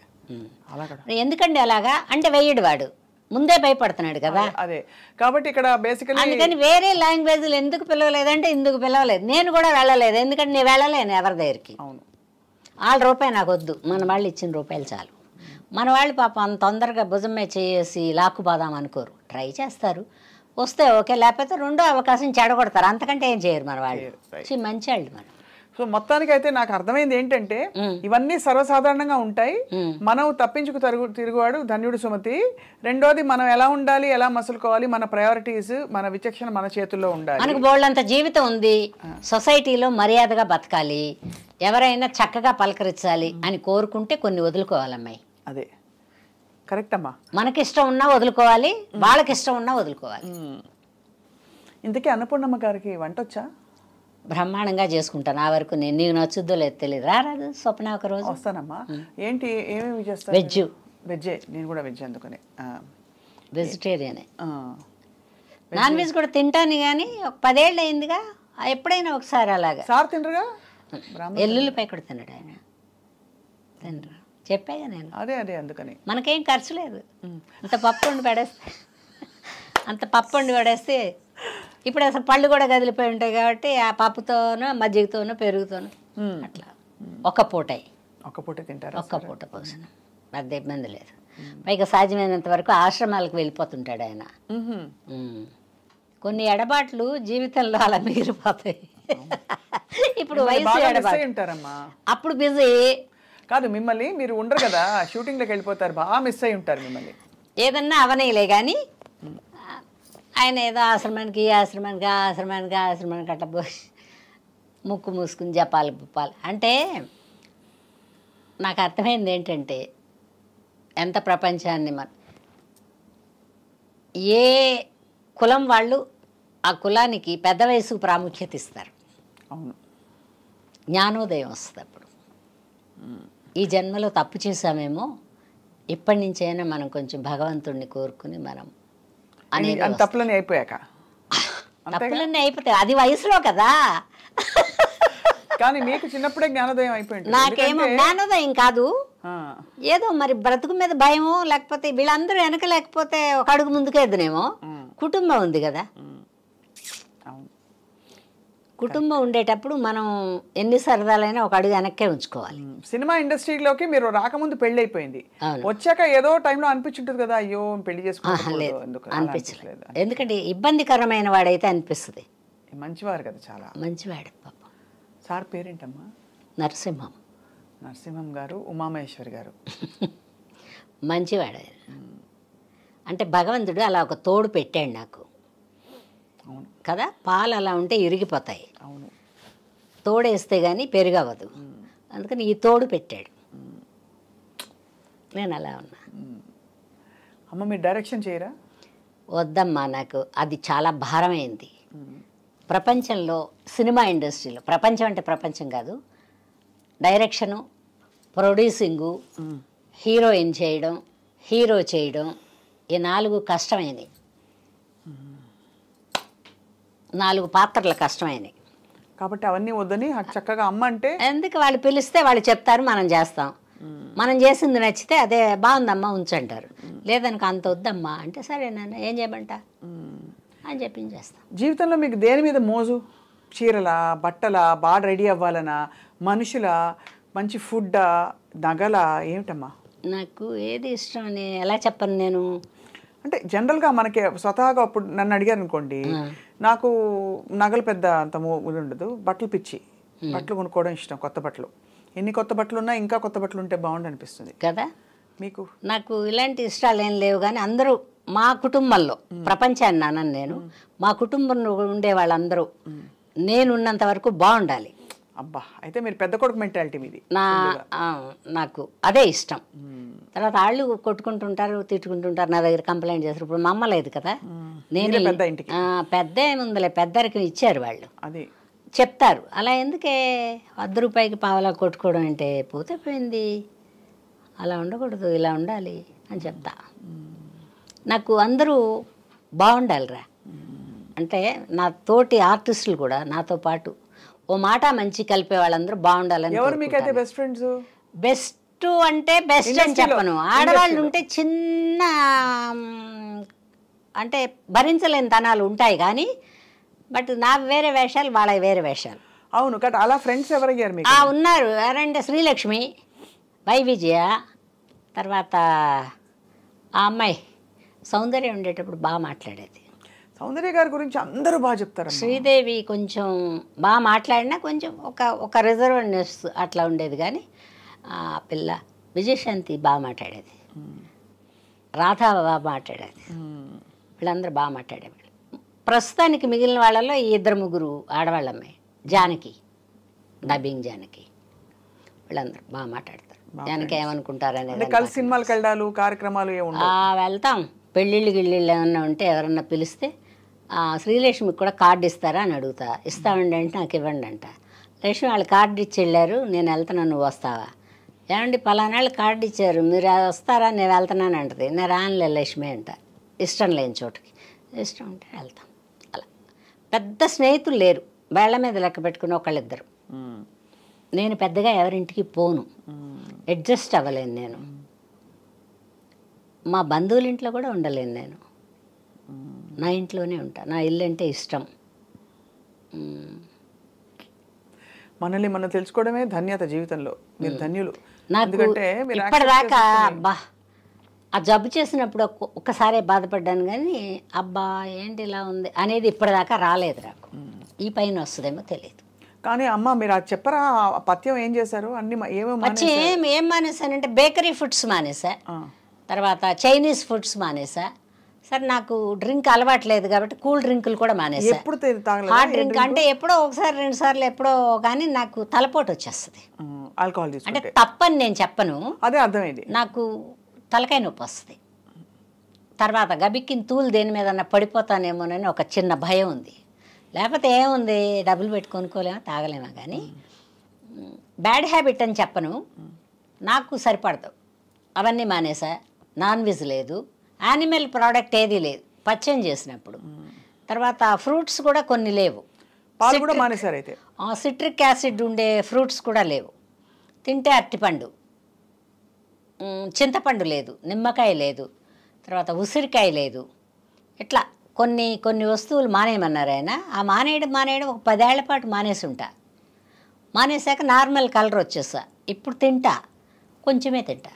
ఎందుకండి అలాగా అంటే వెయ్యడు, వాడు ముందే భయపడుతున్నాడు కదా. అదే కాబట్టి ఇక్కడ బేసికల్లీ అందుకని వేరే లాంగ్వేజ్లు ఎందుకు పిలవలేదంటే ఇందుకు పిలవలేదు. నేను కూడా వెళ్ళలేదు, ఎందుకంటే నేను వెళ్ళలేను ఎవరి దగ్గరికి. వాళ్ళ రూపాయి నాకు వద్దు, మన వాళ్ళు ఇచ్చిన రూపాయలు చాలు. మన వాళ్ళు పాపం అంత తొందరగా భుజమే చేసి లాక్కుపోదాం అనుకోరు, ట్రై చేస్తారు. వస్తే ఓకే, లేకపోతే రెండో అవకాశం చెడగొడతారు. అంతకంటే ఏం చేయరు మన వాళ్ళు. మంచి వాళ్ళు మనం. సో మొత్తానికి అయితే నాకు అర్థమైంది ఏంటంటే ఇవన్నీ సర్వసాధారణంగా ఉంటాయి. మనం తప్పించుకు తిరుగువాడు ధన్యుడు సుమతి. రెండోది మనం ఎలా ఉండాలి, ఎలా మసులుకోవాలి, మన ప్రయారిటీస్, మన విచక్షణ మన చేతుల్లో ఉండాలి. మనకు బోళ్ళంత జీవితం ఉంది, సొసైటీలో మర్యాదగా బతకాలి, ఎవరైనా చక్కగా పలకరించాలి అని కోరుకుంటే కొన్ని వదులుకోవాలమ్మాయి. అదే కరెక్ట్ అమ్మా. మనకిష్టం ఉన్నా వదులుకోవాలి, వాళ్ళకి ఇష్టం ఉన్నా వదులుకోవాలి. ఇంతకీ అన్నపూర్ణమ్మ గారికి వంట వచ్చా? బ్రహ్మాండంగా చేసుకుంటాను. ఆ వరకు నీకు నచ్చుద్దో లేదు తెలియదు. రారాదు స్వప్న ఒక రోజు వస్తానమ్మా. ఏంటి ఏమేమి చేస్తాను? వెజ్జే. నేను కూడా వెజ్, అందుకని వెజిటేరియనే. నాన్ వెజ్ కూడా తింటాను కానీ 10 ఏళ్ళు అయిందిగా. ఎప్పుడైనా ఒకసారి అలాగా. సార్ తినరుగా? ఎల్లుల్లిపై కూడా తినడు ఆయన. తినరు చెప్పాగా నేను. అదే అందుకని మనకేం ఖర్చు లేదు. అంత పప్పు వండి పడేస్తే ఇప్పుడు అసలు పళ్ళు కూడా కదిలిపోయి ఉంటాయి కాబట్టి ఆ పప్పుతోనో మజ్జిగతోనో పెరుగుతోనో అట్లా ఒక్క పూటే తింటారు. ఒక్క పూట పోసిన పెద్ద ఇబ్బంది లేదు. పైగా సాధ్యమైనంత వరకు ఆశ్రమాలకు వెళ్ళిపోతుంటాడు ఆయన. కొన్ని ఎడబాట్లు జీవితంలో అలా మిగిలిపోతాయి. ఇప్పుడు వయసు ఉంటారమ్మా. అప్పుడు బిజీ కాదు, మిమ్మల్ని మీరు ఉండరు కదా, షూటింగ్లోకి వెళ్ళిపోతారు, బాగా మిస్ అయి ఉంటారు మిమ్మల్ని. ఏదన్నా అవనీలే కానీ ఆయన ఏదో ఆశ్రమానికి ఆశ్రమానికి ఆశ్రమానికి ఆశ్రమానికి అట్లా పోయి ముక్కు మూసుకుని జపాలి పుప్పాలి అంటే నాకు అర్థమైంది ఏంటంటే ఎంత ప్రపంచాన్ని ఏ కులం వాళ్ళు ఆ కులానికి పెద్ద వయసు ప్రాముఖ్యత ఇస్తారు. అవును, జ్ఞానోదయం వస్తుంది అప్పుడు. ఈ జన్మలో తప్పు చేసామేమో, ఇప్పటి నుంచైనా మనం కొంచెం భగవంతుడిని కోరుకుని మనం అనేది తప్పులన్నీ అయిపోయాక తప్పులన్నీ అయిపోతాయి, అది వయసులో కదా. కానీ మీకు చిన్నప్పుడే జ్ఞానోదయం అయిపోయింది. నాకేమో జ్ఞానోదయం కాదు, ఏదో మరి బ్రతుకు మీద భయమో, లేకపోతే వీళ్ళందరూ వెనక లేకపోతే ఒక అడుగు ముందుకేద్దునేమో. కుటుంబం ఉంది కదా, కుటుంబం ఉండేటప్పుడు మనం ఎన్ని సరదాలైనా ఒక అడుగు వెనక్కే ఉంచుకోవాలి. సినిమా ఇండస్ట్రీలోకి మీరు రాకముందు పెళ్లి అయిపోయింది, వచ్చాక ఏదో టైంలో అనిపించుంటుంది కదా, అయ్యో పెళ్లి చేసుకోలేదు అనిపించలేదు. ఎందుకంటే ఇబ్బందికరమైన వాడైతే అనిపిస్తుంది. మంచివారు కదా, చాలా మంచివాడు పాప. సార్ పేరేంటమ్మా? నరసింహం. నరసింహం గారు, ఉమామహేశ్వరి గారు. మంచివాడు అంటే భగవంతుడు అలా ఒక తోడు పెట్టాడు నాకు కదా. పాలు అలా ఉంటే ఇరిగిపోతాయి, తోడేస్తే కానీ పెరుగవదు, అందుకని ఈ తోడు పెట్టాడు. నేను అలా ఉన్నా. అమ్మ మీరు డైరెక్షన్ చేయరా? వద్దమ్మా, నాకు అది చాలా భారమైంది. ప్రపంచంలో సినిమా ఇండస్ట్రీలో, ప్రపంచం అంటే ప్రపంచం కాదు, డైరెక్షను, ప్రొడ్యూసింగు, హీరోయిన్ చేయడం, హీరో చేయడం, ఈ 4 కష్టమైనవి. 4 పాత్రలు కష్టమైనవి కాబట్టి అవన్నీ వద్దని చక్కగా అమ్మ అంటే ఎందుకు, వాళ్ళు పిలిస్తే వాళ్ళు చెప్తారు, మనం చేస్తాం. మనం చేసింది నచ్చితే అదే బాగుందమ్మా ఉంచంటారు, లేదనుకో అంత వద్దమ్మా అంటే సరే నాన్న ఏం చేయమంటా అని చెప్పి చేస్తాం. జీవితంలో మీకు దేని మీద మోజు? చీరలా, బట్టలా, బాగా రెడీ అవ్వాలనా, మనుషుల, మంచి ఫుడ్డా, నగలా, ఏమిటమ్మా? నాకు ఏది ఇష్టం అని ఎలా చెప్పను నేను. అంటే జనరల్గా మనకి స్వతహాగా అప్పుడు నన్ను అడిగారు అనుకోండి, నాకు నగలు పెద్ద అంత ఉండదు, బట్టలు పిచ్చి, బట్టలు కొనుక్కోవడం ఇష్టం, కొత్త బట్టలు. ఎన్ని కొత్త బట్టలు ఉన్నా ఇంకా కొత్త బట్టలు ఉంటే బాగుండు అనిపిస్తుంది కదా మీకు. నాకు ఇలాంటి ఇష్టాలు ఏం లేవు, కానీ అందరూ మా కుటుంబంలో, ప్రపంచాన్ని అన్నాను నేను, మా కుటుంబంలో ఉండే వాళ్ళందరూ నేనున్నంత వరకు బాగుండాలి. అబ్బా, అయితే మీరు పెద్ద కొడుకు మెంటాలిటీ మీది. నాకు అదే ఇష్టం. తర్వాత వాళ్ళు కొట్టుకుంటుంటారు, తిట్టుకుంటుంటారు, నా దగ్గర కంప్లైంట్ చేస్తారు. ఇప్పుడు మా అమ్మ లేదు కదా, నేను పెద్ద ఏముందిలే, పెద్దరికి ఇచ్చారు వాళ్ళు, అది చెప్తారు. అలా ఎందుకే 100 రూపాయికి పావలా కొట్టుకోవడం అంటే, పోతే పోయింది, అలా ఉండకూడదు, ఇలా ఉండాలి అని చెప్తా. నాకు అందరూ బాగుండాలిరా అంటే, నా తోటి ఆర్టిస్టులు కూడా నాతో పాటు ఓ మాట మంచి కలిపే వాళ్ళందరూ బాగుండాలని. ఎవరు మీకైతే బెస్ట్ ఫ్రెండ్స్? బెస్ట్ అంటే బెస్ట్ అని చెప్పను, ఆడవాళ్ళు ఉంటే చిన్న అంటే భరించలేని తనాలు ఉంటాయి కానీ, బట్ నా వేరే వేషాలు, వాళ్ళ వేరే వేషాలు. అవును కదా, అలా ఫ్రెండ్స్ ఎవరయ్యారు మీకు? ఉన్నారు, ఎవరంటే శ్రీలక్ష్మి, వై విజయ, తర్వాత ఆ అమ్మాయి సౌందర్య ఉండేటప్పుడు బాగా మాట్లాడేది. సౌందర్య గారి గురించి అందరూ బాగా చెప్తారు. శ్రీదేవి కొంచెం బాగా మాట్లాడినా కొంచెం ఒక రిజర్వ్నెస్ అట్లా ఉండేది, కానీ ఆ పిల్ల విజయశాంతి బాగా మాట్లాడేది, రాధా బాగా మాట్లాడేది, వీళ్ళందరూ బాగా మాట్లాడేవాళ్ళు. ప్రస్తుతానికి మిగిలిన వాళ్ళలో ఈ 2-3 ఆడవాళ్ళమ్మాయి, జానకి, డబ్బింగ్ జానకి, వీళ్ళందరూ బాగా మాట్లాడతారు. జానకి ఏమనుకుంటారనేది. కలిసి సినిమాలకు వెళ్ళాలి, కార్యక్రమాలు వెళ్తాం, పెళ్ళిళ్ళు గిళ్ళిళ్ళు ఏమన్నా ఉంటే ఎవరన్నా పిలిస్తే శ్రీలక్ష్మికి కూడా కార్డు ఇస్తారా అని అడుగుతా. ఇస్తామండి అంటే నాకు ఇవ్వండి అంట. లక్ష్మి వాళ్ళు కార్డు ఇచ్చి వెళ్ళారు, నేను వెళ్తున్నాను, నువ్వు వస్తావా? ఏమండి పలానాళ్ళు కార్డు ఇచ్చారు, మీరు వస్తారా, నేను వెళ్తున్నాను అంటది. నేను రానులే లక్ష్మి అంట, ఇష్టం లేని చోటుకి. ఇష్టం ఉంటే వెళ్తాం. అలా పెద్ద స్నేహితులు లేరు, వేళ్ల మీద లెక్క పెట్టుకుని ఒకళ్ళిద్దరు. నేను పెద్దగా ఎవరింటికి పోను, అడ్జస్ట్ అవ్వలేను నేను. మా బంధువుల ఇంట్లో కూడా ఉండలేను నేను, నా ఇంట్లోనే ఉంటా. నా ఇల్లు అంటే ఇష్టం. మనల్ని మనం తెలుసుకోవడమే ధన్యత జీవితంలో. మీరు ధన్యులు. నాకు ఇప్పటిదాకా అబ్బా ఆ జబ్బు చేసినప్పుడు ఒక్కసారే బాధపడ్డాను, కానీ అబ్బా ఏంటి ఇలా ఉంది అనేది ఇప్పటిదాకా రాలేదు నాకు. ఈ పైన వస్తుందేమో తెలియదు. కానీ అమ్మ మీరు అది చెప్పరా పథ్యం ఏం చేశారు అన్ని ఏం మానేసానంటే బేకరీ ఫుడ్స్ మానేసా, తర్వాత చైనీస్ ఫుడ్స్ మానేసా. సరే నాకు డ్రింక్ అలవాట్లేదు కాబట్టి కూల్ డ్రింకులు కూడా మానేసా. హాట్ డ్రింక్ అంటే ఎప్పుడో ఒకసారి 2 సార్లు ఎప్పుడో, కానీ నాకు తలపోటు వచ్చేస్తుంది. ఆల్కహాల్ అంటే తప్పని నేను చెప్పను, అదే అర్థమైంది, నాకు తలకాయ నొప్పి వస్తుంది. తర్వాత గబిక్కిన తూలు దేని మీద పడిపోతానేమోనని ఒక చిన్న భయం ఉంది. లేకపోతే ఏముంది, డబ్బులు పెట్టి కొనుక్కోలేమో తాగలేమా. కానీ బ్యాడ్ హ్యాబిట్ అని చెప్పను, నాకు సరిపడదు. అవన్నీ మానేసా. నాన్ వెజ్ లేదు, యానిమల్ ప్రోడక్ట్ ఏదీ లేదు పచ్చని చేసినప్పుడు. తర్వాత ఫ్రూట్స్ కూడా కొన్ని లేవు, సిట్రిక్ యాసిడ్ ఉండే ఫ్రూట్స్ కూడా లేవు. తింటే అరటిపండు, చింతపండు లేదు, నిమ్మకాయ లేదు, తర్వాత ఉసిరికాయ లేదు. ఇట్లా కొన్ని కొన్ని వస్తువులు మానేయమన్నారు ఆయన. ఆ మానేయడం ఒక 10 ఏళ్ల పాటు మానేసి ఉంటా. మానేశాక నార్మల్ కలర్ వచ్చేసా. ఇప్పుడు తింటా, కొంచెమే తింటా.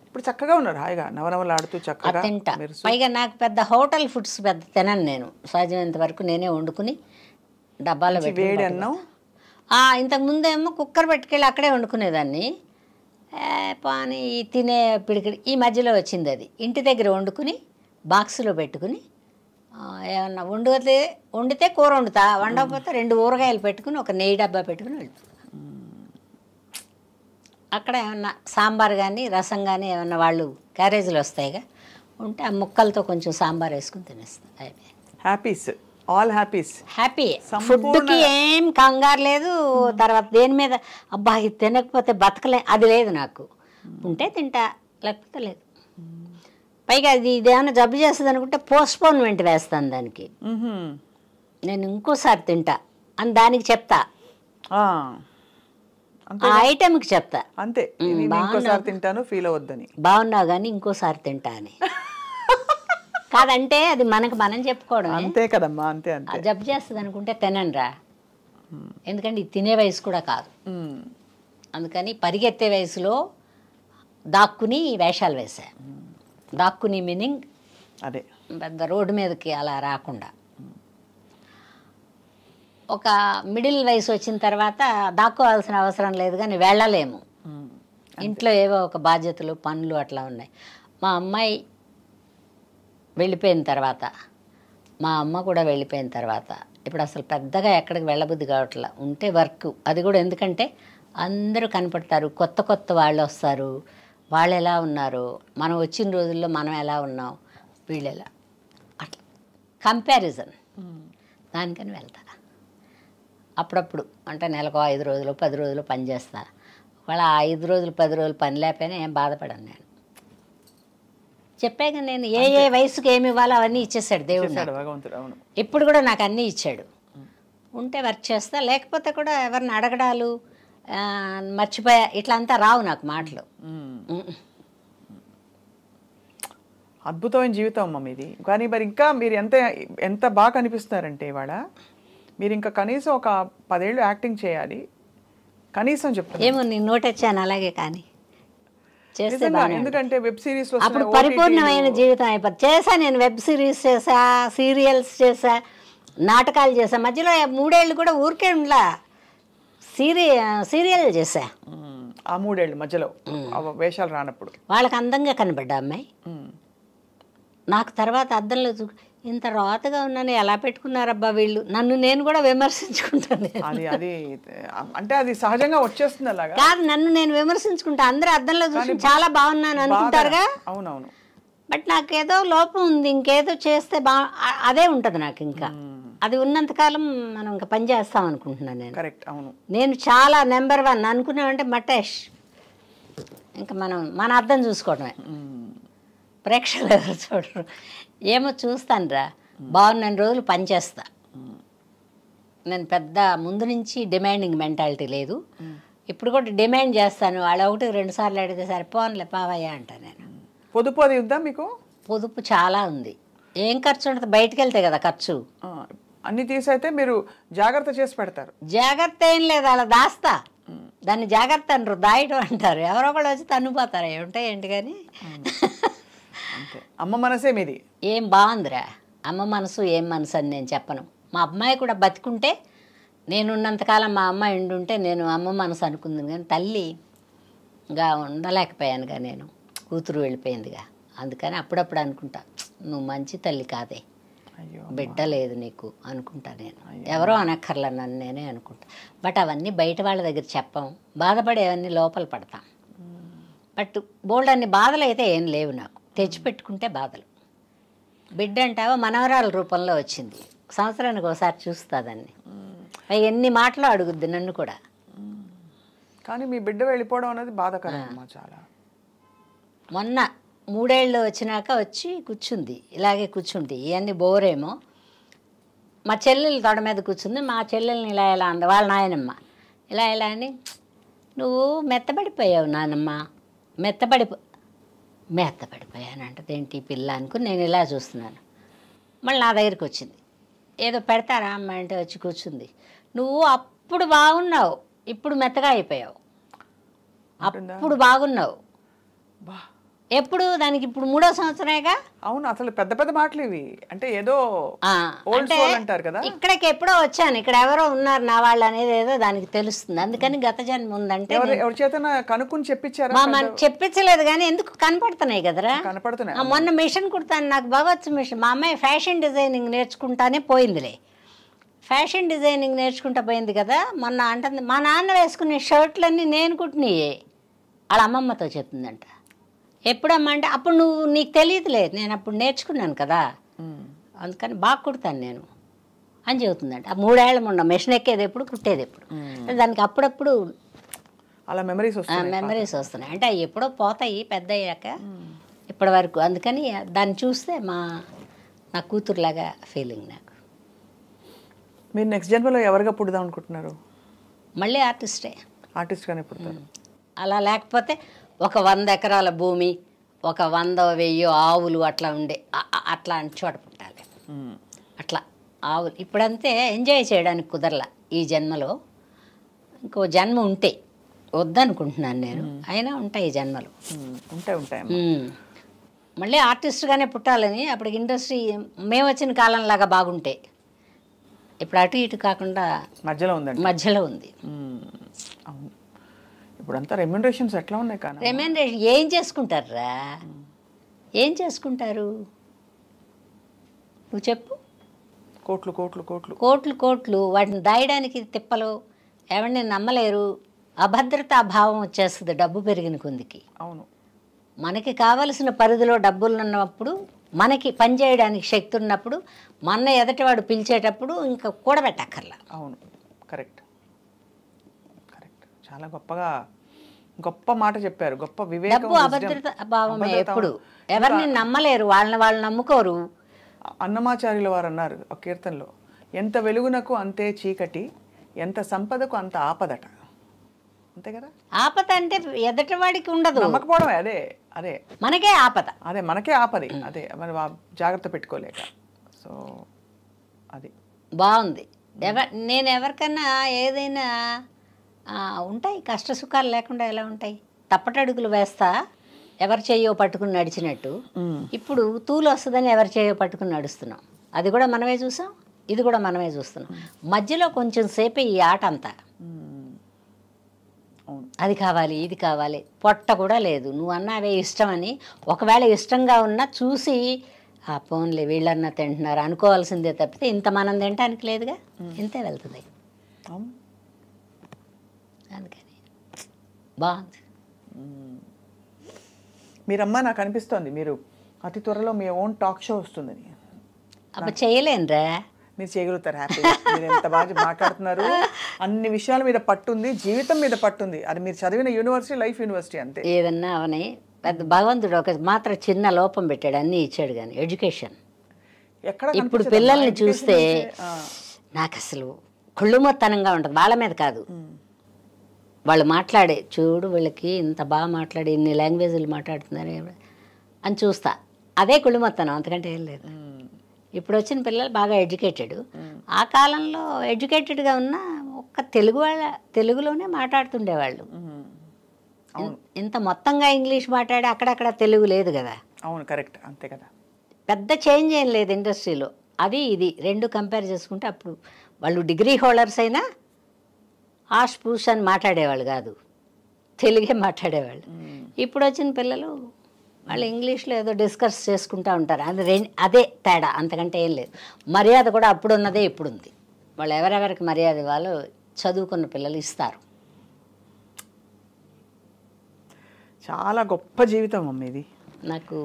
ఇప్పుడు చక్కగా ఉన్నారు, హాయిగా నవనవలాడుతూ చక్కగా తింటా. పైగా నాకు పెద్ద హోటల్ ఫుడ్స్ పెద్ద తినను నేను. సాధ్యమైనంత వరకు నేనే వండుకుని డబ్బాలో పెట్టి, ఇంతకుముందేమో కుక్కర్ పెట్టుకెళ్ళి అక్కడే వండుకునేదాన్ని. పాని తినే పిడికిడి ఈ మధ్యలో వచ్చింది అది. ఇంటి దగ్గర వండుకుని బాక్సులో పెట్టుకుని ఏమన్నా వండితే కూర వండుతా, వండకపోతే 2 ఊరగాయలు పెట్టుకుని ఒక నెయ్యి డబ్బా పెట్టుకుని వెళ్తా. అక్కడ ఏమన్నా సాంబార్ కానీ రసం కానీ ఏమన్నా వాళ్ళు క్యారేజీలు వస్తాయిగా ఉంటే ఆ ముక్కలతో కొంచెం సాంబార్ వేసుకుని తినేస్తాం. Happies, all happies, happy. ఫుడ్కి ఏం కంగారు లేదు. తర్వాత దేని మీద అబ్బా ఇది తినకపోతే బతకలే అది లేదు నాకు. ఉంటే తింటా, లేకపోతే లేదు. పైగా ఇదేమైనా జబ్బు చేస్తుంది అనుకుంటే పోస్ట్పోన్మెంట్ వేస్తాను దానికి. నేను ఇంకోసారి తింటా అని దానికి చెప్తా, ఆ ఐటెంకి చెప్తా అంతే. ఇంకోసారి తింటాను ఫీల్ అవద్దని, బాగున్నావు కానీ ఇంకోసారి తింటా అని. కాదంటే అది మనం చెప్పుకోవడం అంతే కదమ్మా. అంతే అంతే. జబ్బు చేస్తుంది అనుకుంటే తిననురా, ఎందుకంటే ఇది తినే వయసు కూడా కాదు. అందుకని పరిగెత్తే వయసులో దాక్కుని వేషాలు వేసా. దాక్కుని మీనింగ్ అదే పెద్ద రోడ్డు మీదకి అలా రాకుండా. ఒక మిడిల్ వయసు వచ్చిన తర్వాత దాక్కోవాల్సిన అవసరం లేదు, కానీ వెళ్ళలేము. ఇంట్లో ఏవో ఒక బాధ్యతలు పనులు అట్లా ఉన్నాయి. మా అమ్మాయి వెళ్ళిపోయిన తర్వాత, మా అమ్మ కూడా వెళ్ళిపోయిన తర్వాత ఇప్పుడు అసలు పెద్దగా ఎక్కడికి వెళ్ళబుద్ధి కావట్లా. ఉంటే వర్క్, అది కూడా ఎందుకంటే అందరూ కనపడతారు, కొత్త కొత్త వాళ్ళు వస్తారు. వాళ్ళు ఎలా ఉన్నారు, మనం వచ్చిన రోజుల్లో మనం ఎలా ఉన్నాం, వీళ్ళు ఎలా, అట్లా కంపారిజన్, దానికని వెళ్తా. అప్పుడప్పుడు అంటే నెలకు 5 రోజులు 10 రోజులు పని చేస్తా. వాళ్ళ 5 రోజులు 10 రోజులు పని లేకపోయినా ఏం బాధపడను నేను. చెప్పాక నేను ఏ వయసుకి ఏమి ఇవ్వాలో అవన్నీ ఇచ్చేసాడు దేవుడు. ఇప్పుడు కూడా నాకు అన్నీ ఇచ్చాడు. ఉంటే వర్క్ చేస్తా, లేకపోతే కూడా ఎవరిని అడగడాలు మర్చిపోయా ఇట్లా అంతా రావు నాకు మాటలు. అద్భుతమైన జీవితం అమ్మ మీది. కానీ మరి ఇంకా మీరు ఎంత బాగా కనిపిస్తున్నారంటే ఇవాళ మీరు ఇంకా కనీసం ఒక 10 ఏళ్ళు యాక్టింగ్ చేయాలి కనీసం చెప్తాను. ఏమో నేను నోటొచ్చాను అలాగే, కానీ ఎందుకంటే వెబ్ సిరీస్ అప్పుడు పరిపూర్ణమైన జీవితం అయిపోతుంది. చేసా నేను, వెబ్ సిరీస్ చేసా, సీరియల్స్ చేసా, నాటకాలు చేసా. మధ్యలో 3 ఏళ్ళు కూడా ఊరికే ఉండలా, సీరియల్ చేసా. ఆ 3 ఏళ్ళు మధ్యలో వేషాలు రానప్పుడు వాళ్ళకి అందంగా కనబడ్డా అమ్మాయి. నాకు తర్వాత అద్దంలో ఇంత రాతగా ఉన్నాను, ఎలా పెట్టుకున్నారబ్బా వీళ్ళు, నన్ను నేను కూడా విమర్శించుకుంటాను. అంటే అది సహజంగా వచ్చేస్తుంది అలాగా కాదు, నన్ను నేను విమర్శించుకుంటా. అందరూ అద్దంలో చూసి చాలా బాగున్నాను అనుకుంటారుగా. అవునవును. బట్ నాకేదో లోపం ఉంది, ఇంకేదో చేస్తే అదే ఉంటుంది నాకు. ఇంకా అది ఉన్నంతకాలం మనం ఇంకా పని చేస్తాం అనుకుంటున్నాను నేను. కరెక్ట్, అవును. నేను చాలా నెంబర్ 1 అనుకున్నామంటే మటేష్, ఇంకా మన అర్థం చూసుకోవడమే. ప్రేక్షకులు ఎవరు చూడరు. ఏమో చూస్తాను రా, బాగున్న రోజులు పనిచేస్తా. నేను పెద్ద ముందు నుంచి డిమాండింగ్ మెంటాలిటీ లేదు. ఇప్పుడు కూడా డిమాండ్ చేస్తాను. వాళ్ళు 1-2 సార్లు అడిగితే సరిపోన్లే పావయ్యా అంట నేను. పొదుపు అది ఉందా మీకు? పొదుపు చాలా ఉంది. ఏం ఖర్చు ఉంటుంది, బయటకు వెళ్తే కదా ఖర్చు. అన్ని తీసైతే మీరు జాగ్రత్త చేసి పెడతారు? జాగ్రత్త ఏం లేదు, అలా దాస్తా. దాన్ని జాగ్రత్త అనరు, దాయడం అంటారు. ఎవరో కూడా వచ్చి తన్నుపోతారు. ఏముంటాయి ఏంటి కానీ. అమ్మ మనసే మీది. ఏం బాగుందిరా అమ్మ మనసు, ఏం మనసు అని నేను చెప్పను. మా అమ్మాయి కూడా బతికుంటే నేనున్నంతకాలం మా అమ్మ ఉండుంటే నేను అమ్మ మనసు అనుకుంది, కానీ తల్లిగా ఉండలేకపోయానుగా, నేను కూతురు వెళ్ళిపోయిందిగా. అందుకని అప్పుడప్పుడు అనుకుంటా, నువ్వు మంచి తల్లి కాదే, బిడ్డ లేదు నీకు అనుకుంటా. నేను ఎవరో అనక్కర్లా, నన్ను నేనే అనుకుంటా. బట్ అవన్నీ బయట వాళ్ళ దగ్గర చెప్పాం, బాధపడేవన్నీ లోపల పడతాం. బట్ బోల్డ్ అన్ని బాధలు అయితే ఏం లేవు నాకు, తెచ్చిపెట్టుకుంటే బాధలు. బిడ్డ అంటావా మనవరాల రూపంలో వచ్చింది, సంవత్సరానికి ఒకసారి చూస్తుందాన్ని, ఎన్ని మాటలు అడుగుద్ది నన్ను కూడా. కానీ మీ బిడ్డ వెళ్ళిపోవడం అనేది బాధాకరం చాలా. మొన్న 3 ఏళ్ళు వచ్చినాక వచ్చి కూర్చుంది, ఇలాగే కూర్చుంది. ఇవన్నీ బోరేమో. మా చెల్లెలు తొడ మీద కూర్చుంది. మా చెల్లెల్ని ఇలా ఇలా అంది వాళ్ళ నాయనమ్మ. ఇలా ఇలా అని, నువ్వు మెత్తబడిపోయావు నానమ్మ, మెత్తబడిపోయానంటది ఏంటి పిల్ల అనుకుని నేను ఇలా చూస్తున్నాను. మళ్ళీ నా దగ్గరికి వచ్చింది, ఏదో పెడతారా అమ్మ అంటే వచ్చి కూర్చుంది. నువ్వు అప్పుడు బాగున్నావు, ఇప్పుడు మెత్తగా అయిపోయావు. అప్పుడు బాగున్నావు, ఎప్పుడు దానికి ఇప్పుడు 3వ సంవత్సరమేగా. అవును, అసలు పెద్ద పెద్ద మాటలు ఇవి. అంటే ఏదో అంటారు కదా, ఇక్కడికి ఎప్పుడో వచ్చాను, ఇక్కడ ఎవరో ఉన్నారు నా వాళ్ళు అనేది ఏదో దానికి తెలుస్తుంది. అందుకని గత జన్మ ఉందంటే ఎవరి చేత కనుక్కుని చెప్పించారా? చెప్పించలేదు, కానీ ఎందుకు కనపడుతున్నాయి కదరా, కనపడుతున్నాయి. మొన్న మిషన్ కుడతాను, నాకు భగవత్ మిషన్. మా అమ్మాయి ఫ్యాషన్ డిజైనింగ్ నేర్చుకుంటానే పోయిందిలే, ఫ్యాషన్ డిజైనింగ్ నేర్చుకుంటా పోయింది కదా. మొన్న అంటుంది, మా నాన్న వేసుకునే షర్ట్లన్నీ నేను కుట్టినాయే, వాళ్ళ అమ్మమ్మతో చెప్తుందంట. ఎప్పుడమ్మా అంటే, అప్పుడు నీకు తెలియదులే, నేను అప్పుడు నేర్చుకున్నాను కదా, అందుకని బాగా కుడతాను నేను అని చెబుతుందంట. ఆ 3 ఏళ్ళ మొన్న మెషిన్ ఎక్కేది ఎప్పుడు, కుట్టేది ఎప్పుడు, దానికి అప్పుడప్పుడు అలా మెమరీస్ వస్తున్నాయి. అంటే అవి ఎప్పుడో పోతాయి పెద్ద అయ్యాక, ఇప్పటి వరకు. అందుకని దాన్ని చూస్తే నా కూతురులాగా ఫీలింగ్ నాకు. మీరు నెక్స్ట్ జన్మలో ఎవరిగా పుడదాం అనుకుంటున్నారు? మళ్ళీ ఆర్టిస్ట్గానే పుడతారు. అలా లేకపోతే ఒక 100 ఎకరాల భూమి, ఒక 100-1000 ఆవులు అట్లా ఉండే అట్లాంటి చోట పుట్టాలి. అట్లా ఆవులు ఇప్పుడంతే ఎంజాయ్ చేయడానికి కుదరలా ఈ జన్మలో. ఇంకో జన్మ ఉంటే వద్దనుకుంటున్నాను నేను, అయినా ఉంటాయి జన్మలు, ఉంటాయి. మళ్ళీ ఆర్టిస్ట్గానే పుట్టాలని. అప్పటికి ఇండస్ట్రీ మేము వచ్చిన కాలంలాగా బాగుంటే, ఇప్పుడు అటు ఇటు కాకుండా మధ్యలో ఉంది. ఇప్పుడంతా రెమ్యూనరేషన్స్ ఎట్లా ఉన్నాయి? కానీ రెమ్యూనరేషన్ ఏం చేసుకుంటారా, ఏం చేసుకుంటారు నువ్వు చెప్పు? కోట్లు వాటిని దాయడానికి తిప్పలు, ఎవరిని నమ్మలేరు, అభద్రతా భావం వచ్చేస్తుంది డబ్బు పెరిగిన కొందికి. అవును, మనకి కావలసిన పరిధిలో డబ్బులు ఉన్నప్పుడు, మనకి పనిచేయడానికి శక్తి ఉన్నప్పుడు, మన ఎదటివాడు పిలిచేటప్పుడు ఇంకా కూడబెట్టక్కర్లా. అవును, కరెక్ట్. చాలా గొప్ప మాట చెప్పారు. గొప్ప వివేకం. డబ్బు అభద్రత భావమే ఎప్పుడు, ఎవరిని నమ్మలేరు, వాళ్ళు నమ్ముకోరు. అన్నమాచార్యుల వారు అన్నారు ఒక కీర్తనలో, ఎంత వెలుగునకు అంతే చీకటి, ఎంత సంపదకు అంత ఆపదట. అంతే కదా, ఆపద అంటే ఎదటివాడికి ఉండదు, నమ్మకపోవడం. అదే మనకే ఆపద, మనకే ఆపది. అదే మరి జాగ్రత్త పెట్టుకోలేక. సో అది బాగుంది. నేను ఎవరికన్నా ఏదైనా ఉంటాయి కష్ట సుఖాలు లేకుండా ఎలా ఉంటాయి? తప్పటడుగులు వేస్తా ఎవరు చేయో పట్టుకుని నడిచినట్టు. ఇప్పుడు తూలు వస్తుందని ఎవరు చేయో పట్టుకుని నడుస్తున్నాం. అది కూడా మనమే చూసాం, ఇది కూడా మనమే చూస్తున్నాం. మధ్యలో కొంచెం సేపే ఈ ఆట అంతా. అది కావాలి, ఇది కావాలి, పొట్ట కూడా లేదు. నువ్వు అన్నావే ఇష్టమని, ఒకవేళ ఇష్టంగా ఉన్నా చూసి ఆ ఫోన్లే వీళ్ళన్నా తింటున్నారు అనుకోవాల్సిందే తప్పితే ఇంత మనం తినటానికి లేదుగా, ఇంతే వెళ్తుంది. అందుకని బాగుంది. మీరమ్మా నాకు అనిపిస్తోంది మీరు అతి త్వరలో మీ ఓన్ టాక్ షో వస్తుందని. అబ్బా చేయలేనురా, మీరు చేయగలుగుతారు. హ్యాపీ. మీరు ఎంత బాగా మాట్లాడుతున్నారు, అన్ని విషయాల మీద పట్టుంది, జీవితం మీద పట్టుంది. అది మీరు చదివిన యూనివర్సిటీ లైఫ్ యూనివర్సిటీ అంతే. ఏదన్నా అవని పెద్ద భగవంతుడు ఒక మాత్రం చిన్న లోపం పెట్టాడు, అన్నీ ఇచ్చాడు. కానీ ఎడ్యుకేషన్ ఎక్కడ ఇప్పుడు పిల్లల్ని చూస్తే నాకు అసలు కుళ్ళుమొత్తనంగా ఉంటుంది. వాళ్ళ మీద కాదు, వాళ్ళు మాట్లాడే చూడు, వీళ్ళకి ఇంత బాగా మాట్లాడి ఇన్ని లాంగ్వేజ్లు మాట్లాడుతున్నారు అని చూస్తా. అదే కుళ్ళుమొత్తనం, అంతకంటే ఏం లేదు. ఇప్పుడు వచ్చిన పిల్లలు బాగా ఎడ్యుకేటెడ్. ఆ కాలంలో ఎడ్యుకేటెడ్గా ఉన్న ఒక్క తెలుగులోనే మాట్లాడుతుండేవాళ్ళు. ఇంత మొత్తంగా ఇంగ్లీష్ మాట్లాడి అక్కడక్కడ తెలుగు లేదు కదా. అవును, కరెక్ట్, అంతే కదా. పెద్ద చేంజ్ ఏం లేదు ఇండస్ట్రీలో. అది ఇది రెండు కంపేర్ చేసుకుంటే అప్పుడు వాళ్ళు డిగ్రీ హోల్డర్స్ అయినా ఆష్ పూష్ అని మాట్లాడేవాళ్ళు కాదు, తెలుగే మాట్లాడేవాళ్ళు. ఇప్పుడు వచ్చిన పిల్లలు వాళ్ళు ఇంగ్లీష్లో ఏదో డిస్కస్ చేసుకుంటూ ఉంటారు. అది అదే తేడా, అంతకంటే ఏం లేదు. మర్యాద కూడా అప్పుడు ఉన్నదే ఇప్పుడు ఉంది. వాళ్ళు ఎవరెవరికి మర్యాద వాళ్ళు చదువుకున్న పిల్లలు ఇస్తారు. చాలా గొప్ప జీవితం అమ్మ ఇది. నాకు